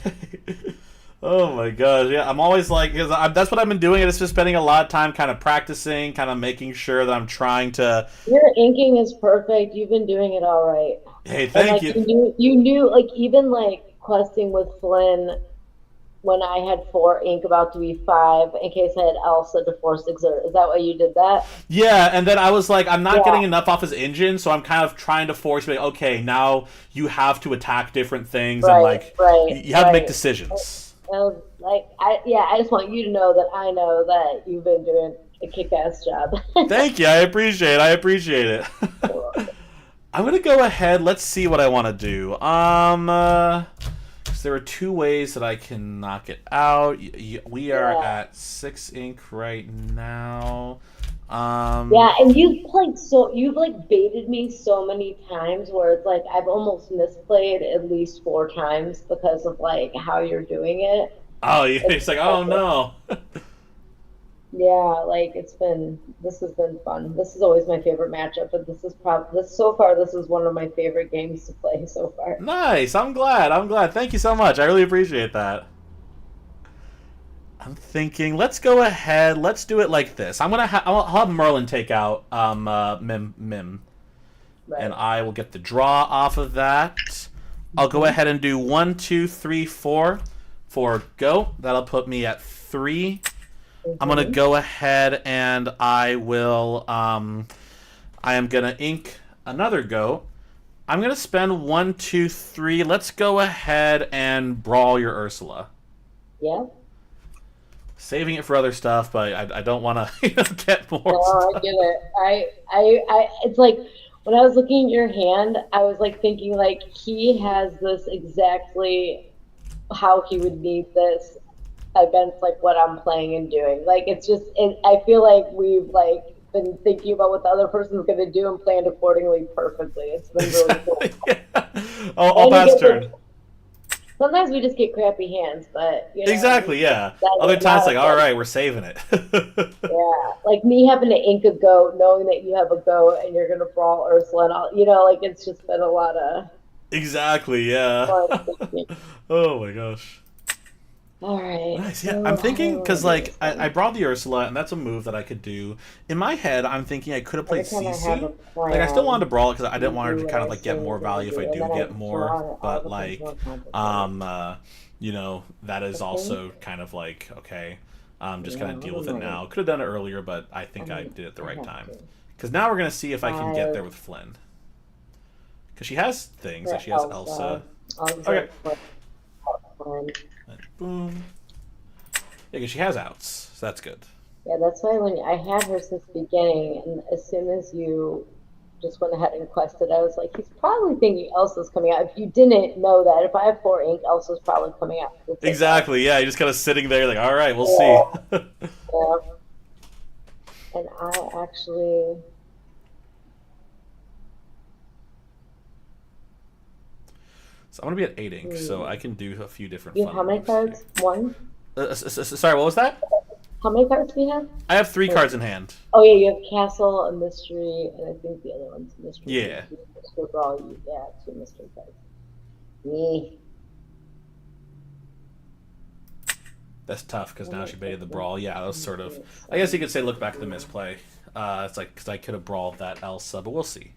Oh my gosh, yeah. I'm always like, because that's what I've been doing. It's just spending a lot of time kind of practicing, kind of making sure that I'm trying to. Your inking is perfect. You've been doing it all right. Hey, thank and, you. like, You knew, like, even like questing with Flynn when I had 4 ink about to be 5 in case I had Elsa to force exert. Is that why you did that? Yeah, and then I was like, I'm not Yeah. getting enough off his engine, so I'm kind of trying to force, like, okay, now you have to attack different things, and like, you have to make decisions. I just want you to know that I know that you've been doing a kick-ass job. Thank you. I appreciate it. I'm gonna go ahead. Let's see what I want to do. 'Cause there are 2 ways that I can knock it out. We are at 6 ink right now. Yeah, and you've like baited me so many times where it's like I've almost misplayed at least 4 times because of like how you're doing it. Oh, yeah. It's like, oh no. Yeah, like this has been fun. This is always my favorite matchup, but so far this is one of my favorite games to play so far. Nice. I'm glad. I'm glad. Thank you so much. I really appreciate that. I'm thinking, let's go ahead. Let's do it like this. I'll have Merlin take out Mim, Right. and I will get the draw off of that. I'll go ahead and do 1, 2, 3, 4 for go. That'll put me at 3. I'm gonna go ahead and I am gonna ink another go. I'm gonna spend 1, 2, 3. Let's go ahead and brawl your Ursula. Yeah. Saving it for other stuff, but I don't want to get more. No, I get it. I it's like when I was looking at your hand, I was like thinking like he has this exactly how he would need this against like what I'm playing and doing. Like I feel like we've like been thinking about what the other person's gonna do and planned accordingly perfectly. It's been really cool. Yeah. I'll pass turn. Sometimes we just get crappy hands, but you know, Exactly, yeah. that Other is times, not like, a all good- right, we're saving it. Yeah, like me having to ink a goat, knowing that you have a goat and you're gonna brawl Ursula, and all, you know, like it's just been a lot of Exactly, yeah. fun thinking. Oh my gosh. All right. Nice, yeah. so I'm thinking, because, how do I do like, this I then? brought the Ursula, and that's a move that I could do. In my head, I'm thinking I could have played Every time I have a Sisu. Like, I still plan, wanted to brawl it because I didn't want her do to what kind of, I like, get say more I'm gonna value if I do, do and then get I more. draw it, all But, becomes like, more complicated. you know, that is also kind of like, okay, just kind Yeah, of deal with it right. now. Could have done it earlier, but I think I mean, did it the I right have time. to. Because now we're going to see if I can get there with Flynn. Because she has things. Like, she has Elsa. I'll just Okay. put one. And boom. Yeah, because she has outs, so that's good. Yeah, that's why when I had her since the beginning, and as soon as you just went ahead and quested, I was like, he's probably thinking Elsa's coming out. If you didn't know that, if I have 4 ink, Elsa's probably coming out. Exactly, yeah. You're just kind of sitting there like, all right, we'll see. Yeah. And I actually, So I'm going to be at 8 ink, so I can do a few different you fun have how many moves here. cards? 1? Sorry, what was that? How many cards do you have? I have 3 cards in hand. Oh yeah, you have Castle, a Mystery, and I think the other one's a Mystery. Yeah. So for all you, yeah, 2 Mystery cards. Me. That's tough because now she baited the brawl. Yeah, that was sort of. I guess you could say look back at the misplay. It's like because I could have brawled that Elsa, but we'll see.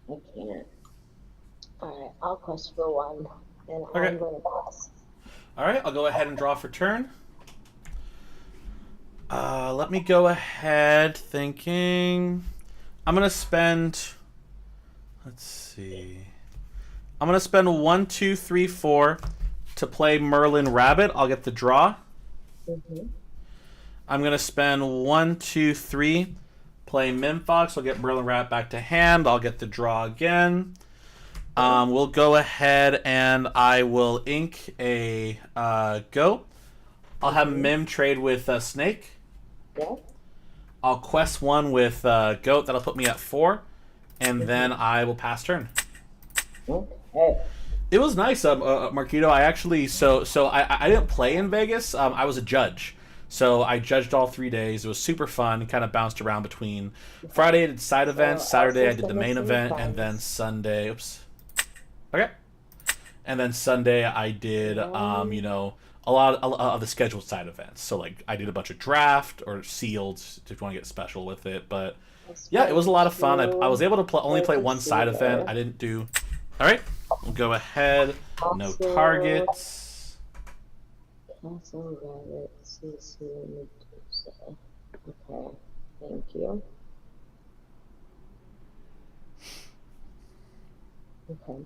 I can't. Alright, I'll quest for 1, and Okay. I'm going to pass. All right, I'll go ahead and draw for turn. Let me go ahead thinking. I'm gonna spend. Let's see. I'm gonna spend 1, 2, 3, 4 to play Merlin Rabbit. I'll get the draw. Mm-hmm. I'm gonna spend 1, 2, 3, play Mimfox. I'll get Merlin Rabbit back to hand. I'll get the draw again. We'll go ahead and I will ink a go. I'll have Mim trade with Snake. Yeah. I'll quest 1 with Goat. That'll put me at 4, and then I will pass turn. Okay. It was nice, Marquito. I actually I didn't play in Vegas. I was a judge, so I judged all 3 days. It was super fun. Kind of bounced around between Friday I did side events, Saturday I did the main event, and then Sunday. Oops. Okay. And then Sunday I did you know, a lot of the scheduled side events. So like I did a bunch of draft or sealed if you want to get special with it, but yeah, it was a lot of fun. I was able to only play 1 side event. I didn't do. All right, we'll go ahead. No targets. Castle, Rabbit, Sisu, Medusa. Okay, thank you. Okay,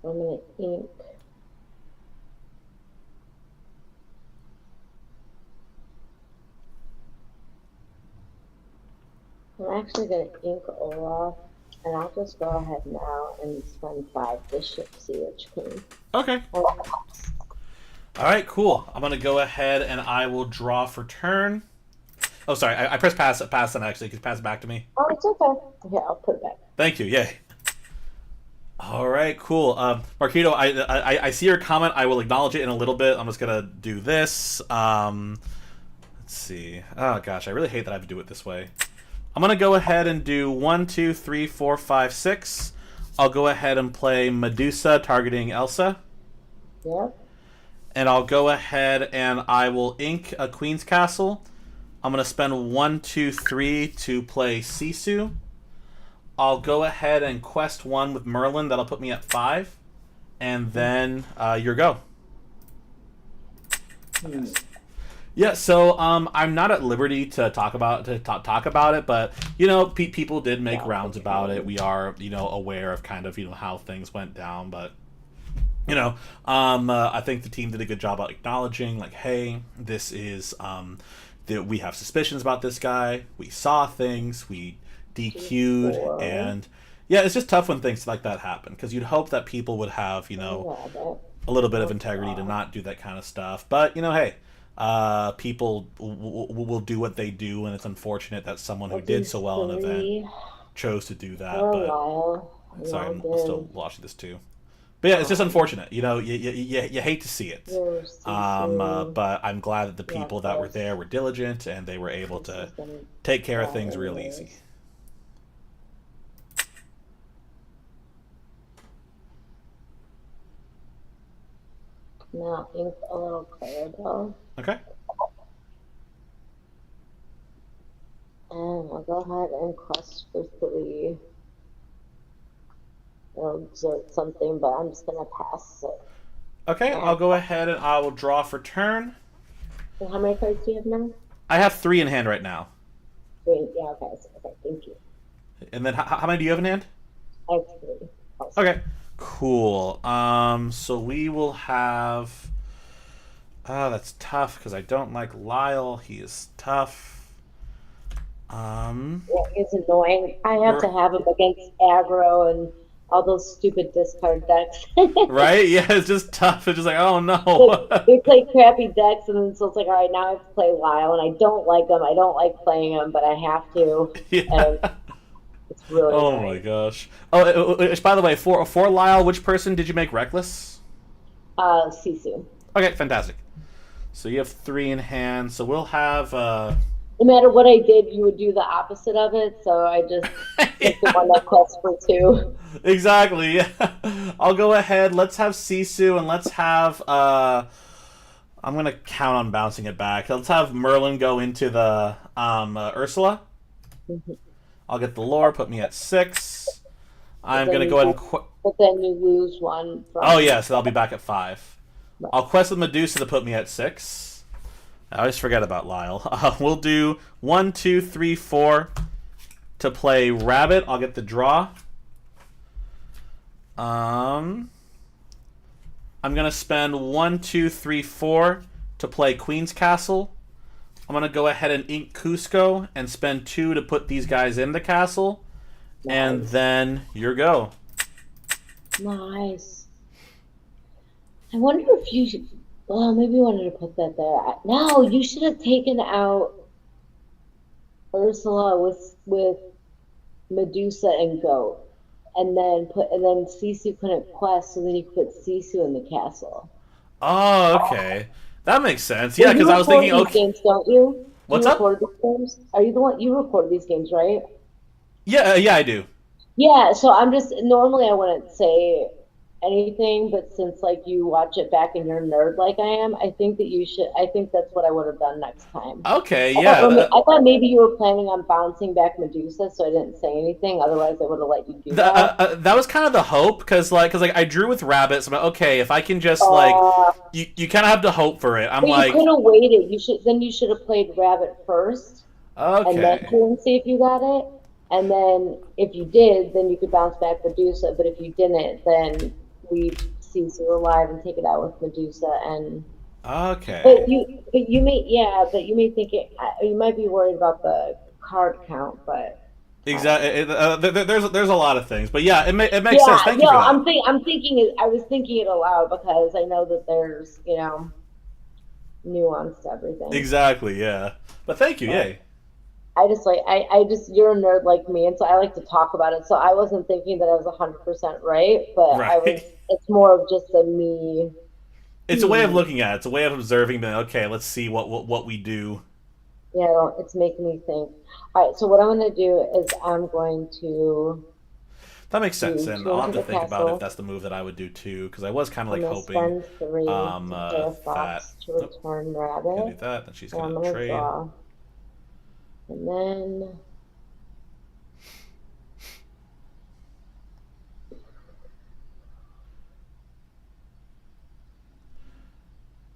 so I'm gonna ink. I'm actually gonna ink Olaf, and I'll just go ahead now and spend 5 Bishop Siege King. Okay. All right, cool. I'm gonna go ahead and I will draw for turn. Oh, sorry. I pressed pass and actually. Could you pass it back to me? Oh, it's okay. Here, I'll put it back. Thank you. Yay. All right, cool. Marquito, I see your comment. I will acknowledge it in a little bit. I'm just gonna do this. Let's see. Oh gosh, I really hate that I have to do it this way. I'm gonna go ahead and do 1, 2, 3, 4, 5, 6. I'll go ahead and play Medusa targeting Elsa. Yep. And I'll go ahead and I will ink a Queen's Castle. I'm going to spend 1, 2, 3 to play Sisu. I'll go ahead and quest 1 with Merlin. That'll put me at 5. And then your go. Yeah, so I'm not at liberty to talk about it, but you know, people did make rounds about it. We are, you know, aware of kind of, you know, how things went down, but you know, I think the team did a good job at acknowledging, like, hey, this is that we have suspicions about this guy. We saw things. We DQ'd, and yeah, it's just tough when things like that happen because you'd hope that people would have, you know, a little bit of integrity to not do that kind of stuff. But you know, hey. People will do what they do, and it's unfortunate that someone who did so well in an event chose to do that. But sorry, I'm still watching this too. But yeah, it's just unfortunate. You know, you hate to see it. But I'm glad that the people that were there were diligent and they were able to take care of things real easy. Now ink a little clear though. Okay. And I'll go ahead and quest for 3. It'll exert something, but I'm just gonna pass it. Okay, I'll go ahead and I will draw for turn. So how many cards do you have now? I have 3 in hand right now. 3. Yeah, okay. Okay, thank you. And then how many do you have in hand? I have 3. Also. Okay. Cool. So we will have. Oh, that's tough because I don't like Lyle. He is tough. Yeah, he's annoying. I have to have him against aggro and all those stupid discard decks. Right? Yeah, it's just tough. It's just like, oh no. Like, they play crappy decks, and then so it's like, all right, now I have to play Lyle, and I don't like him. I don't like playing him, but I have to. Yeah. And it's really oh annoying. my gosh. Oh, by the way, for Lyle, which person did you make reckless? Sisu. Okay, fantastic. So you have 3 in hand. So we'll have. No matter what I did, you would do the opposite of it. So I just picked the one that quests for 2. Exactly. Yeah. I'll go ahead. Let's have Sisu, and let's have. I'm gonna count on bouncing it back. Let's have Merlin go into the Ursula. Mm-hmm. I'll get the lore. Put me at 6. I'm gonna go ahead and. But then you lose one. From Oh yeah, so I'll be back at 5. Right. I'll quest with Medusa to put me at 6. I always forget about Lyle. We'll do 1, 2, 3, 4 to play Rabbit. I'll get the draw. I'm gonna spend 1, 2, 3, 4 to play Queen's Castle. I'm gonna go ahead and ink Cusco and spend 2 to put these guys in the castle, and then your go. Nice. I wonder if you should. Well, maybe you wanted to put that there. No, you should have taken out Ursula with Medusa and Goat, and then Sisu couldn't quest, so then you put Sisu in the castle. Oh, okay, that makes sense. Yeah, because I was thinking, these okay, games, don't you? What's you up? Record these games? Are you the one you record these games, right? yeah, I do. Yeah. So I'm just normally I wouldn't say anything, but since like you watch it back and you're a nerd like I am, I think that you should. I think that's what I would have done next time. Okay, I yeah. thought maybe you were planning on bouncing back Medusa, so I didn't say anything. Otherwise, I would have let you do that. That was kind of the hope, because I drew with rabbits. I'm like, okay, if I can just you kind of have to hope for it. I'm but like, you could have waited. You should have played Rabbit first, and then okay, and see if you got it. And then if you did, then you could bounce back Medusa. But if you didn't, then we cease you alive and take it out with Medusa. And okay. but you may think it. You might be worried about the card count, but Exactly. There's a lot of things, but yeah, it makes sense. Thank you for that. I was thinking it aloud because I know that there's nuance to everything. Exactly. Yeah. But thank you. Yay. I just like I just you're a nerd like me, and so I like to talk about it. So I wasn't thinking that I was 100% right, but I was. Right. It's more of just a me. It's a way of looking at it. It's a way of observing that, okay, let's see what we do. Yeah, it's making me think. All right, so what I'm going to do is I'm going to That makes sense, do and two I'll have into to the think about if castle. that's the move that I would do too, because I was kind of I'm like going to hoping spend three to play a that fox to nope, return gonna do rabbit. that, then she's And I'm gonna going to trade. draw. And then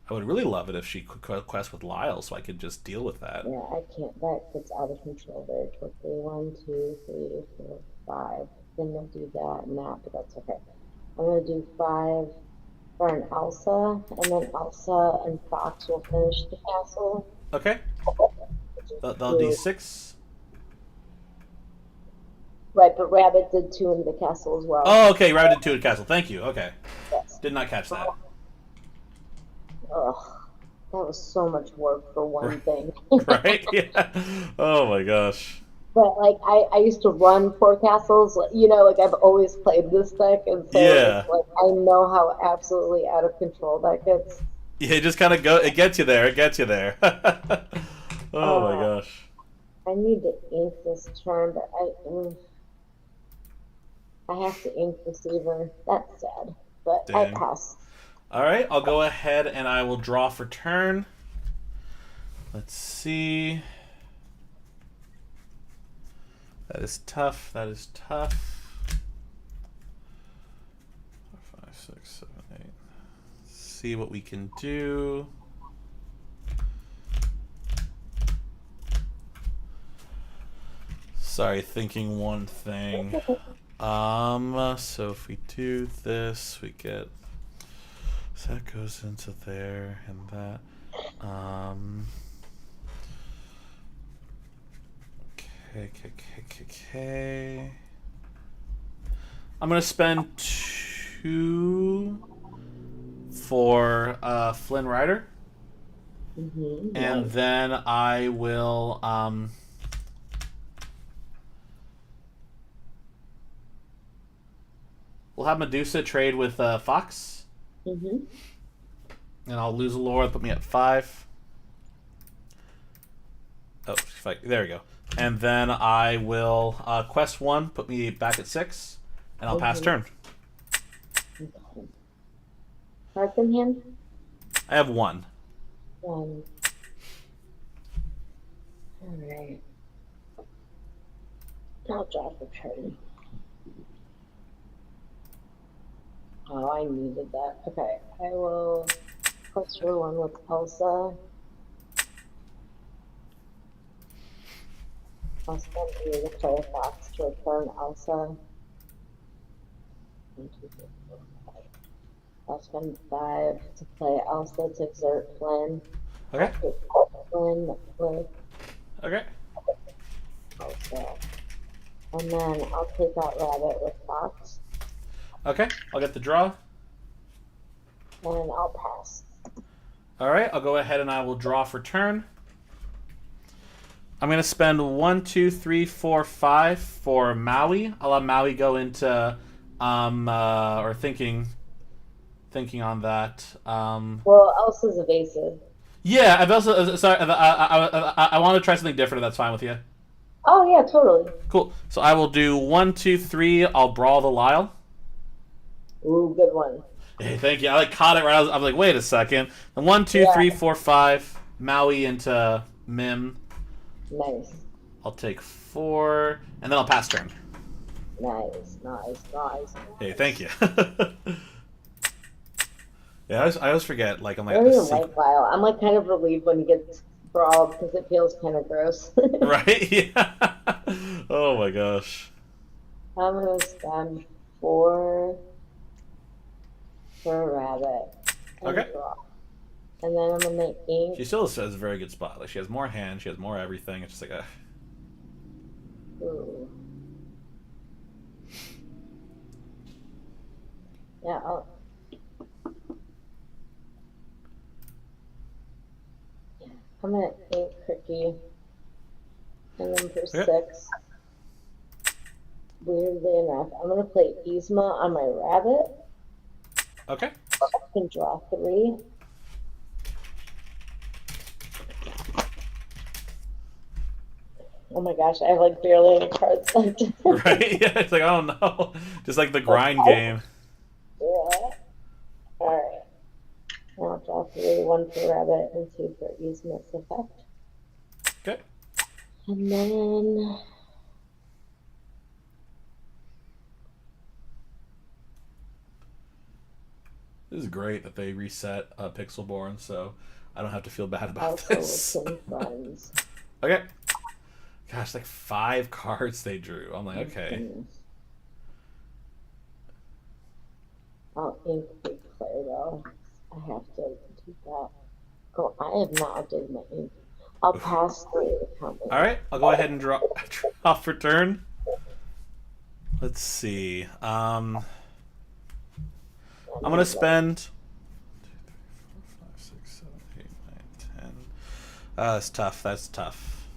I would really love it if she could quest with Lyle, so I could just deal with that. yeah, I can't. That gets out of control very quickly. 1, 2, 3, 4, 5. Then we'll do that and that, but that's okay. I'm gonna do 5 for an Elsa, and then Elsa and Fox will finish the castle. Okay, Which is they'll good. D6. Right, but Rabbit did 2 into the castle as well. Oh, okay, routed to a castle. Thank you. Okay, Yes. did not catch that. Ugh, that was so much work for one thing. Right? Yeah. Oh my gosh. But like I used to run 4 castles, you know, like I've always played this deck, and so Yeah. it's like I know how absolutely out of control that gets. Yeah, it just kind of go. It gets you there. It gets you there. Oh my gosh. I need to ink this turn, but I have to ink Deceiver. That's sad, but I Dang. pass. All right, I'll go ahead and I will draw for turn. Let's see. That is tough. That is tough. 4, 5, 6, 7, 8. See what we can do. Sorry, thinking one thing. So if we do this, we get so that goes into there and that. Okay. I'm gonna spend 2 for Flynn Rider, and then I will we'll have Medusa trade with Fox, and I'll lose a lore, put me at 5. Oh, there we go. And then I will quest 1, put me back at 6, and I'll pass turn. Cards in hand? I have 1. Alright. I'll draw for turn. Oh, I needed that. Okay, I will quest for 1 with Elsa. I'll spend 3 to play a Fox to return Elsa. 1, 2, 3, 4, 5. I'll spend 5 to play Elsa to exert Flynn. Okay. Flynn with Okay. Elsa. And then I'll take out Rabbit with Fox. Okay. I'll get the draw. And I'll pass. All right. I'll go ahead and I will draw for turn. I'm gonna spend 1, 2, 3, 4, 5 for Maui. I'll let Maui go into or thinking on that. Well, Elsa's evasive. Yeah, I've also sorry. I want to try something different. If that's fine with you. Oh yeah, totally. Cool. So I will do 1, 2, 3. I'll brawl the Lyle. Ooh, good one. Hey, thank you. I like caught it right. I was like, wait a second. And 1, 2, 3, 4, 5. Maui into Mim. Nice. I'll take 4, and then I'll pass turn. Nice. Hey, thank you. Yeah, I always forget. Like I'm I like don't the even like Lyle. I'm like kind of relieved when he gets brawled because it feels kind of gross. right? Yeah. Oh my gosh. I'm gonna spend 4 for a Rabbit. And Okay. draw. And then I'm gonna ink. She still has a very good spot. Like she has more hands. She has more everything. It's just like a. Ooh. Yeah. I'm gonna ink Cricky. And then for Okay. 6, weirdly enough, I'm gonna play Yzma on my rabbit. Okay. I can draw 3. Oh my gosh, I have like barely any cards left. Right? Yeah, it's like, oh no. Just like the grind game. Yeah. Alright. I'll draw 3, 1 for rabbit and 2 for Yzma's effect. Okay. And then This is great that they reset Pixelborn, so I don't have to feel bad about also with this. some friends. Okay. Gosh, like 5 cards they drew. I'm like, okay. Goodness. I'll ink big player though. I have to do that. Oh, I have not updated my ink. I'll pass through the comment. All right, I'll go ahead and draw off for turn. Let's see. I'm gonna spend 2, 3, 4, 5, 6, 7, 8, 9, 10. That's tough. That's tough.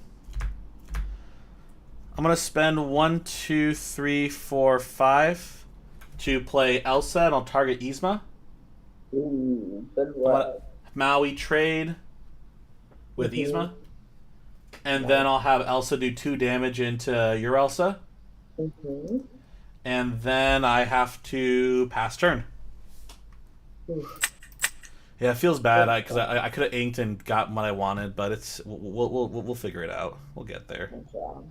I'm gonna spend 1, 2, 3, 4, 5 to play Elsa, and I'll target Yzma. Ooh, good I'm gonna one. Maui trade with Yzma, and then I'll have Elsa do 2 damage into your Elsa, Mm-hmm. and then I have to pass turn. Oof. Yeah, it feels bad because I could have inked and gotten what I wanted, but it's we'll figure it out. We'll get there. Good job.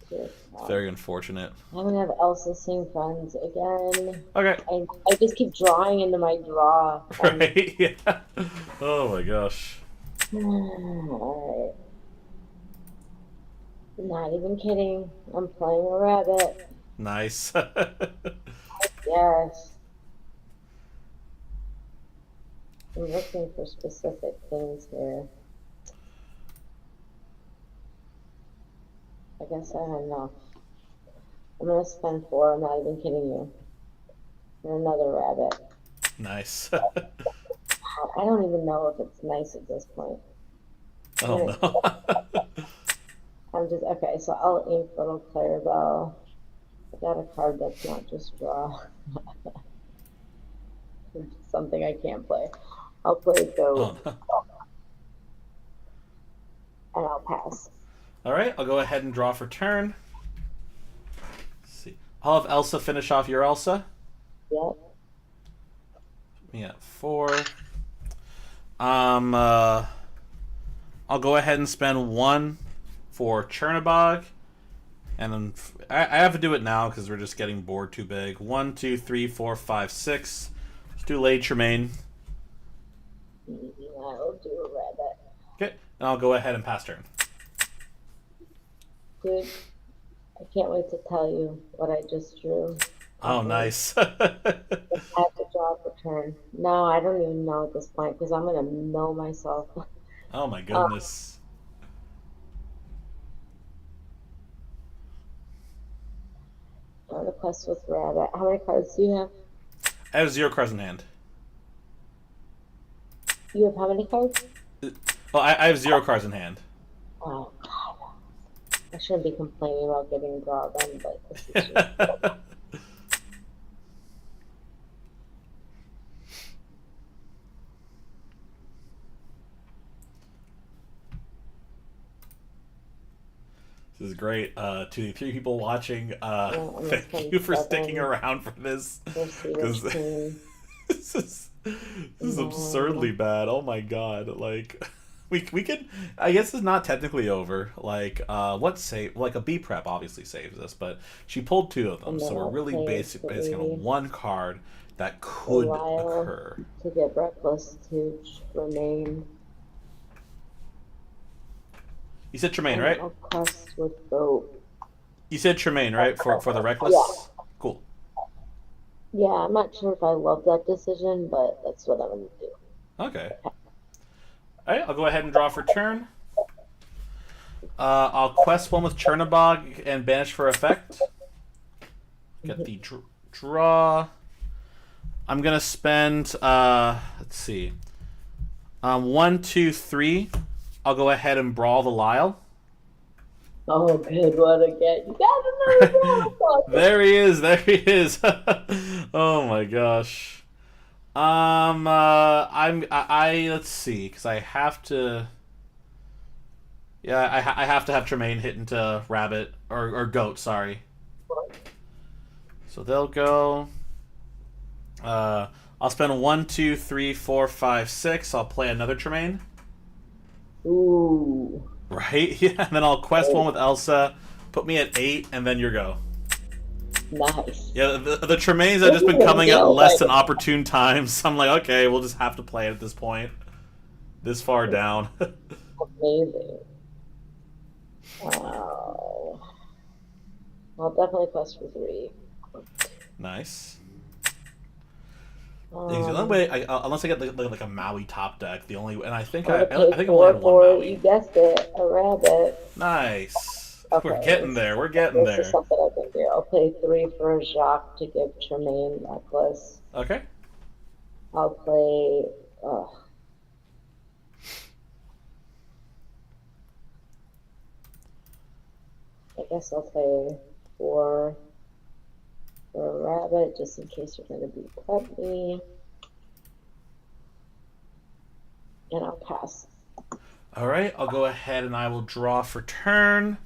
Good It's job. very unfortunate. I'm gonna have Elsa sing friends again. Okay. I just keep drawing into my draw. Right? Yeah. Oh my gosh. Alright. Not even kidding. I'm playing a rabbit. Nice. Yes. I'm looking for specific things here. I guess I have enough. I'm gonna spend 4, I'm not even kidding you. For another rabbit. Nice. I don't even know if it's nice at this point. Oh no. I'm just, okay, so I'll ink Little Clarabelle. I got a card that's not just draw. Something I can't play. I'll play Goat, Oh, no. and I'll pass. All right, I'll go ahead and draw for turn. Let's see. I'll have Elsa finish off your Elsa. Yep. Put me at 4. I'll go ahead and spend 1 for Chernabog, and then I have to do it now because we're just getting bored too big. 1, 2, 3, 4, 5, 6. Let's do Lady Tremaine. I'll do a rabbit. Okay, and I'll go ahead and pass turn. Dude, I can't wait to tell you what I just drew. Oh, nice. I have to draw for turn. No, I don't even know at this point because I'm gonna know myself. Oh my goodness. On a quest with rabbit. How many cards do you have? I have 0 cards in hand. You have how many cards? Well, I have 0 cards in hand. Oh god. I shouldn't be complaining about getting draw then, but this is just This is great. To the 3 people watching, I'm thank just you for seven. sticking around for this. Let's see Because which team. this is absurdly bad. Oh my god! Like, we could. I guess it's not technically over. Like, what save? Like a B prep obviously saves us, but she pulled 2 of them, And so then we're I'll really play basing on three. 1 card that could Belial. occur. To get reckless to remain. You said Tremaine, And right? I'll quest with Goat. You said Tremaine, right? For the reckless. Yeah. Cool. Yeah, I'm not sure if I love that decision, but that's what I'm gonna do. Okay. All right, I'll go ahead and draw for turn. I'll quest 1 with Chernabog and banish for effect. Get the draw. I'm gonna spend. Let's see. 1, 2, 3. I'll go ahead and brawl the Lyle. Oh, good one again. You got another roll. There he is. There he is. Oh my gosh. Let's see, because I have to. Yeah, I have to have Tremaine hit into rabbit or goat. Sorry. So they'll go. I'll spend 1, 2, 3, 4, 5, 6. I'll play another Tremaine. Ooh. Right? Yeah, and then I'll quest one with Elsa. Put me at 8, and then your go. Nice. Yeah, the Tremaines have just been coming at less than opportune times. I'm like, okay, we'll just have to play it at this point. This far down. Amazing. Wow. I'll definitely quest for 3. Nice. The only way, unless I get like a Maui top deck, the only, and I think I pay think I only four had one for, Maui. you guessed it, a rabbit. Nice. Okay, We're getting there. We're getting This is there. something I can do. I'll play 3 for a Jacques to give Tremaine necklace. Okay. I'll play. I guess I'll play 4 for a rabbit just in case you're going to be prep me. And I'll pass. All right. I'll go ahead and I will draw for turn.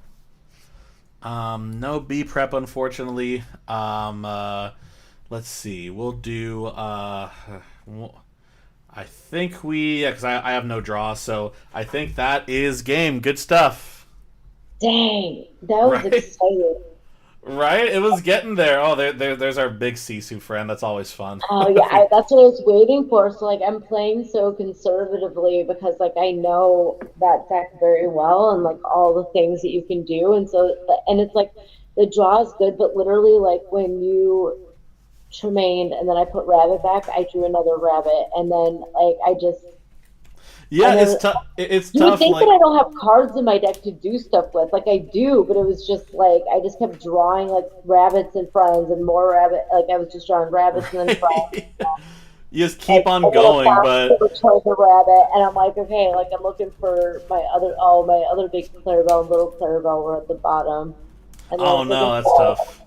No B prep, unfortunately. Let's see. We'll do. I think because I have no draw, so I think that is game. Good stuff. Dang, that was Right? exciting. Right? It was getting there. Oh, there's our big Sisu friend. That's always fun. Oh yeah, that's what I was waiting for. So like, I'm playing so conservatively because like I know that deck very well and like all the things that you can do, and so and it's like the draw is good, but literally like when you Tremaine and then I put rabbit back, I drew another rabbit, and then like I just Yeah, and it's then tough. It's you would tough. think Like, that I don't have cards in my deck to do stuff with. Like I do, but it was just like I just kept drawing like rabbits and friends and more rabbit. Like I was just drawing rabbits and then friends. you just keep Like, on a little going, fox but that would chose a rabbit, and I'm like, okay, like I'm looking for my other big Clarabelle and little Clarabelle were at the bottom. And then I oh was no, looking that's for tough.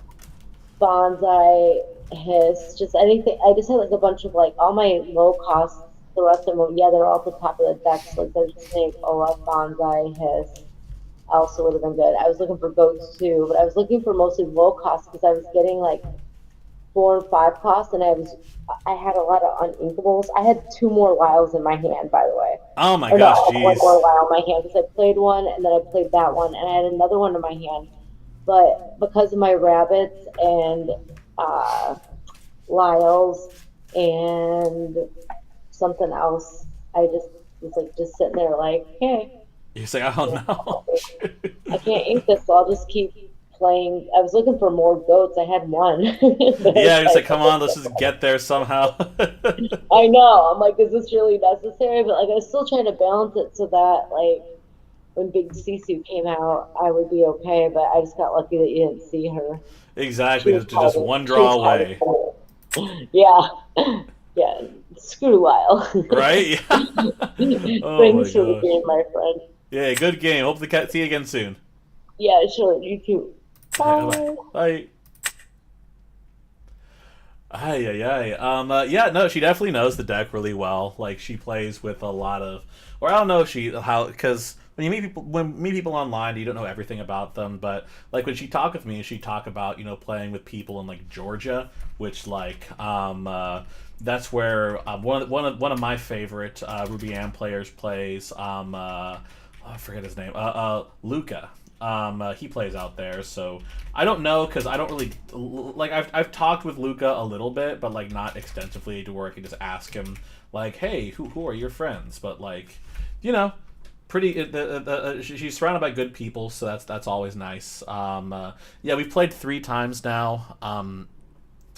Bonsai, Hiss, just anything. I just had like a bunch of like all my low cost. The rest of them, yeah, they're all at the top of the deck. So like there's Snake, Olaf, Bonsai, Hiss. Also would have been good. I was looking for goats too, but I was looking for mostly low cost because I was getting like 4 and 5 cost, and I had a lot of uninkables. I had 2 more wiles in my hand, by the way. Oh my Or gosh, no, one jeez. more wile in my hand because I played one and then I played that one, and I had another one in my hand. But because of my rabbits and Lyles and something else, I just was like just sitting there like, hey, You say, oh no. I can't ink this, so I'll just keep playing. I was looking for more goats. I had one. Yeah, you're just like, come on, let's just get there somehow. I know. I'm like, is this really necessary? But like, I was still trying to balance it so that like when Big Sisu came out, I would be okay. But I just got lucky that you didn't see her. Exactly, She was just hiding- one she draw was hiding away. from it. Yeah, yeah. Screw Lyle. Right? Yeah. Oh Thanks my for the gosh. game, my friend. Yeah, good game. Hope to see you again soon. Yeah, sure. You too. Bye. Bye. Bye. Yeah, no, she definitely knows the deck really well. Like, she plays with a lot of, or I don't know if because when you meet people online, you don't know everything about them. But like when she talk with me, she talk about playing with people in like Georgia, which like that's where one of my favorite Ruby Ann players plays. I forget his name. Luca. He plays out there, so I don't know because I don't really like. I've talked with Luca a little bit, but like not extensively to where I can just ask him like, "Hey, who are your friends?" But like, pretty. She's surrounded by good people, so that's always nice. Yeah, we've played 3 times now.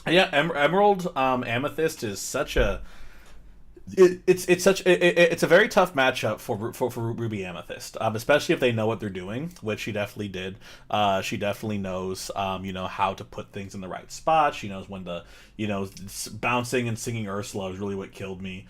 Yeah, Emerald Amethyst is such a. It's a very tough matchup for Ruby Amethyst, especially if they know what they're doing, which she definitely did. She definitely knows, how to put things in the right spot. She knows when to, bouncing and singing Ursula is really what killed me.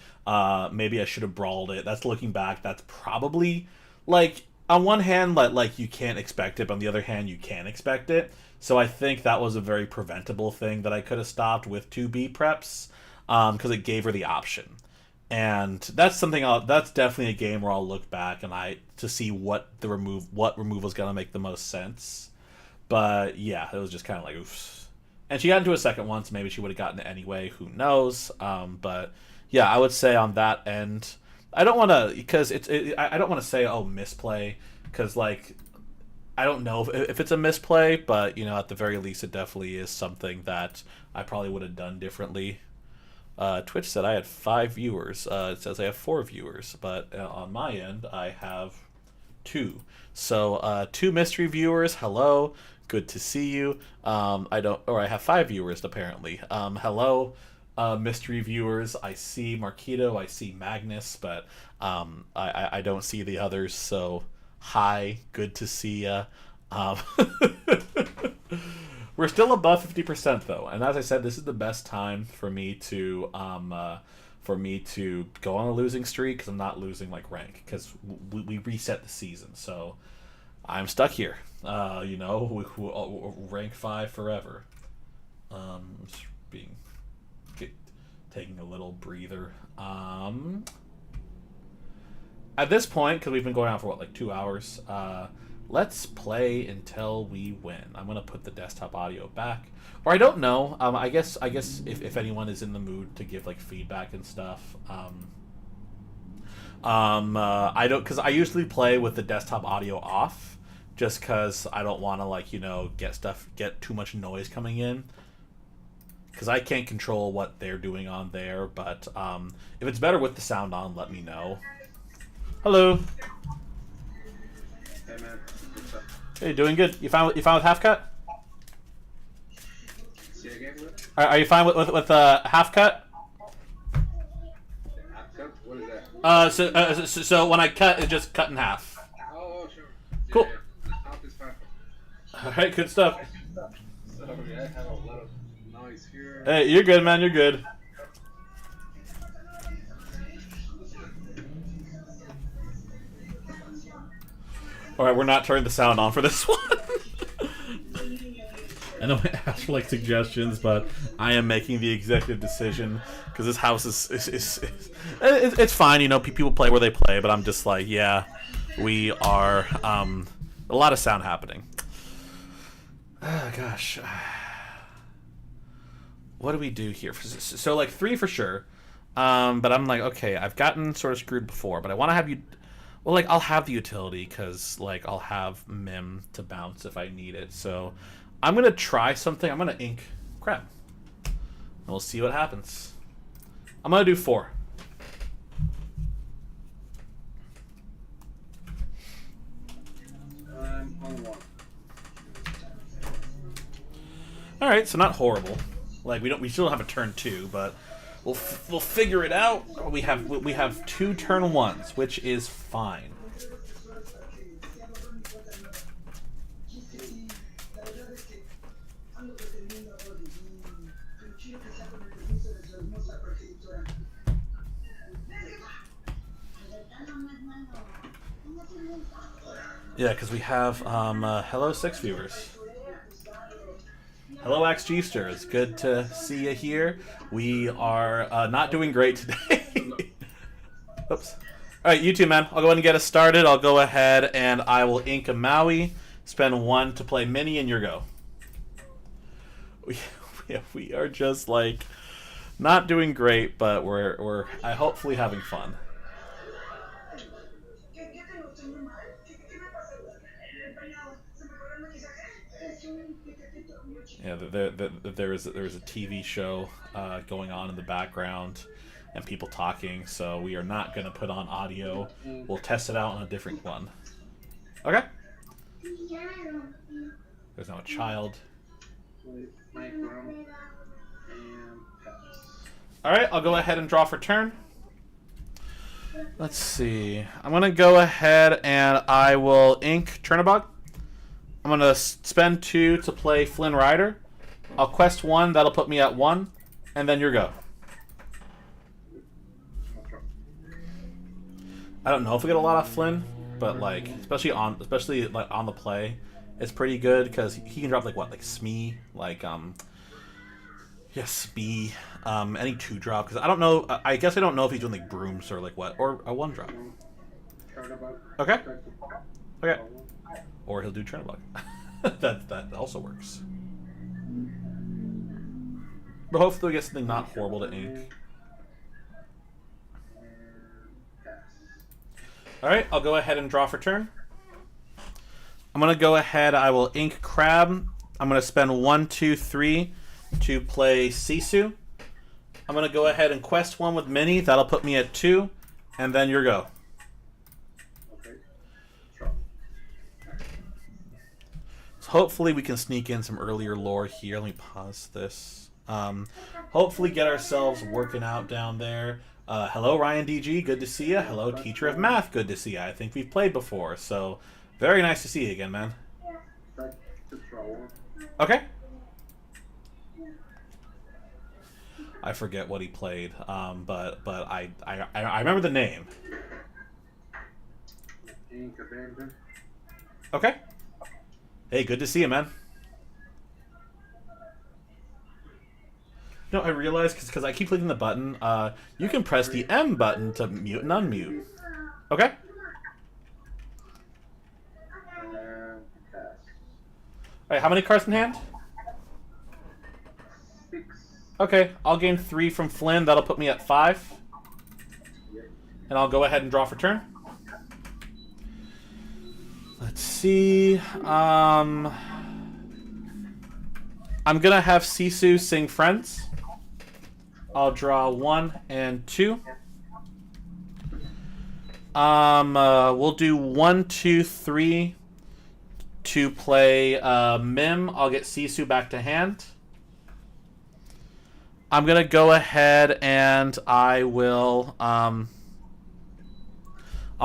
Maybe I should have brawled it. That's looking back. That's probably like on one hand, like you can't expect it, but on the other hand, you can expect it. So I think that was a very preventable thing that I could have stopped with 2B preps, because it gave her the option. And that's something that's definitely a game where I'll look back and to see what removal is gonna make the most sense. But yeah, it was just kind of like oof. And she got into a second one, so maybe she would have gotten it anyway. Who knows? But yeah, I would say on that end, I don't want to, because I don't want to say misplay, because like I don't know if it's a misplay, but at the very least, it definitely is something that I probably would have done differently. Twitch said I had 5 viewers. It says I have 4 viewers, but on my end I have 2. So 2 mystery viewers. Hello, good to see you. I have 5 viewers apparently. Hello, mystery viewers. I see Marquito. I see Magnus, but I don't see the others. So hi, good to see ya. We're still above 50% though, and as I said, this is the best time for me to go on a losing streak, because I'm not losing like rank, because we reset the season, so I'm stuck here. Rank 5 forever. Just taking a little breather. At this point, because we've been going on for 2 hours. Let's play until we win. I'm gonna put the desktop audio back, or I don't know. I guess if anyone is in the mood to give feedback and stuff. I don't, because I usually play with the desktop audio off, just because I don't want to get too much noise coming in, because I can't control what they're doing on there. But if it's better with the sound on, let me know. Hello. Hey man, what's up? Hey, doing good. You fine with half cut? See again, what? Are you fine with half cut? Half cup? What is that? So when I cut, it just cut in half. Oh, sure. Cool. Yeah. The half is fine. All right, good stuff. Sorry, I have a lot of noise here. Hey, you're good, man. You're good. All right, we're not turning the sound on for this one. I know I asked for suggestions, but I am making the executive decision, because this house it's fine. People play where they play, but I'm just like, yeah, we are a lot of sound happening. Gosh, what do we do here? So 3 for sure, but I'm like, okay, I've gotten sort of screwed before, but I want to have you. Well, I'll have the utility, because I'll have Mim to bounce if I need it. So I'm gonna try something. I'm gonna ink Crab, and we'll see what happens. I'm gonna do 4. I'm on 1. All right, so not horrible. We still don't have a turn 2, but we'll figure it out. We have 2 turn 1s, which is fine. Yeah, because we have hello 6 viewers. Hello, Axe G-Ster. It's good to see you here. We are not doing great today. Oops. All right, you two, man. I'll go ahead and get us started. I'll go ahead and I will ink a Maui, spend 1 to play Mini, and your go. We are just not doing great, but we're hopefully having fun. Yeah, there is a TV show going on in the background, and people talking. So we are not going to put on audio. We'll test it out on a different one. Okay. There's now a child. All right, I'll go ahead and draw for turn. Let's see. I'm going to go ahead and I will ink Chernobog. I'm going to spend 2 to play Flynn Rider. I'll quest 1. That'll put me at 1. And then your go. I don't know if we get a lot of Flynn. but like especially like on the play, it's pretty good because he can drop like what, like Smee, like Smee, any 2-drop, because I don't know. I guess I don't know if he's doing like brooms or like what, or a 1-drop. Okay. Okay. Or he'll do Chernobog. that also works. But hopefully we get something not horrible to ink. Alright, I'll go ahead and draw for turn. I'm going to go ahead, I will ink Crab. I'm going to spend 1, 2, 3 to play Sisu. I'm going to go ahead and quest 1 with Mini. That'll put me at 2. And then your go. Okay. Sure. So hopefully we can sneak in some earlier lore here. Let me pause this. Hopefully get ourselves working out down there. Hello, Ryan DG. Good to see you. Hello, Teacher of Math. Good to see you. I think we've played before, so very nice to see you again, man. Okay. I forget what he played, but I remember the name. Okay. Hey, good to see you, man. No, I realized because I keep clicking the button. You can press the M button to mute and unmute. Okay. All right, how many cards in hand? 6. Okay, I'll gain 3 from Flynn. That'll put me at 5. And I'll go ahead and draw for turn. Let's see. I'm gonna have Sisu sing Friends. I'll draw 1 and 2. We'll do 1, 2, 3 to play Mim. I'll get Sisu back to hand. I'm gonna go ahead and I will I'll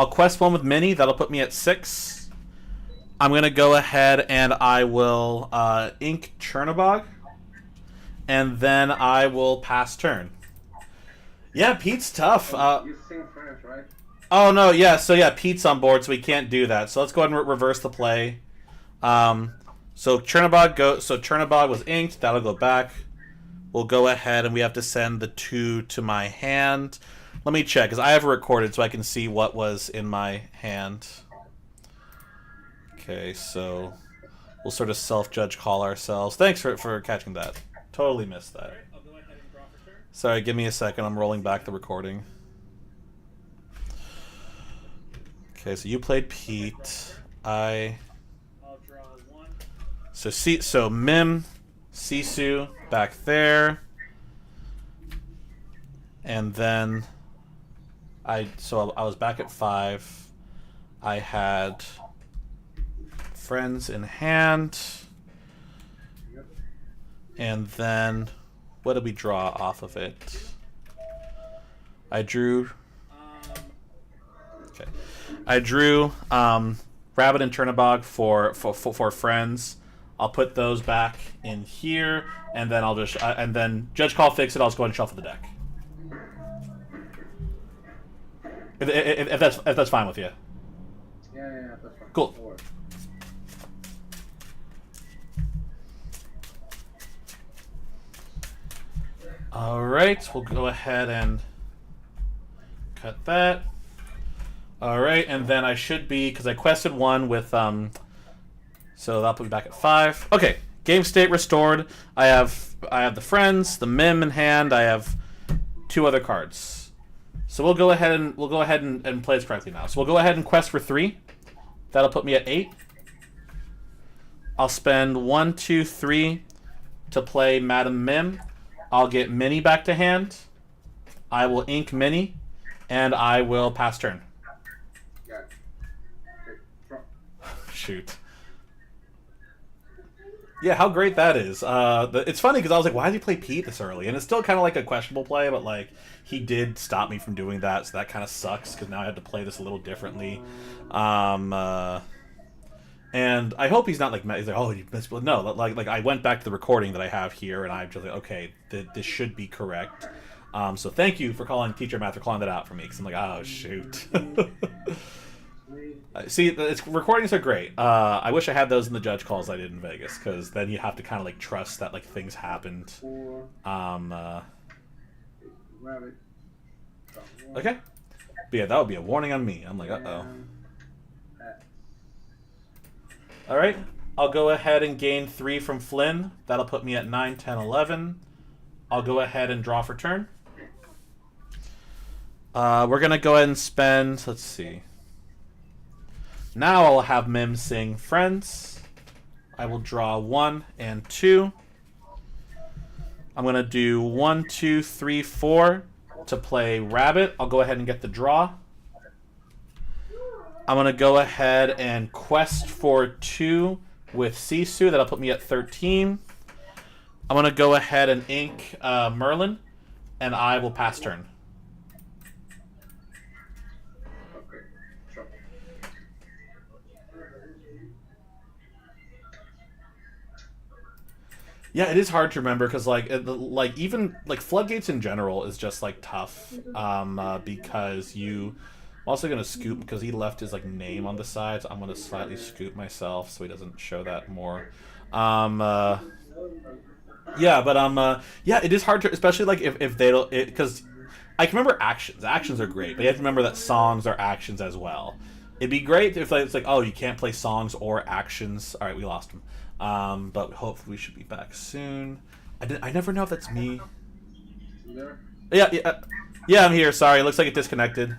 quest 1 with Mini. That'll put me at 6. I'm gonna go ahead and I will ink Chernobog, and then I will pass turn. Yeah, Pete's tough. You sing French, right? Oh no, yeah. So yeah, Pete's on board, so we can't do that. So let's go ahead and reverse the play. So Chernobog was inked. That'll go back. We'll go ahead and we have to send the 2 to my hand. Let me check because I have it recorded so I can see what was in my hand. Okay, so we'll sort of self-judge call ourselves. Thanks for catching that. Totally missed that. I'll go ahead and draw for turn. Sorry, give me a second. I'm rolling back the recording. Okay, so you played Pete. I'll draw 1. So Mim, Sisu back there, and then I was back at 5. I had Friends in hand, and then what did we draw off of it? I drew. Okay, I drew Rabbit and Chernobog for Friends. I'll put those back in here, and then I'll just and then Judge Call fix it. I'll just go ahead and shuffle the deck. If that's fine with you. Yeah, that's fine. Cool. No worries. All right, we'll go ahead and cut that. All right, and then I should be, because I quested 1 with so that'll put me back at 5. Okay, game state restored. I have the Friends, the Mim in hand. I have 2 other cards. So we'll go ahead and play this correctly now. So we'll go ahead and quest for 3. That'll put me at 8. I'll spend 1, 2, 3 to play Madam Mim. I'll get Mini back to hand. I will ink Mini, and I will pass turn. Yeah. Okay, draw. Shoot. Yeah, how great that is. It's funny because I was like, why did he play Pete this early? And it's still kind of like a questionable play, but like he did stop me from doing that, so that kind of sucks because now I have to play this a little differently. And I hope he's not like, he's like, oh, you missed. No, like I went back to the recording that I have here, and I'm just like, okay, this should be correct. So thank you for calling Teacher Math for calling that out for me, because I'm like, oh shoot. See, recordings are great. I wish I had those in the judge calls I did in Vegas, because then you have to kind of like trust that like things happened. 4, rabbit. Draw 1. Okay. But yeah, that would be a warning on me. I'm like, uh-oh. And X. All right. I'll go ahead and gain 3 from Flynn. That'll put me at 9, 10, 11. I'll go ahead and draw for turn. We're going to go ahead and spend, let's see. Now I'll have Mim sing Friends. I will draw 1 and 2. I'm going to do 1, 2, 3, 4 to play Rabbit. I'll go ahead and get the draw. I'm going to go ahead and quest for 2 with Sisu. That'll put me at 13. I'm going to go ahead and ink Merlin, and I will pass turn. Okay. Draw. Yeah, it is hard to remember because like even like Floodgates in general is just like tough because you. I'm also gonna scoop because he left his like name on the side, so I'm gonna slightly scoop myself so he doesn't show that more. Yeah, but yeah, it is hard to, especially like if they don't, because I can remember actions. Actions are great, but you have to remember that songs are actions as well. It'd be great if like, it's like, oh, you can't play songs or actions. All right, we lost him. But hopefully we should be back soon. I never know if that's me. You there? Yeah, I'm here. Sorry, it looks like it disconnected.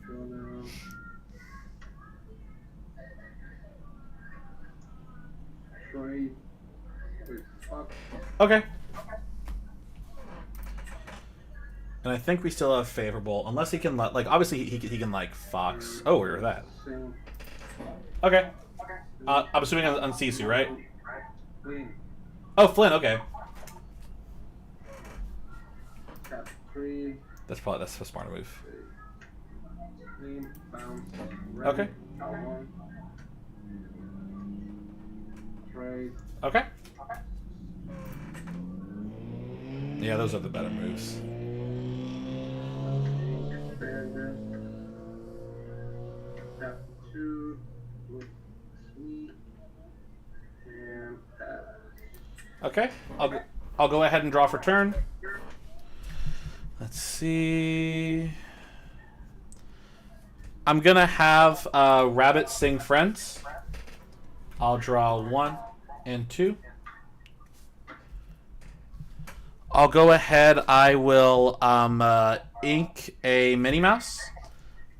Draw now. Trade. Wait, fuck. Okay. And I think we still have favorable, unless he can like obviously he can like Fox. Oh, where was that? Sing. Okay. I'm assuming on Sisu, right? Clean. Oh, Flynn. Okay. Tap 3. That's a smarter move. Clean. Bounce. Okay. Draw 1. Trade. Okay. Yeah, those are the better moves. Bandit. Tap 2. Look sweet. And pass. Okay. I'll go ahead and draw for turn. Let's see. I'm gonna have Rabbit sing Friends. I'll draw 1 and 2. I'll go ahead. I will ink a Minnie Mouse.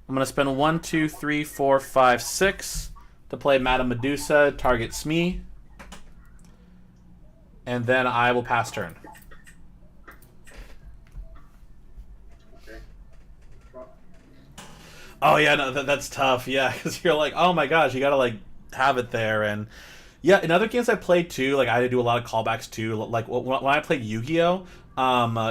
I'm gonna spend 1, 2, 3, 4, 5, 6 to play Madame Medusa. Targets me, and then I will pass turn. Okay. Draw. Oh yeah, no, that's tough. Yeah, because you're like, oh my gosh, you gotta like have it there. And yeah, in other games I played too, like I had to do a lot of callbacks too. Like when I played Yu-Gi-Oh,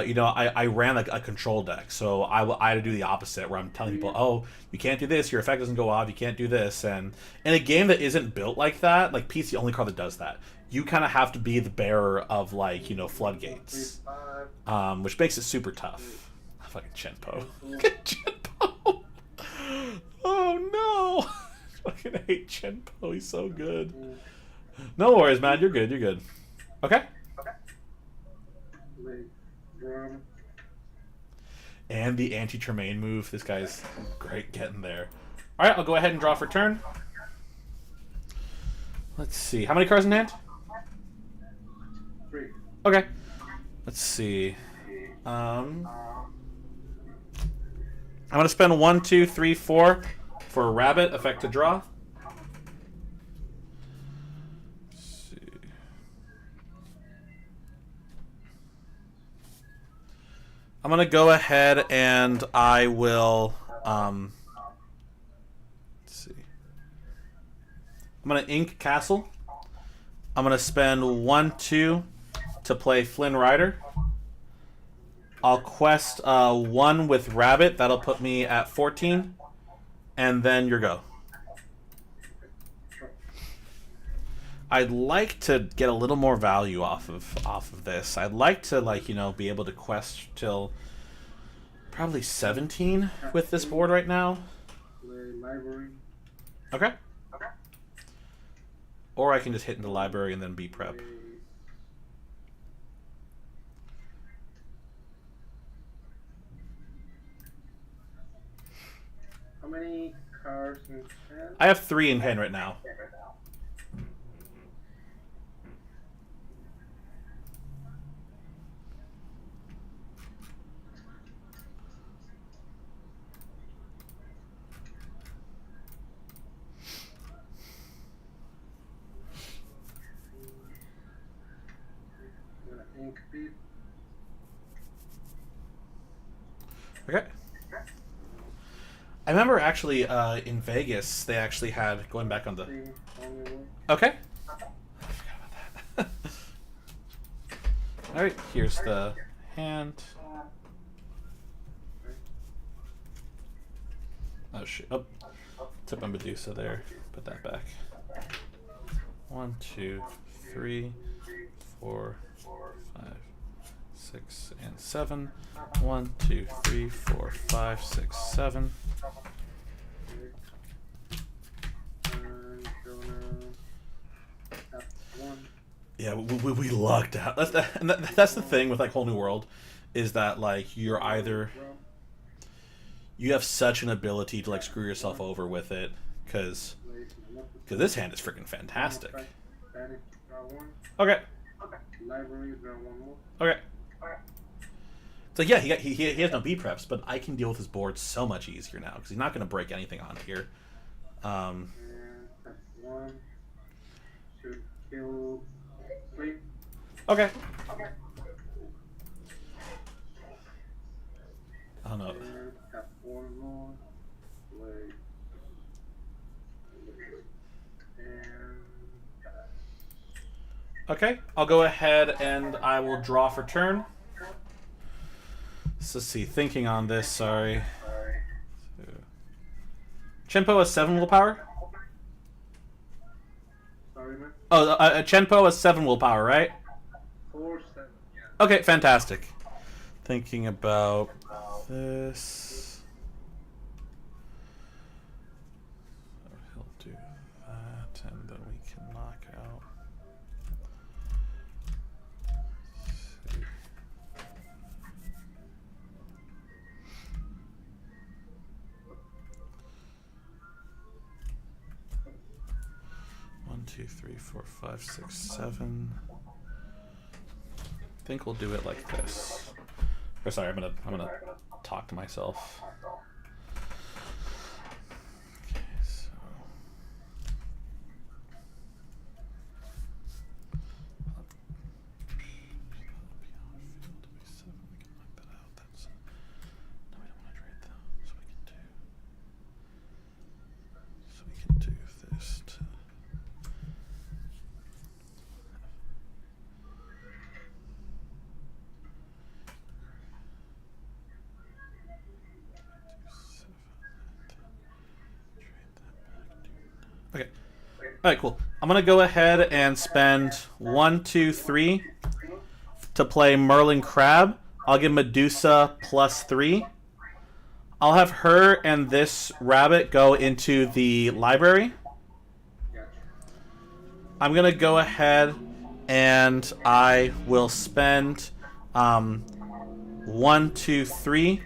you know, I ran like a control deck, so I had to do the opposite, where I'm telling people, oh, you can't do this, your effect doesn't go off, you can't do this. And in a game that isn't built like that, like PC, the only card that does that, you kind of have to be the bearer of like, you know, floodgates, 5. which makes it super tough. Fucking Chenpo. Chenpo. Oh no. I fucking hate Chenpo. He's so good. No worries, man. You're good. You're good. Okay. Late. Drum. And the anti-Tremaine move. This guy's great getting there. All right, I'll go ahead and draw for turn. Let's see. How many cards in hand? 3. Okay. Let's see. I'm gonna spend 1, 2, 3, 4 for a Rabbit. Effect to draw. Let's see. I'm gonna go ahead and I will. Let's see. I'm gonna ink Castle. I'm gonna spend 1, 2 to play Flynn Rider. I'll quest 1 with Rabbit. That'll put me at 14. And then your go. I'd like to get a little more value off of this. I'd like to, like, you know, be able to quest till Probably 17 with this board right now. Play library. Okay. Or I can just hit into library and then be prep. Play how many cards in hand? I have 3 in hand right now. I'm gonna ink beat. Okay. I remember actually in Vegas they actually had going back on the. Thing, only one. Okay. I forgot about that. All right. Here's the hand. Oh shit! Oh, tip on Medusa there. Put that back. 1, 2, 3, 4, 5, 6, and 7. 1, 2, 3, 4, 5, 6, 7. And gonna tap one. Yeah, we lucked out. That's the thing with like Whole New World, is that like you're either Draw. you have such an ability to like screw yourself over with it, because this hand is freaking fantastic. Panic, draw one. Okay. Library, draw one more. Okay. So yeah, he has no B preps, but I can deal with his board so much easier now because he's not going to break anything on here. And tap one. Should kill 3. Okay. I don't know. And tap one more. Play. And Okay, I'll go ahead and I will draw for turn. So let's see, thinking on this, sorry. Chenpo has 7 willpower? sorry, man. Oh, Chenpo has 7 willpower, right? 4, 7. Yeah. Okay, fantastic. Thinking about this. He'll do that, and then we can knock out. Let's see. One, 2, 3, 4, 5, 6, 7. I think we'll do it like this. Or sorry, I'm gonna talk to myself. Okay, so no, we don't want to trade though. So we can do this to. Okay. Alright, cool. I'm going to go ahead and spend 1, 2, 3 to play Merlin Crab. I'll give Medusa +3. I'll have her and this rabbit go into the library. Gotcha. I'm going to go ahead and I will spend 1, 2, 3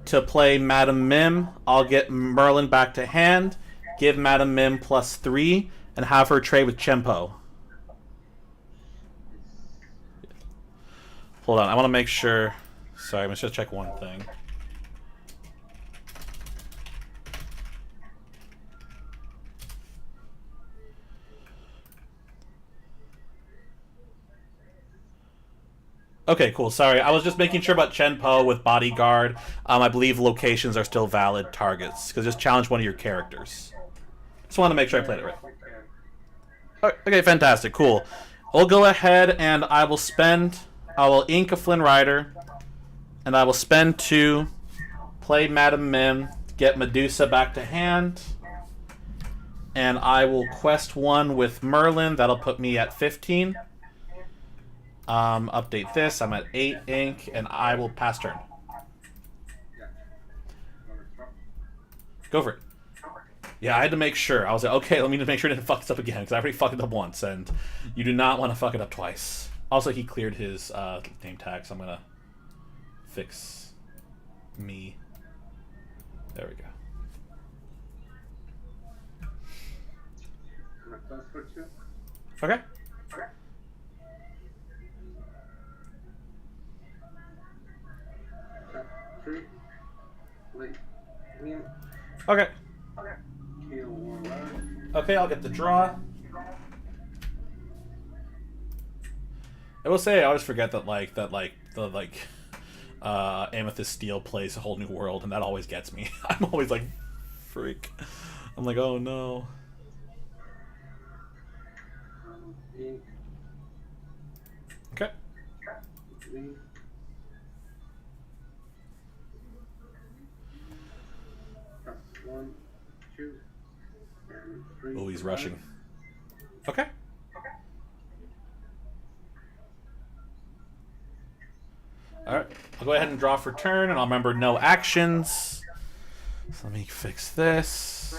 to play Madam Mim. I'll get Merlin back to hand, give Madam Mim +3, and have her trade with Chenpo. Hold on, I want to make sure. Sorry, I'm just gonna check one thing. Okay, cool. Sorry, I was just making sure about Chenpo with Bodyguard. I believe locations are still valid targets, because just challenge one of your characters. Just want to make sure I played it right. Okay, fantastic, cool. We'll go ahead and I will ink a Flynn Rider, and I will spend 2, play Madam Mim, get Medusa back to hand, and I will quest 1 with Merlin. That'll put me at 15. Update this. I'm at 8 ink, and I will pass turn. Go for it. Yeah, I had to make sure. I was like, okay, let me just make sure I didn't fuck this up again, because I already fucked it up once, and you do not want to fuck it up twice. Also, he cleared his name tag, so I'm going to fix me. There we go. Okay. Okay. Okay, I'll get the draw. I will say I always forget that Amethyst Steel plays a whole new world, and that always gets me. I'm always like, freak. I'm like, oh no. Okay. One, two, and three. Oh, he's rushing. Okay. Alright, I'll go ahead and draw for turn, and I'll remember no actions. So let me fix this.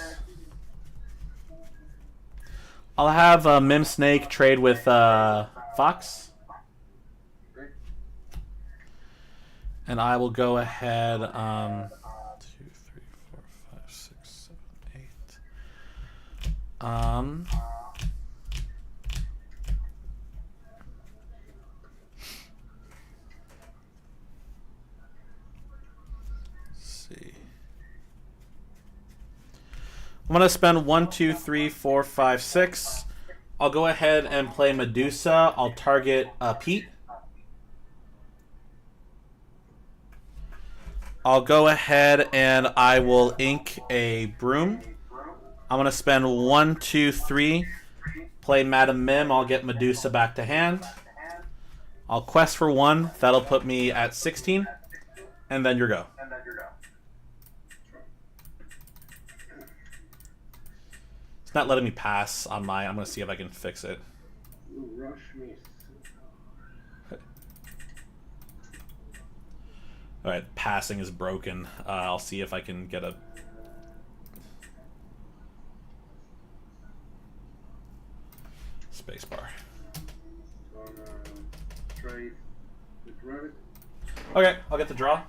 I'll have Mim Snake trade with Fox. And I will go ahead, 2, 3, 4, 5, 6, 7, 8. I'm gonna spend 1, 2, 3, 4, 5, 6. I'll go ahead and play Medusa. I'll target Pete. I'll go ahead and I will ink a Broom. I'm gonna spend 1, 2, 3. Play Madam Mim. I'll get Medusa back to hand. I'll quest for 1. That'll put me at 16. And then your go. It's not letting me pass on my. I'm gonna see if I can fix it. You rush me. All right, passing is broken. I'll see if I can get a. Spacebar. Try with rabbit. Okay, I'll get the draw.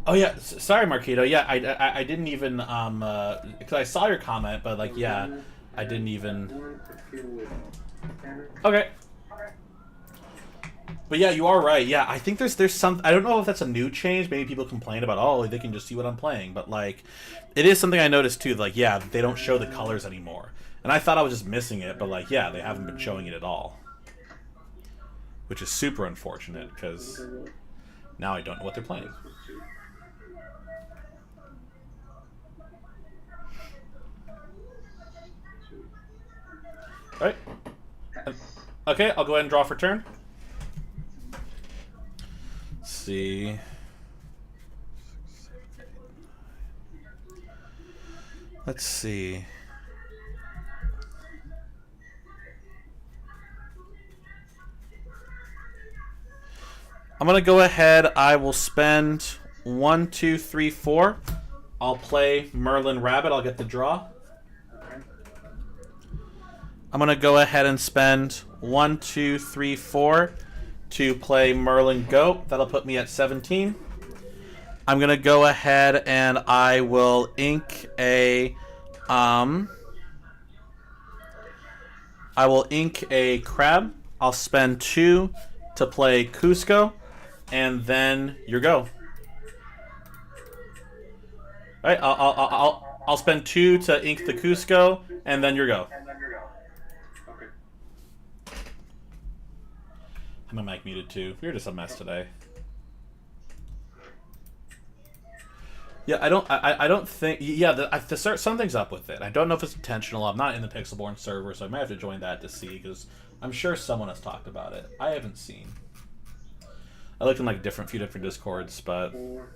Oh yeah, sorry, Marquito. Yeah, I didn't even because I saw your comment, but like yeah, I didn't even. Okay. But yeah, you are right. Yeah, I think there's some. I don't know if that's a new change. Maybe people complain about, oh, they can just see what I'm playing. But like, it is something I noticed too. Like, yeah, they don't show the colors anymore, and I thought I was just missing it. But like, yeah, they haven't been showing it at all, which is super unfortunate because now I don't know what they're playing. All right. Okay, I'll go ahead and draw for turn. Let's see. Let's see. I'm gonna go ahead. I will spend 1, 2, 3, 4. I'll play Merlin Rabbit. I'll get the draw. I'm going to go ahead and spend 1, 2, 3, 4 to play Merlin Goat. That'll put me at 17. I'm going to go ahead and I will ink a crab. I'll spend 2 to play Cusco, and then your go. All right, I'll spend 2 to ink the Cusco, and then your go. I'm my mic muted too. We're just a mess today. Yeah, I don't think. Yeah, something's up with it. I don't know if it's intentional. I'm not in the Pixelborn server, so I might have to join that to see because I'm sure someone has talked about it. I haven't seen. I looked in like few different discords, but 4.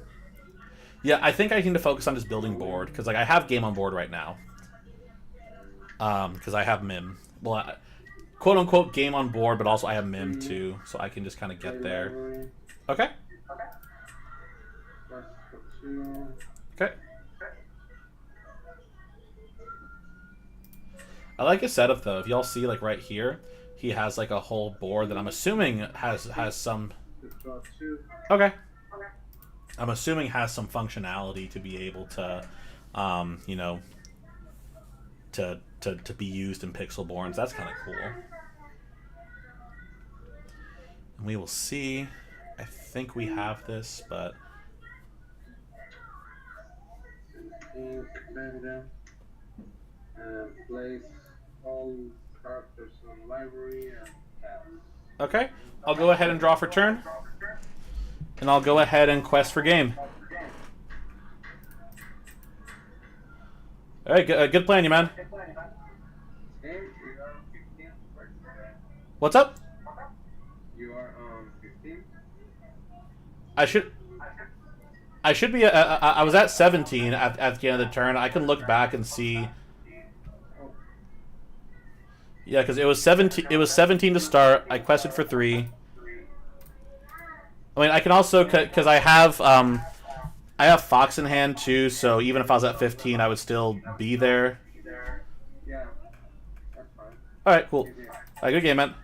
yeah, I think I need to focus on just building board because like I have game on board right now. Because I have Mim. Well, quote unquote game on board, but also I have Mim too, so I can just kind of get there. Library. Okay. Quest for 2. Okay. I like his setup though. If y'all see like right here, he has like a whole board that I'm assuming has some. Draw 2. Okay. I'm assuming has some functionality to be able to, you know, to be used in Pixelborns. That's kind of cool. And we will see. I think we have this, but Ink, Banda. Place all characters on library and tabs. okay. I'll go ahead and draw for turn, and I'll go ahead and quest for game. All right, good plan, you man. Okay, you are 15. What's up? You are 15. I should be. I was at 17 at the end of the turn. I can look back and see. Yeah, because it was 17. It was 17 to start. I quested for 3. I mean, I can also because I have Fox in hand too. So even if I was at 15, I would still be there. Yeah, that's fine. All right, cool. All right, good game, man.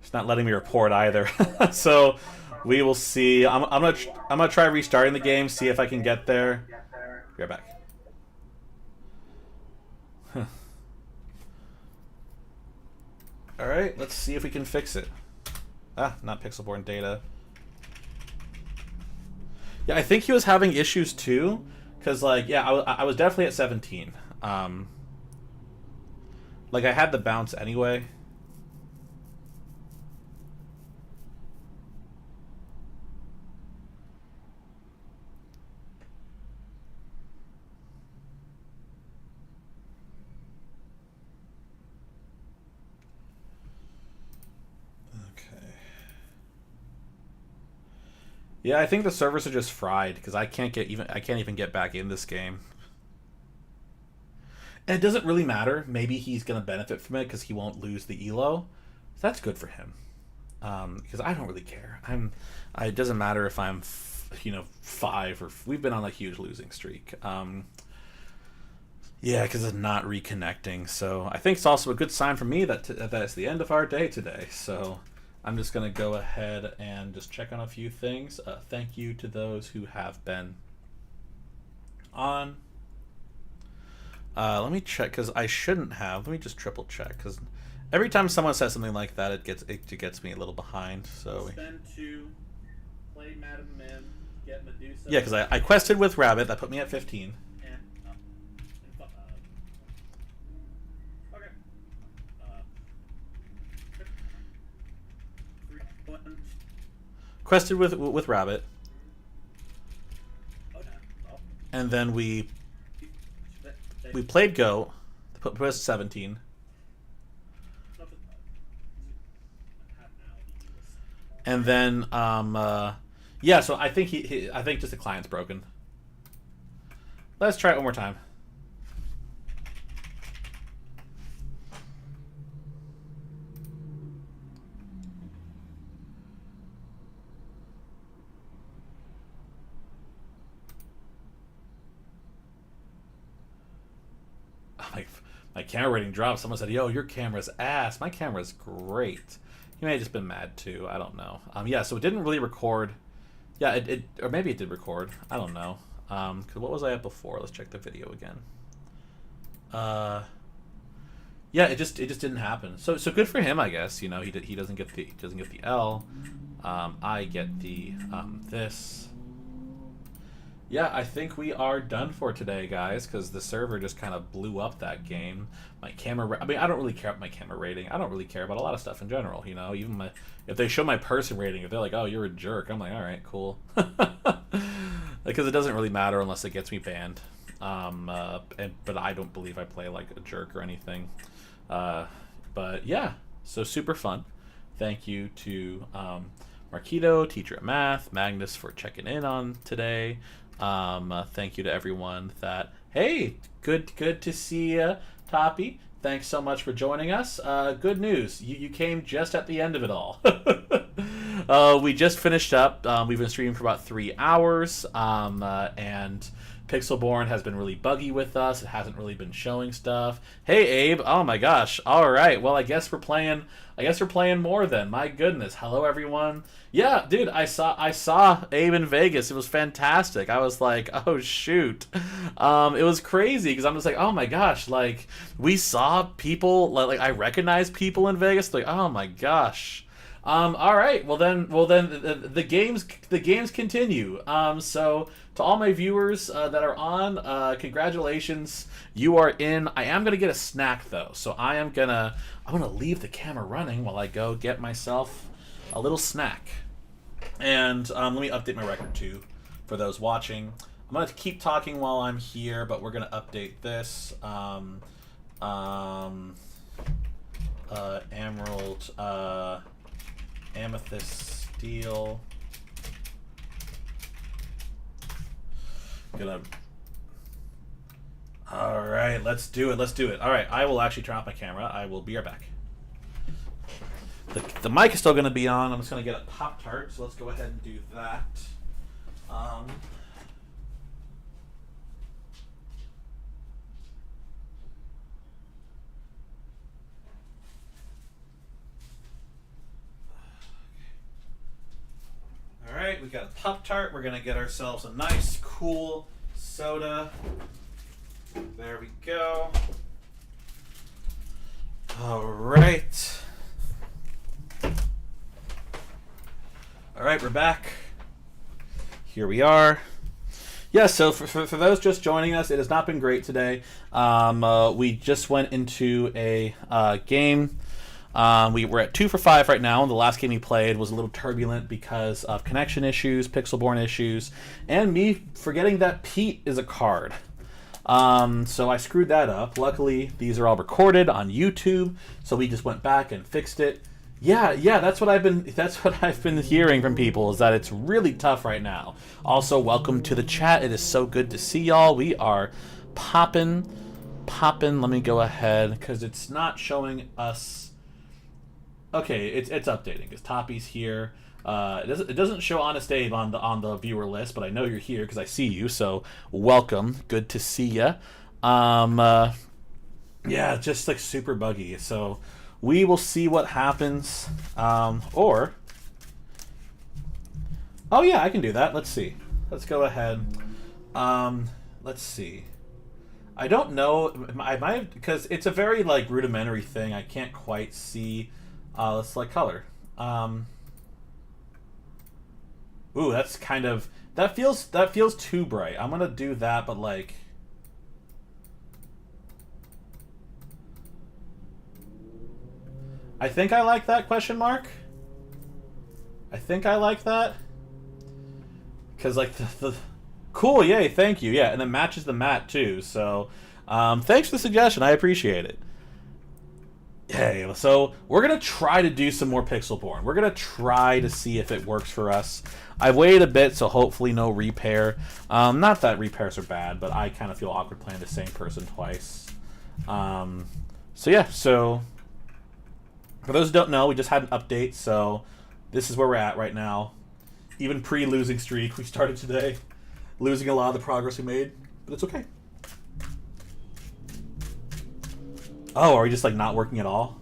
It's not letting me report either. So we will see. I'm gonna try restarting the game, see if I can get there. Be right back. All right, let's see if we can fix it. Ah, not Pixelborn data. Yeah, I think he was having issues too, because like, yeah, I was definitely at 17. Like I had the bounce anyway. Yeah, I think the servers are just fried because I can't even get back in this game. And it doesn't really matter. Maybe he's gonna benefit from it because he won't lose the elo. So that's good for him. Because I don't really care. It doesn't matter if I'm, 5 or we've been on a huge losing streak. Yeah, because it's not reconnecting. So I think it's also a good sign for me that it's the end of our day today. So I'm just going to go ahead and just check on a few things. Thank you to those who have been on. Let me check, because I shouldn't have. Let me just triple check, because every time someone says something like that, it gets me a little behind. So Spend 2, play Madam Mim, get Medusa. yeah, because I quested with Rabbit. That put me at 15. Okay. 3, 1. Quested with Rabbit, Okay. Well, and then we they played Go. Put us at 17. And then, yeah. So I think I think just the client's broken. Let's try it one more time. My camera rating dropped. Someone said, "Yo, your camera's ass." My camera's great. He may have just been mad too. I don't know. Yeah, so it didn't really record. Yeah, it or maybe it did record. I don't know. Cause what was I at before? Let's check the video again. Yeah, it just didn't happen. So good for him, I guess. He doesn't get the L. I get the this. Yeah, I think we are done for today, guys, because the server just kind of blew up that game. My camera, I mean, I don't really care about my camera rating. I don't really care about a lot of stuff in general, you know. Even if they show my person rating, if they're like, "Oh, you're a jerk," I'm like, "All right, cool," because it doesn't really matter unless it gets me banned. But I don't believe I play like a jerk or anything. But yeah, so super fun. Thank you to Marquito, teacher at math, Magnus for checking in on today. Thank you to everyone that, hey, good to see you, Toppy. Thanks so much for joining us. Good news, you came just at the end of it all. We just finished up. We've been streaming for about 3 hours, and Pixelborn has been really buggy with us. It hasn't really been showing stuff. Hey, Abe. Oh my gosh. All right. Well, I guess we're playing more then. My goodness. Hello, everyone. Yeah, dude. I saw Abe in Vegas. It was fantastic. I was like, oh shoot. It was crazy because I'm just like, oh my gosh. Like we saw people. Like I recognize people in Vegas. Like, oh my gosh. All right. Well then the games continue. So to all my viewers that are on, congratulations. You are in. I am gonna get a snack though, so I'm gonna leave the camera running while I go get myself a little snack. And let me update my record too for those watching. I'm gonna keep talking while I'm here, but we're gonna update this. Emerald. Amethyst steel. All right, let's do it. All right, I will actually turn off my camera. I will be right back. The mic is still going to be on. I'm just going to get a Pop-Tart, so let's go ahead and do that. All right, we got a Pop-Tart. We're going to get ourselves a nice, cool soda. There we go. All right. All right, we're back. Here we are. Yeah, so for those just joining us, it has not been great today. We just went into a game. We were at 2 for 5 right now. The last game we played was a little turbulent because of connection issues, Pixelborn issues, and me forgetting that Pete is a card. So I screwed that up. Luckily, these are all recorded on YouTube, so we just went back and fixed it. Yeah, that's what I've been hearing from people, is that it's really tough right now. Also, welcome to the chat. It is so good to see y'all. We are popping. Let me go ahead because it's not showing us. Okay, it's updating because Toppy's here. It doesn't show Honest Abe on the viewer list, but I know you're here because I see you. So welcome, good to see ya. Yeah, just like super buggy. So we will see what happens. Oh yeah, I can do that. Let's see. Let's go ahead. Let's see. I don't know. I might have, because it's a very like rudimentary thing. I can't quite see. Let's select color. Ooh, that's kind of that feels too bright. I'm gonna do that, but like. I think I like that question mark. I think I like that. Because like the cool, yay, thank you. Yeah, and it matches the mat too. So thanks for the suggestion. I appreciate it. Hey, so we're going to try to do some more Pixelborn. We're going to try to see if it works for us. I've waited a bit, so hopefully no repair. Not that repairs are bad, but I kind of feel awkward playing the same person twice. So yeah, so for those who don't know, we just had an update, so this is where we're at right now. Even pre-losing streak, we started today. Losing a lot of the progress we made, but it's okay. Oh, are we just like not working at all?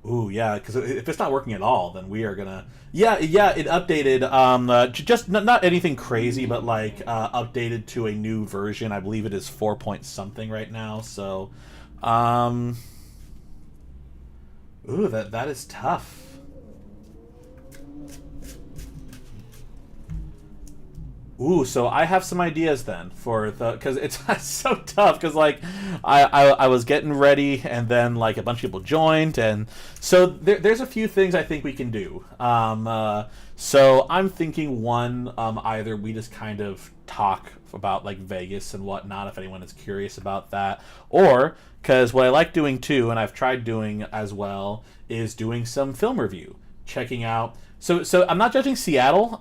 Ooh, yeah, because if it's not working at all, then we are gonna. Yeah, it updated. Just not anything crazy, but like updated to a new version. I believe it is 4 point something right now. So, ooh, that is tough. Ooh, so I have some ideas then for because it's so tough because like I was getting ready and then like a bunch of people joined and so there's a few things I think we can do. So I'm thinking one, either we just kind of talk about like Vegas and whatnot if anyone is curious about that, or because what I like doing too, and I've tried doing as well, is doing some film review, checking out. So I'm not judging Seattle,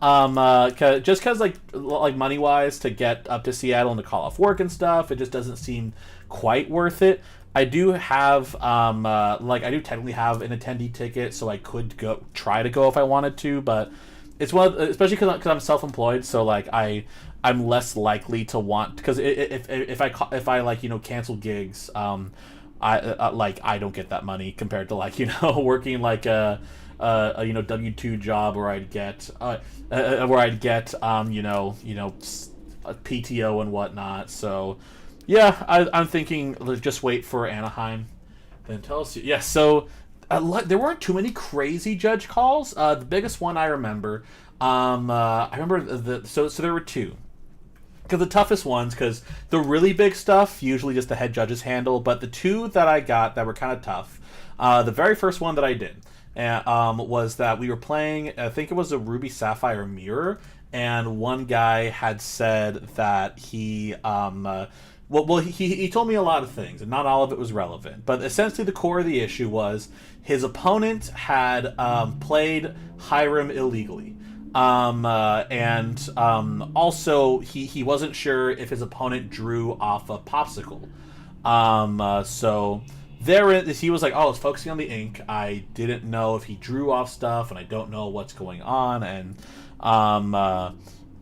just because like money wise to get up to Seattle and to call off work and stuff, it just doesn't seem quite worth it. I do have I do technically have an attendee ticket, so I could try to go if I wanted to, but it's especially because I'm self-employed, so like I'm less likely to want because if I like cancel gigs, I don't get that money compared to like working like a W-2 job where I'd get PTO and whatnot. So yeah, I'm thinking let's just wait for Anaheim. Then tell us. Yeah, so there weren't too many crazy judge calls. The biggest one I remember, I remember so there were two. Because the toughest ones, because the really big stuff usually just the head judges handle, but the two that I got that were kind of tough. The very first one that I did. Was that we were playing, I think it was a Ruby Sapphire Mirror, and one guy had said that he told me a lot of things, and not all of it was relevant, but essentially the core of the issue was his opponent had played Hiram illegally. Also he wasn't sure if his opponent drew off a popsicle. So he was like, oh, it's focusing on the ink. I didn't know if he drew off stuff, and I don't know what's going on. And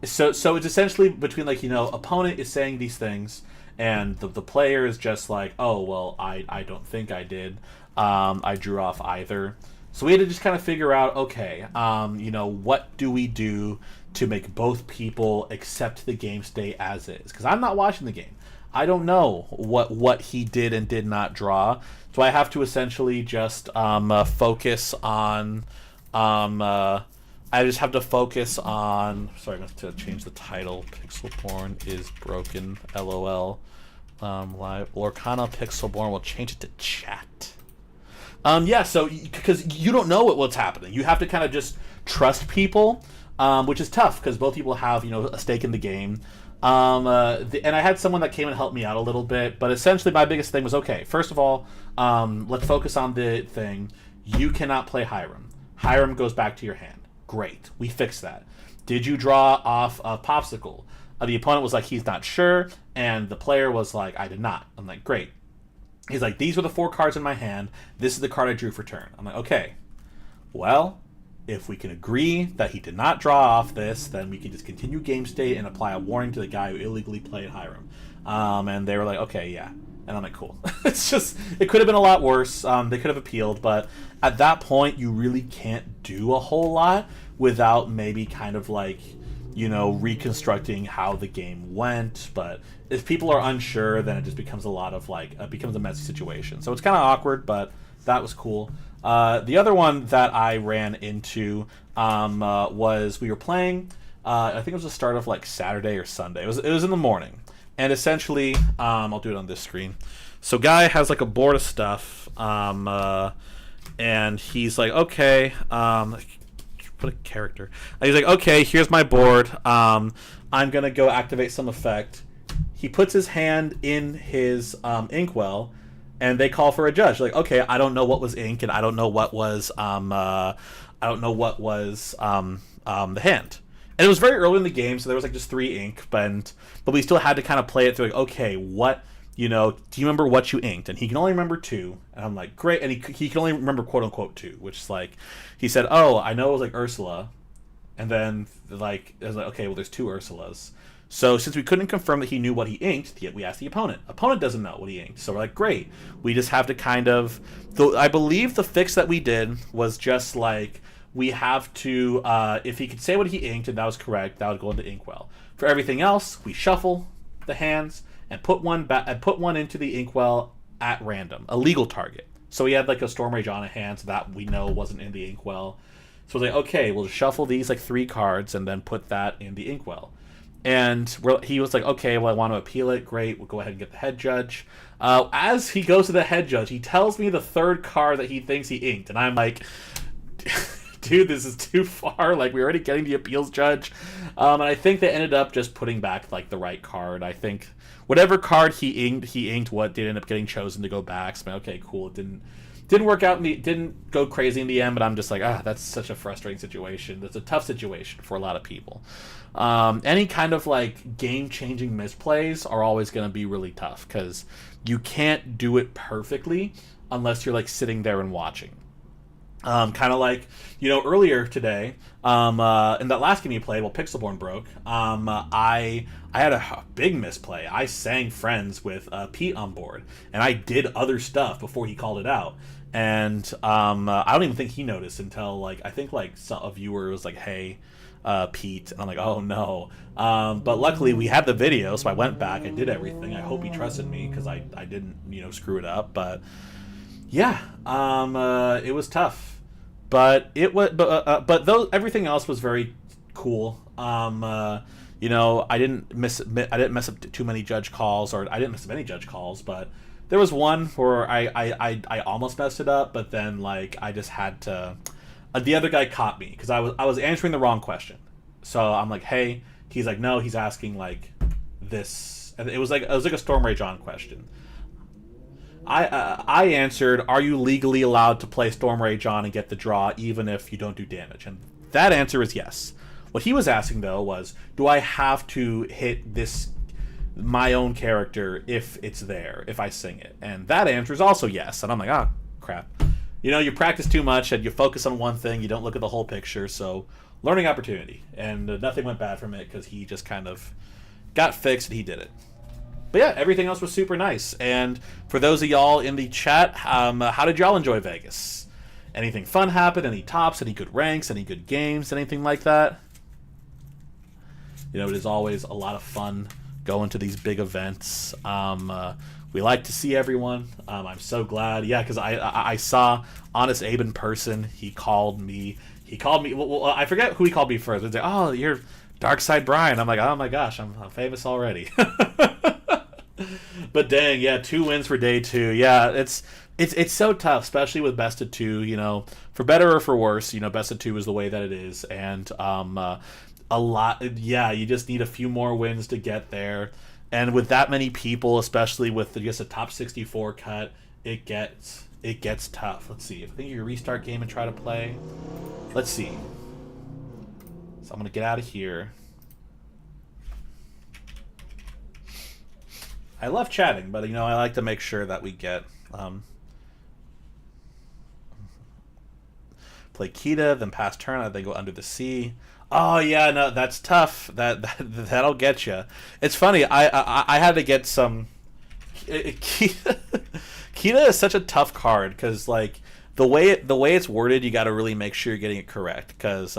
so it's essentially between like opponent is saying these things, and the player is just like, oh well, I don't think I did. I drew off either. So we had to just kind of figure out, okay, what do we do to make both people accept the game state as is? Because I'm not watching the game. I don't know what he did and did not draw, so I have to essentially just focus on. I just have to focus on. Sorry, I have to change the title. Pixelborn is broken. LOL. Live Lorcana Pixelborn. We'll change it to chat. Yeah. So because you don't know what's happening, you have to kind of just trust people, which is tough because both people have a stake in the game. And I had someone that came and helped me out a little bit, but essentially my biggest thing was, okay, first of all, let's focus on the thing. You cannot play Hiram. Hiram goes back to your hand. Great. We fixed that. Did you draw off a popsicle? The opponent was like, he's not sure, and the player was like, I did not. I'm like, great. He's like, these were the 4 cards in my hand. This is the card I drew for turn. I'm like, okay. Well, if we can agree that he did not draw off this, then we can just continue game state and apply a warning to the guy who illegally played Hiram. And they were like, okay, yeah. And I'm like, cool. It's just, it could have been a lot worse. They could have appealed, but at that point, you really can't do a whole lot without maybe kind of like, reconstructing how the game went. But if people are unsure, then it just becomes a lot of like, it becomes a messy situation. So it's kind of awkward, but that was cool. The other one that I ran into was we were playing. I think it was the start of like Saturday or Sunday. It was in the morning, and essentially, I'll do it on this screen. So, guy has like a board of stuff, and he's like, okay, put a character. And he's like, okay, here's my board. I'm gonna go activate some effect. He puts his hand in his inkwell. And they call for a judge. Like, okay, I don't know what was ink, and I don't know what was the hand. And it was very early in the game, so there was like just 3 ink, but we still had to kind of play it through. Like, okay, what do you remember what you inked? And he can only remember 2. And I'm like, great. And he can only remember quote unquote 2, which is like, he said, oh, I know it was like Ursula, and then like it was like, okay, well, there's 2 Ursulas. So since we couldn't confirm that he knew what he inked, we asked the opponent. Opponent doesn't know what he inked. So we're like, great. We just have to kind of... I believe the fix that we did was just like, we have to... if he could say what he inked and that was correct, that would go into inkwell. For everything else, we shuffle the hands and put one into the inkwell at random. A legal target. So we had like a Storm Rage on a hand, so that we know wasn't in the inkwell. So we're like, okay, we'll just shuffle these like 3 cards and then put that in the inkwell. And he was like, okay, well, I want to appeal it. Great, we'll go ahead and get the head judge. As he goes to the head judge, he tells me the third card that he thinks he inked. And I'm like, dude, this is too far. Like, we're already getting the appeals judge. And I think they ended up just putting back, like, the right card. I think whatever card he inked what did end up getting chosen to go back. So, okay, cool. It didn't work out, didn't go crazy in the end, but I'm just like, that's such a frustrating situation. That's a tough situation for a lot of people. Any kind of, like, game-changing misplays are always going to be really tough, because you can't do it perfectly unless you're, like, sitting there and watching. Kind of like, earlier today, in that last game you played, while Pixelborn broke, I had a big misplay. I sang Friends with Pete on board, and I did other stuff before he called it out. And I don't even think he noticed until, like, I think, like, a viewer was like, hey, Pete. And I'm like, oh, no. But luckily, we had the video, so I went back, I did everything. I hope he trusted me, because I didn't, screw it up. But, yeah, it was tough. But everything else was very cool. I didn't mess up too many judge calls, or I didn't mess up any judge calls. But there was one where I almost messed it up, but then, like, I just had to. The other guy caught me because I was answering the wrong question. So I'm like, hey. He's like, no. He's asking, like, this. And it was like a Storm Rage on question. I answered, are you legally allowed to play Storm Rage on and get the draw even if you don't do damage? And that answer is yes. What he was asking, though, was, do I have to hit my own character if it's there, if I sing it? And that answer is also yes. And I'm like, crap. You practice too much and you focus on one thing, you don't look at the whole picture, so learning opportunity. And nothing went bad from it because he just kind of got fixed and he did it. But yeah, everything else was super nice. And for those of y'all in the chat, how did y'all enjoy Vegas? Anything fun happen? Any tops? Any good ranks? Any good games? Anything like that? It is always a lot of fun going to these big events. We like to see everyone. I'm so glad. Yeah, because I saw Honest Abe in person. He called me. Well, I forget who he called me first. He's like, oh, you're Darkside Brian. I'm like, oh my gosh, I'm famous already. But dang, yeah, 2 wins for day 2. Yeah, it's so tough, especially with best of 2. For better or for worse, best of 2 is the way that it is, and a lot. Yeah, you just need a few more wins to get there, and with that many people, especially with just a top 64 cut, it gets tough. Let's see. I think you restart game and try to play. Let's see. So I'm gonna get out of here. I love chatting, but I like to make sure that we get play Kita, then pass turn, then go Under the Sea. Oh yeah, no, that's tough. That'll get you. It's funny. I had to get some. Kita is such a tough card because, like, the way it's worded, you got to really make sure you're getting it correct. Because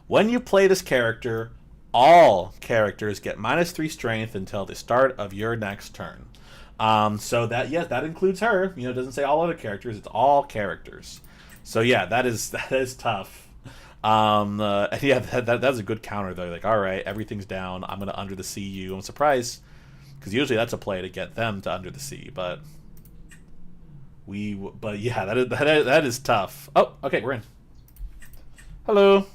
when you play this character, all characters get -3 strength until the start of your next turn. So that includes her. It doesn't say all other characters; it's all characters. So yeah, that is tough. Yeah, that's a good counter though. Like, all right, everything's down. I'm gonna Under the Sea you. I'm surprised because usually that's a play to get them to Under the Sea, but yeah, that is tough. Oh, okay, we're in. Hello.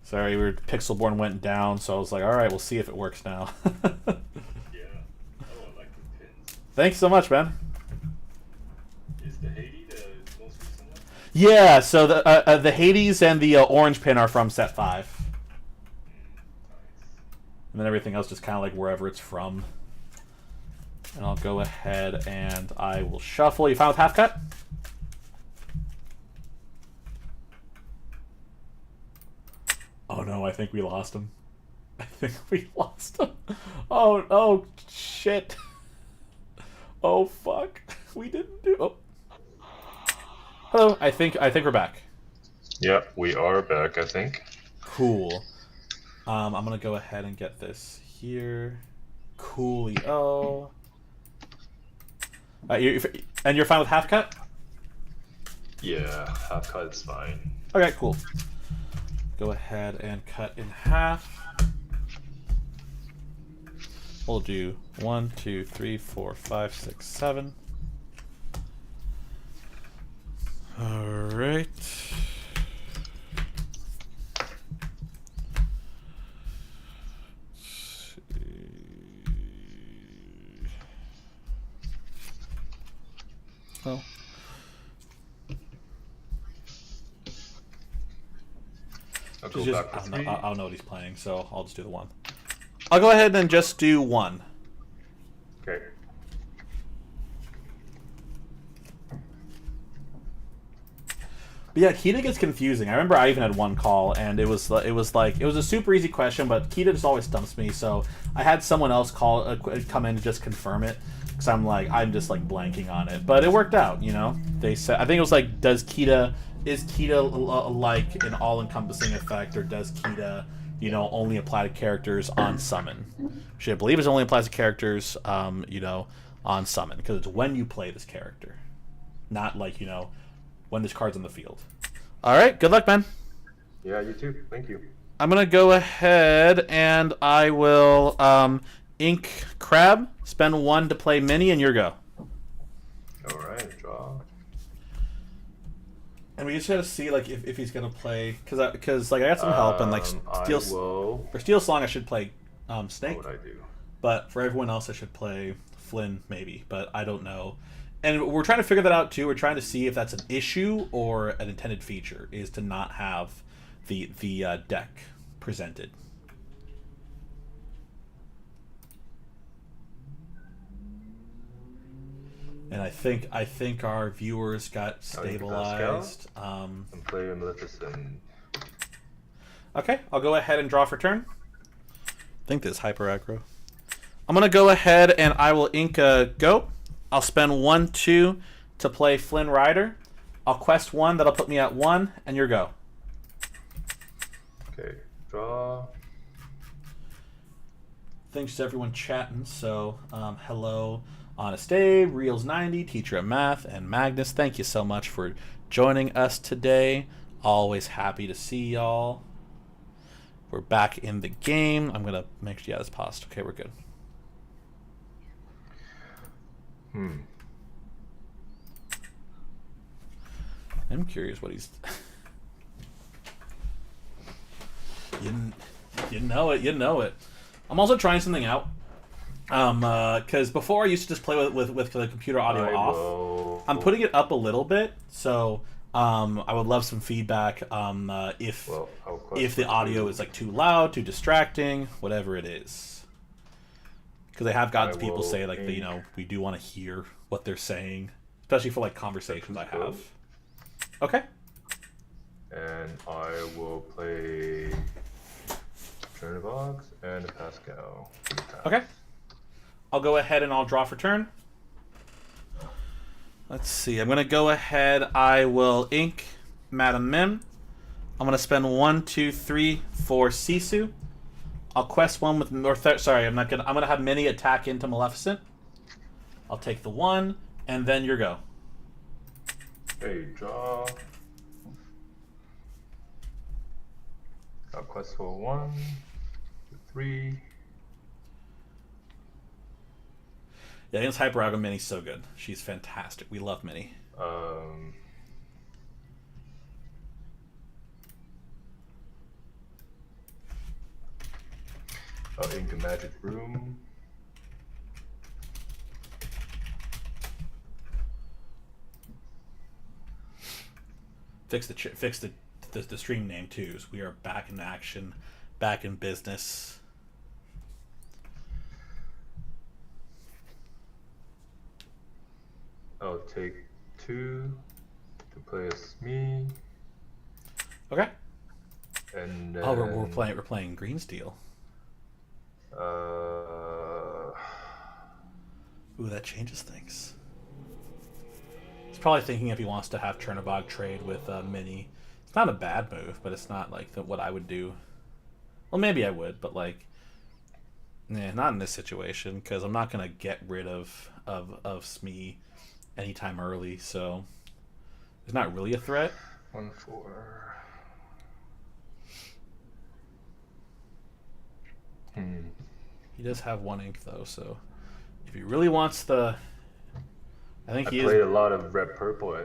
Sorry, Pixelborn went down, so I was like, all right, we'll see if it works now. Yeah. Oh, I like the pins. Thanks so much, man. Is the Hades the most recent one? Yeah, so the Hades and the orange pin are from set 5. Nice. And then everything else just kind of like wherever it's from. And I'll go ahead and I will shuffle. You fine with half cut? Oh no, I think we lost him. Oh shit. Oh fuck. We didn't do. Oh. Hello. I think we're back. Yep, we are back, I think. Cool. I'm gonna go ahead and get this here. Coolio. You're fine with half cut? Yeah, half cut is fine. Okay, cool. Go ahead and cut in half. We'll do 1, 2, 3, 4, 5, 6, 7. All right. Oh. I'll go Just, back to I don't 3. know, I don't know what he's playing, so I'll just do the 1. I'll go ahead and just do 1. Okay. But yeah, Kita gets confusing. I remember I even had one call, and it was a super easy question, but Kita just always stumps me. So I had someone else come in to just confirm it, because I'm just like blanking on it. But it worked out, you know. They said, I think it was like, is Kita like an all-encompassing effect, or does Kita, you know, only apply to characters on summon? Which I believe it only applies to characters, you know, on summon, because it's when you play this character, not like, you know, when this card's on the field. All right, good luck, man. Yeah, you too. Thank you. I'm gonna go ahead and I will ink Crab, spend 1 to play Mini, and your go. All right, draw. And we just gotta see like if he's gonna play, because like I got some help, and like for Steel Song I should play Snake, What would I do? but for everyone else I should play Flynn maybe, but I don't know. And we're trying to figure that out too. We're trying to see if that's an issue or an intended feature, is to not have the deck presented. And I think our viewers got stabilized. And play a Maleficent. Okay, I'll go ahead and draw for turn. I think this is hyper aggro. I'm gonna go ahead and I will ink a Go. I'll spend 1, 2 to play Flynn Rider. I'll quest 1, that'll put me at 1, and your go. Okay, draw. Thanks to everyone chatting. So, hello, Honest Abe, Reels90, Teacher of Math, and Magnus. Thank you so much for joining us today. Always happy to see y'all. We're back in the game. I'm gonna make sure, yeah, that's paused. Okay, we're good. I'm curious what he's. You know it. You know it. I'm also trying something out. Because before I used to just play with the computer audio off. I'm putting it up a little bit, so I would love some feedback. If the audio is like too loud, too distracting, whatever it is. Because I have gotten people say like you know, we do want to hear what they're saying, especially for like conversations I have. Okay. And I will play Chernavox and a Pascal. Okay. I'll go ahead and I'll draw for turn. Let's see. I'm going to go ahead. I will ink Madam Mim. I'm going to spend 1, 2, 3 for Sisu. I'll quest 1 with sorry, I'm going to have Mini attack into Maleficent. I'll take the 1 and then your go. Okay, draw. I'll quest for 1, 2, 3. Yeah, against Hyper Algo, Minnie's so good. She's fantastic. We love Minnie. I'll ink a Magic Room. Fix the stream name too. So we are back in action, back in business. I'll take 2 to play a Smee. Okay. And then, we're playing Green Steel. Ooh, that changes things. He's probably thinking if he wants to have Chernabog trade with Mini. It's not a bad move, but it's not like what I would do. Well, maybe I would, but like, not in this situation because I'm not gonna get rid of Smee anytime early, so it's not really a threat. 1, 4. He does have 1 ink though, so if he really wants the, I think I he played is. a lot of red purple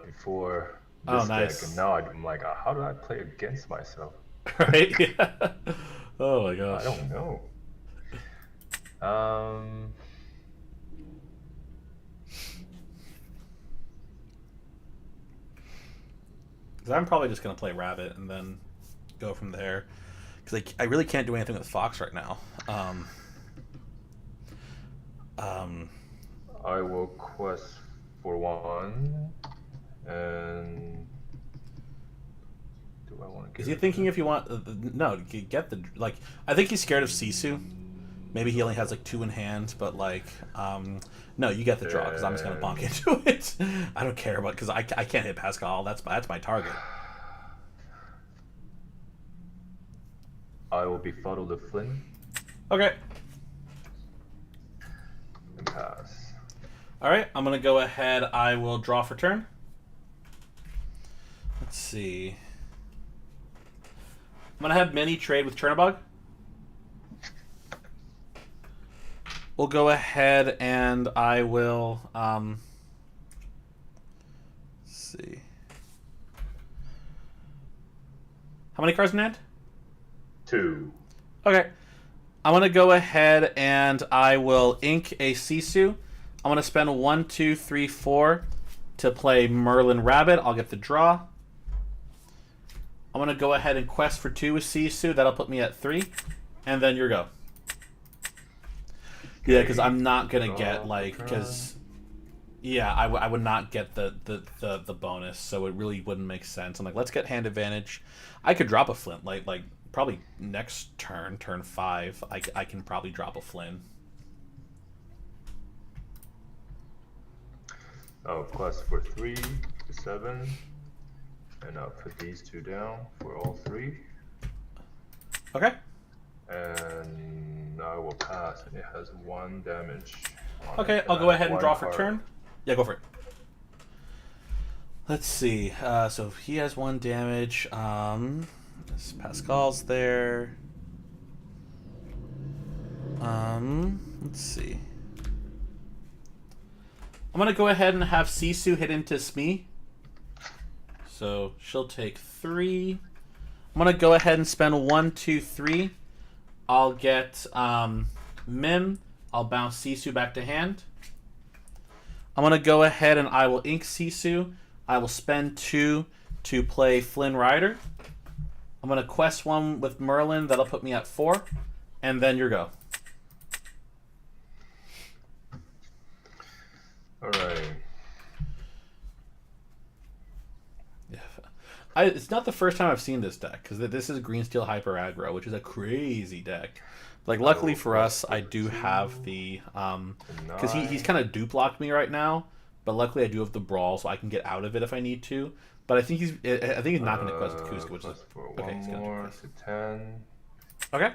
before Oh, this nice. deck, and now I'm like, how do I play against myself? Right? Yeah. Oh my I gosh. don't know. Because I'm probably just gonna play Rabbit and then go from there. Because I really can't do anything with Fox right now. I will quest for 1, and do I want to? Is he thinking if you want? No, get the like. I think he's scared of Sisu. Maybe he only has like 2 in hand, but like, no, you get the draw because I'm just gonna bonk into it. I don't care about because I can't hit Pascal. That's my target. I will befuddle the Flynn Okay. and pass. All right. I'm gonna go ahead. I will draw for turn. Let's see. I'm gonna have Mini trade with Chernobog. We'll go ahead and I will let's see. How many cards in hand? 2. Okay. I'm gonna go ahead and I will ink a Sisu. I'm gonna spend 1, 2, 3, 4 to play Merlin Rabbit. I'll get the draw. I'm gonna go ahead and quest for 2 with Sisu. That'll put me at 3, and then your go. Yeah, because I'm not gonna get like because yeah, I would not get the bonus, so it really wouldn't make sense. I'm like, let's get hand advantage. I could drop a Flint like probably next turn 5. I can probably drop a Flynn. I'll quest for 3 to 7, and I'll put these 2 down for all 3. Okay. And I will pass, and it has 1 damage. Okay, I'll go ahead and draw for turn. Yeah, go for it. Let's see. So he has 1 damage. Pascal's there. Let's see. I'm gonna go ahead and have Sisu hit into Smee. So she'll take 3. I'm gonna go ahead and spend 1, 2, 3. I'll get Mim. I'll bounce Sisu back to hand. I'm gonna go ahead and I will ink Sisu. I will spend 2 to play Flynn Rider. I'm gonna quest 1 with Merlin. That'll put me at 4, and then your go. All right. Yeah, it's not the first time I've seen this deck because this is Green Steel Hyper Aggro, which is a crazy deck. Like, luckily for us, I do have the because he's kind of dupe locked me right now. But luckily, I do have the Brawl, so I can get out of it if I need to. But I think he's not going to quest Kuska, which is okay. He's going more to 10. Okay.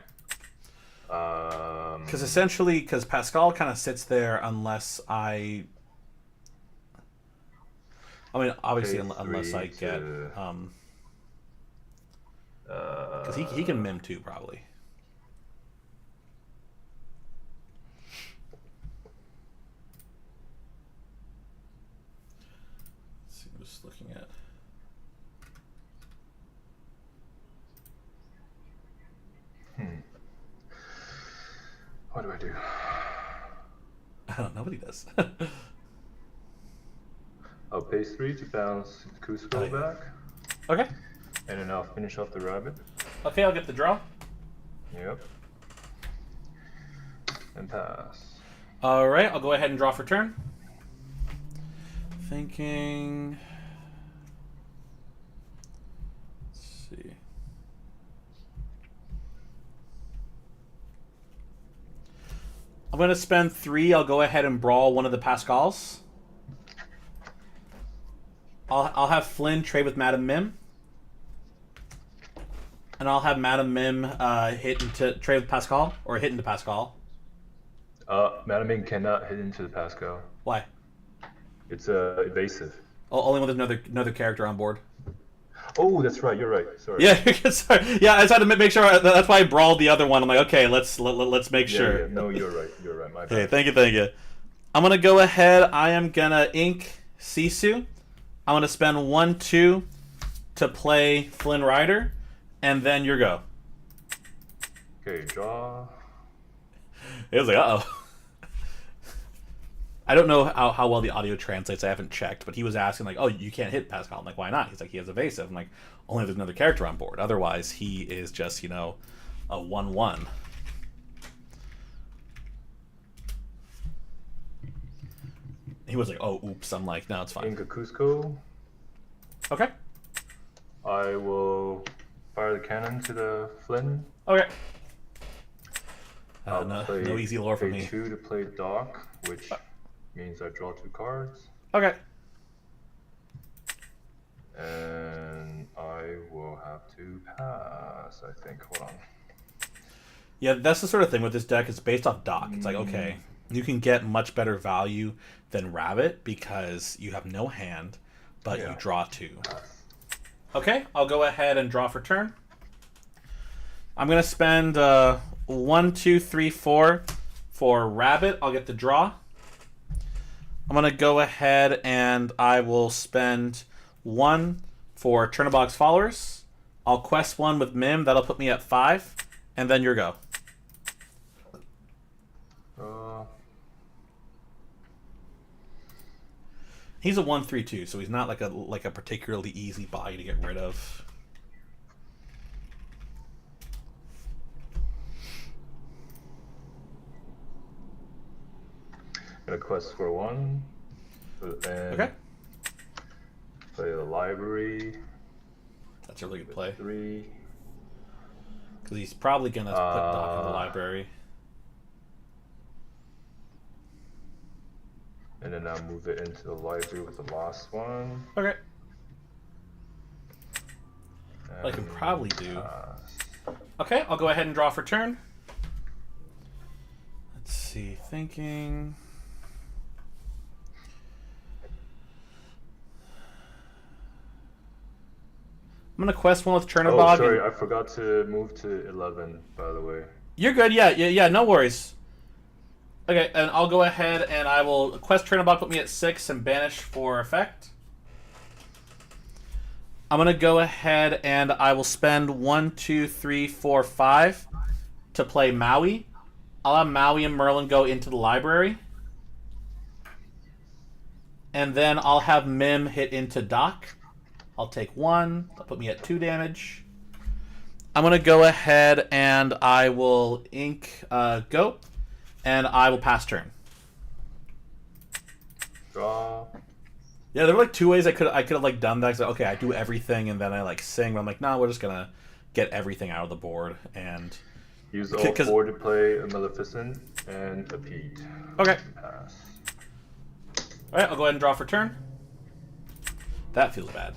Because essentially, because Pascal kind of sits there unless I mean, obviously, unless I get because he can mim too, probably. Let's see, I'm just looking at. What do I do? I don't know what he does. I'll pay 3 to bounce Kuzco back. Okay. And then I'll finish off the rabbit. Okay, I'll get the draw. Yep. And pass. All right, I'll go ahead and draw for turn. Thinking. Let's see. I'm going to spend 3. I'll go ahead and brawl one of the Pascals. I'll have Flynn trade with Madam Mim. And I'll have Madam Mim hit into trade with Pascal or hit into Pascal. Madam Ming cannot hit into the Pascal. Why? It's evasive. Only when there's another character on board. Oh, that's right. You're right. Sorry. Yeah, sorry. Yeah, I just had to make sure. That's why I brawled the other one. I'm like, okay, let's make Yeah, sure. yeah. No, you're right. You're right. My bad. Okay, thank you. I'm gonna go ahead. I am gonna ink Sisu. I'm gonna spend 1-2 to play Flynn Rider, and then your go. Okay, draw. It was like, uh-oh. I don't know how well the audio translates. I haven't checked, but he was asking like, "Oh, you can't hit Pascal." I'm like, "Why not?" He's like, "He has evasive." I'm like, "Only if there's another character on board. Otherwise, he is just, a 1/1." He was like, "Oh, oops." I'm like, "No, it's fine." Inca Cusco. Okay. I will fire the cannon to the Flynn. Okay. I'll No play easy lore for pay me. 2 to play Dock, which means I draw 2 cards. Okay. And I will have to pass, I think. Hold on. Yeah, that's the sort of thing with this deck. It's based off Dock. It's like, okay, you can get much better value than Rabbit because you have no hand, but you Yeah. draw 2. Okay, I'll go ahead and draw for turn. I'm going to spend 1, 2, 3, 4 for Rabbit. I'll get the draw. I'm going to go ahead and I will spend 1 for Chernobog's Followers. I'll quest 1 with Mim. That'll put me at 5. And then your go. He's a 1/3/2, so he's not like a particularly easy buy to get rid of. Gonna quest for 1. And Okay. play the library. That's a really good play. 3. Because he's probably going to put Doc in the library. And then I'll move it into the library with the last one. Okay. I can And probably do. pass. Okay, I'll go ahead and draw for turn. Let's see. Thinking. I'm going to quest 1 with Chernobog. Oh, sorry, I forgot to move to 11, by the way. You're good, yeah, no worries. Okay, and I'll go ahead and I will quest Chernobog, put me at 6, and banish for effect. I'm going to go ahead and I will spend 1, 2, 3, 4, 5 to play Maui. I'll have Maui and Merlin go into the library. And then I'll have Mim hit into Doc. I'll take 1. That'll put me at 2 damage. I'm going to go ahead and I will ink Goat. And I will pass turn. Draw. Yeah, there were like 2 ways I could have like done that. 'Cause, okay, I do everything and then I like sing. But I'm like, no, we're just gonna get everything out of the board and Use all 4 to play a Maleficent and a Pete. Okay. Pass. All right, I'll go ahead and draw for turn. That feels bad.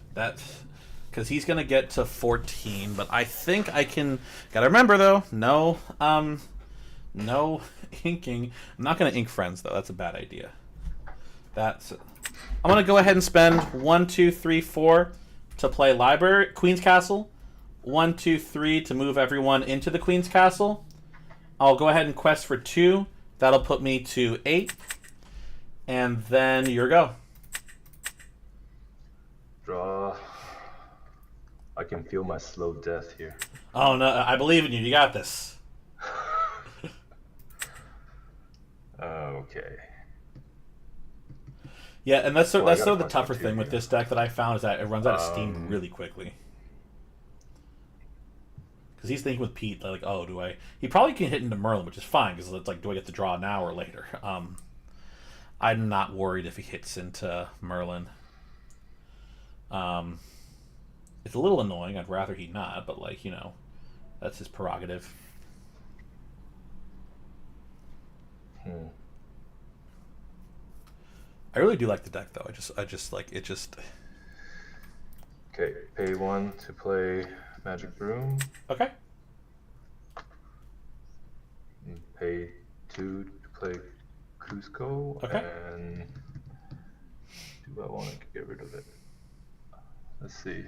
Because he's gonna get to 14, but I think I can. Gotta remember though, no inking. I'm not gonna ink friends though. That's a bad idea. I'm gonna go ahead and spend 1, 2, 3, 4 to play Library Queen's Castle. 1, 2, 3 to move everyone into the Queen's Castle. I'll go ahead and quest for 2. That'll put me to 8. And then your go. Draw. I can feel my slow death here. Oh no, I believe in you. You got this. Okay. Yeah, and that's Well, I sort of the gotta tougher punch thing you with here. this deck that I found is that it runs out of steam really quickly. Because he's thinking with Pete, like, oh, do I? He probably can hit into Merlin, which is fine because it's like, do I get to draw now or later? I'm not worried if he hits into Merlin. It's a little annoying. I'd rather he not, but like, that's his prerogative. I really do like the deck though. I just like it. Just Okay, pay 1 to play Magic Broom. okay. And pay 2 to play Cusco. Okay. And do I want to get rid of it? Let's see.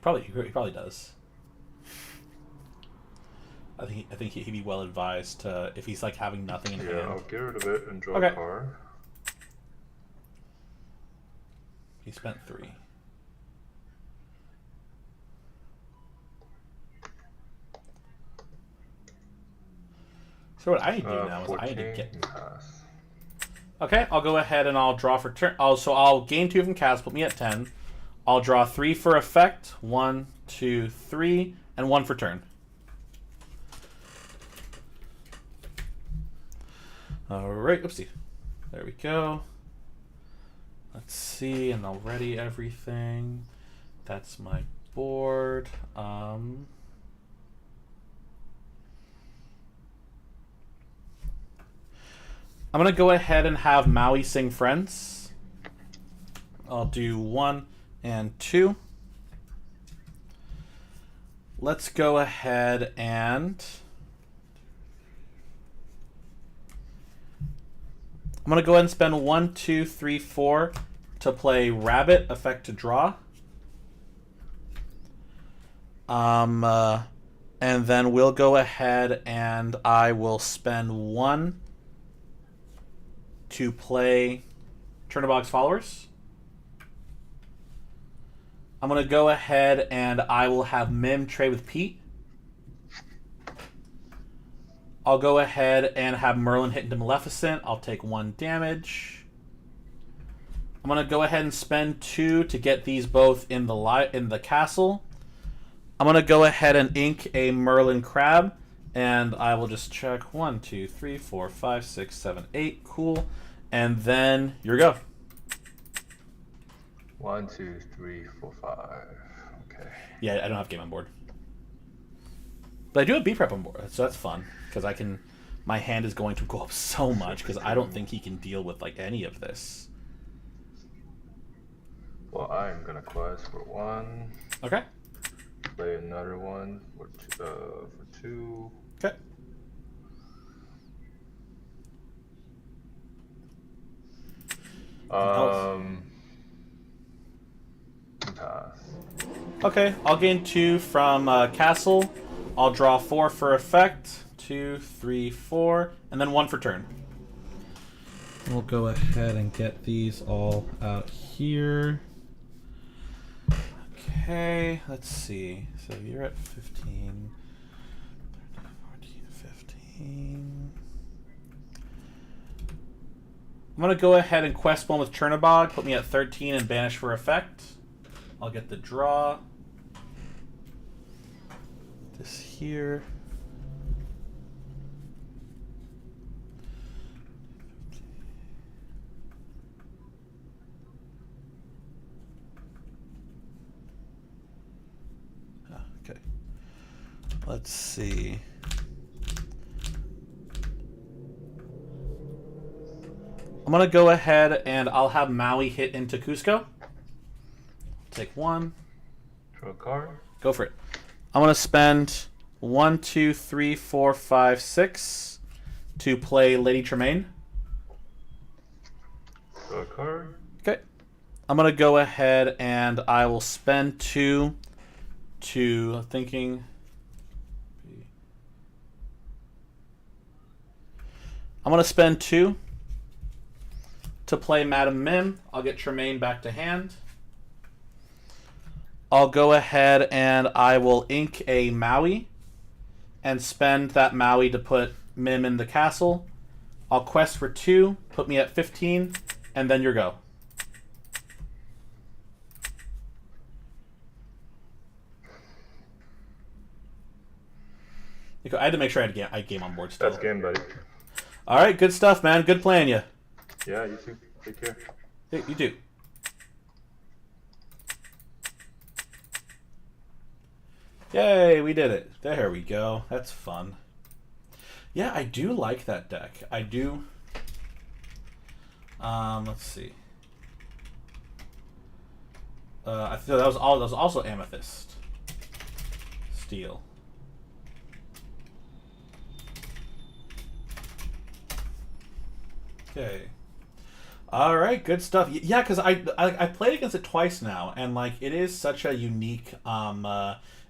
He probably does. I think he'd be well advised to, if he's like having nothing in Yeah, hand. I'll get rid of it and draw Okay. a card. He spent 3. So what I need to do now is I need to 14 get. and pass. Okay, I'll go ahead and I'll draw for turn. Oh, so I'll gain 2 from cast, put me at 10. I'll draw 3 for effect. 1, 2, 3, and 1 for turn. All right, oopsie. There we go. Let's see, and I'll ready everything. That's my board. I'm gonna go ahead and have Maui sing Friends. I'll do 1 and 2. Let's go ahead and I'm gonna go ahead and spend 1, 2, 3, 4 to play Rabbit, effect to draw. And then we'll go ahead and I will spend 1 to play Chernobog's Followers. I'm going to go ahead and I will have Mim trade with Pete. I'll go ahead and have Merlin hit into Maleficent. I'll take 1 damage. I'm going to go ahead and spend 2 to get these both in the castle. I'm going to go ahead and ink a Merlin Crab. And I will just check 1, 2, 3, 4, 5, 6, 7, 8. Cool. And then your go. 1, 2, 3, 4, 5. Okay. Yeah, I don't have game on board. But I do have B prep on board, so that's fun. Because I can... My hand is going to go up so much, because I don't think he can deal with, like, any of this. Well, I'm gonna quest for 1. Okay. Play another one for 2. Okay. Pass. Okay, I'll gain 2 from Castle. I'll draw 4 for effect. 2, 3, 4, and then 1 for turn. We'll go ahead and get these all out here. Okay, let's see. So you're at 15, 13, 14, 15. I'm going to go ahead and quest 1 with Chernobog, put me at 13 and banish for effect. I'll get the draw. This here. Okay. Let's see. I'm going to go ahead and I'll have Maui hit into Cusco. Take 1. Draw a card. Go for it. I'm going to spend 1, 2, 3, 4, 5, 6 to play Lady Tremaine. Draw a card. Okay. I'm going to go ahead and I will spend 2 to thinking. I'm going to spend 2 to play Madam Mim. I'll get Tremaine back to hand. I'll go ahead and I will ink a Maui and spend that Maui to put Mim in the castle. I'll quest for 2, put me at 15, and then your go. I had to make sure I had game on board still. That's game, buddy. All right, good stuff, man. Good playing you. Yeah, you too. Take care. Hey, you do. Yay, we did it. There we go. That's fun. Yeah, I do like that deck. I do. Let's see. I feel that was also Amethyst. Steel. Okay. All right, good stuff. Yeah, because I played against it twice now, and like it is such a unique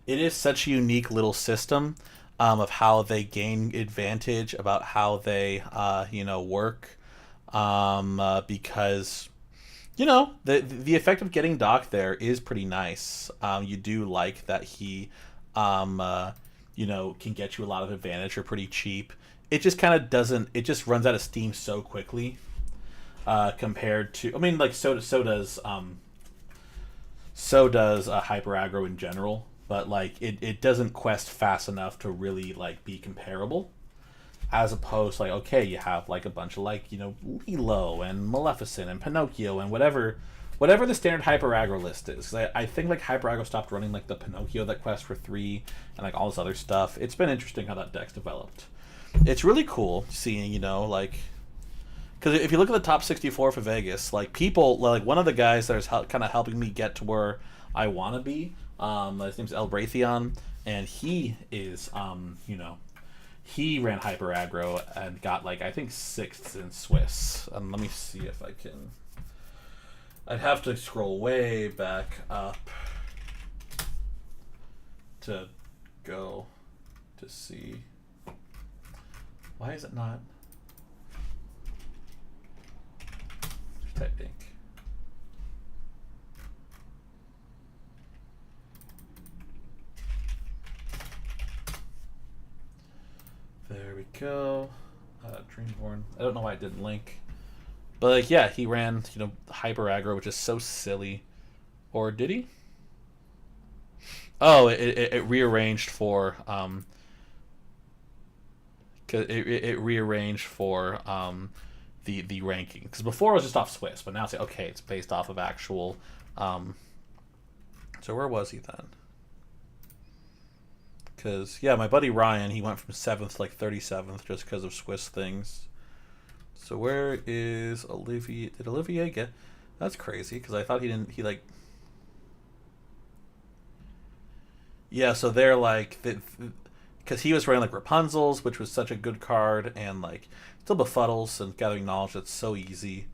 little system of how they gain advantage, about how they work, because the effect of getting Doc there is pretty nice. You do like that he can get you a lot of advantage for pretty cheap. It just kind of doesn't. It just runs out of steam so quickly. Compared to, I mean, like so does hyper aggro in general, but like it doesn't quest fast enough to really like be comparable. As opposed to like, okay, you have like a bunch of like Lilo and Maleficent and Pinocchio and whatever the standard hyper aggro list is. 'Cause I think like hyper aggro stopped running like the Pinocchio that quest for 3 and like all this other stuff. It's been interesting how that deck's developed. It's really cool seeing like. Because if you look at the top 64 for Vegas, like people, like one of the guys that is kind of helping me get to where I want to be, his name's El Raytheon, and he is, he ran hyper aggro and got like I think 6th in Swiss. Let me see if I can. I'd have to scroll way back up to go to see. Why is it not? Ink. There we go. Dreamborn. I don't know why I didn't link, but like yeah, he ran hyper aggro, which is so silly. Or did he? Oh, it rearranged for it rearranged for the ranking, because before it was just off Swiss, but now it's okay, it's based off of actual so where was he then? Because yeah, my buddy Ryan, he went from 7th to like 37th just because of Swiss things. So where is Olivier? Did Olivier get? That's crazy, because I thought he like yeah, so they're like because he was running like Rapunzel's, which was such a good card, and like still Befuddles and Gathering Knowledge, that's so easy.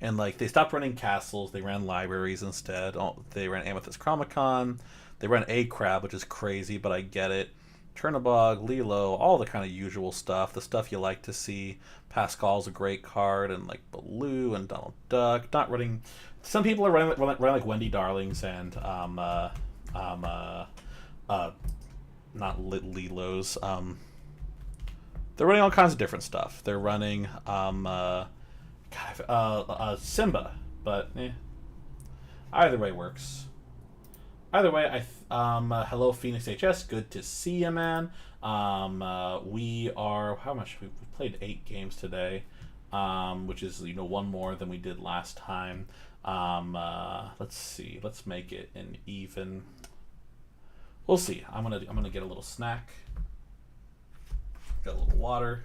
And like they stopped running castles, they ran libraries instead. They ran Amethyst Chromicon, they ran A Crab, which is crazy, but I get it. Chernabog, Lilo, all the kind of usual stuff, the stuff you like to see. Pascal's a great card, and like Baloo and Donald Duck. Not running. Some people are running like Wendy Darlings and not Lilo's. They're running all kinds of different stuff. They're running Simba, but either way works. Either way, hello Phoenix HS, good to see you, man. We are how much we played 8 games today, which is one more than we did last time. Let's see, let's make it an even. We'll see. I'm gonna get a little snack. Got a little water.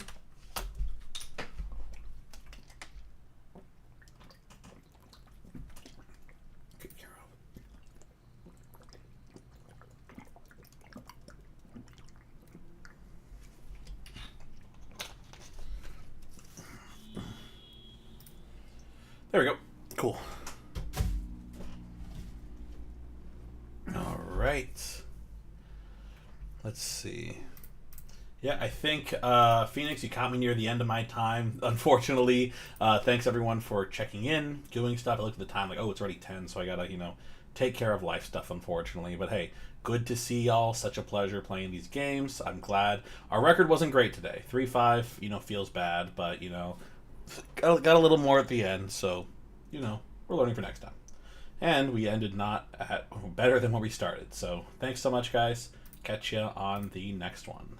Good care of it. There we go. Cool. All right. Let's see. Yeah, I think Phoenix, you caught me near the end of my time, unfortunately. Thanks everyone for checking in, doing stuff. I looked at the time like, oh, it's already 10, so I gotta, take care of life stuff, unfortunately. But hey, good to see y'all. Such a pleasure playing these games. I'm glad. Our record wasn't great today. 3-5, feels bad, but, got a little more at the end, so, we're learning for next time. And we ended not at better than where we started. So thanks so much, guys. Catch ya on the next one.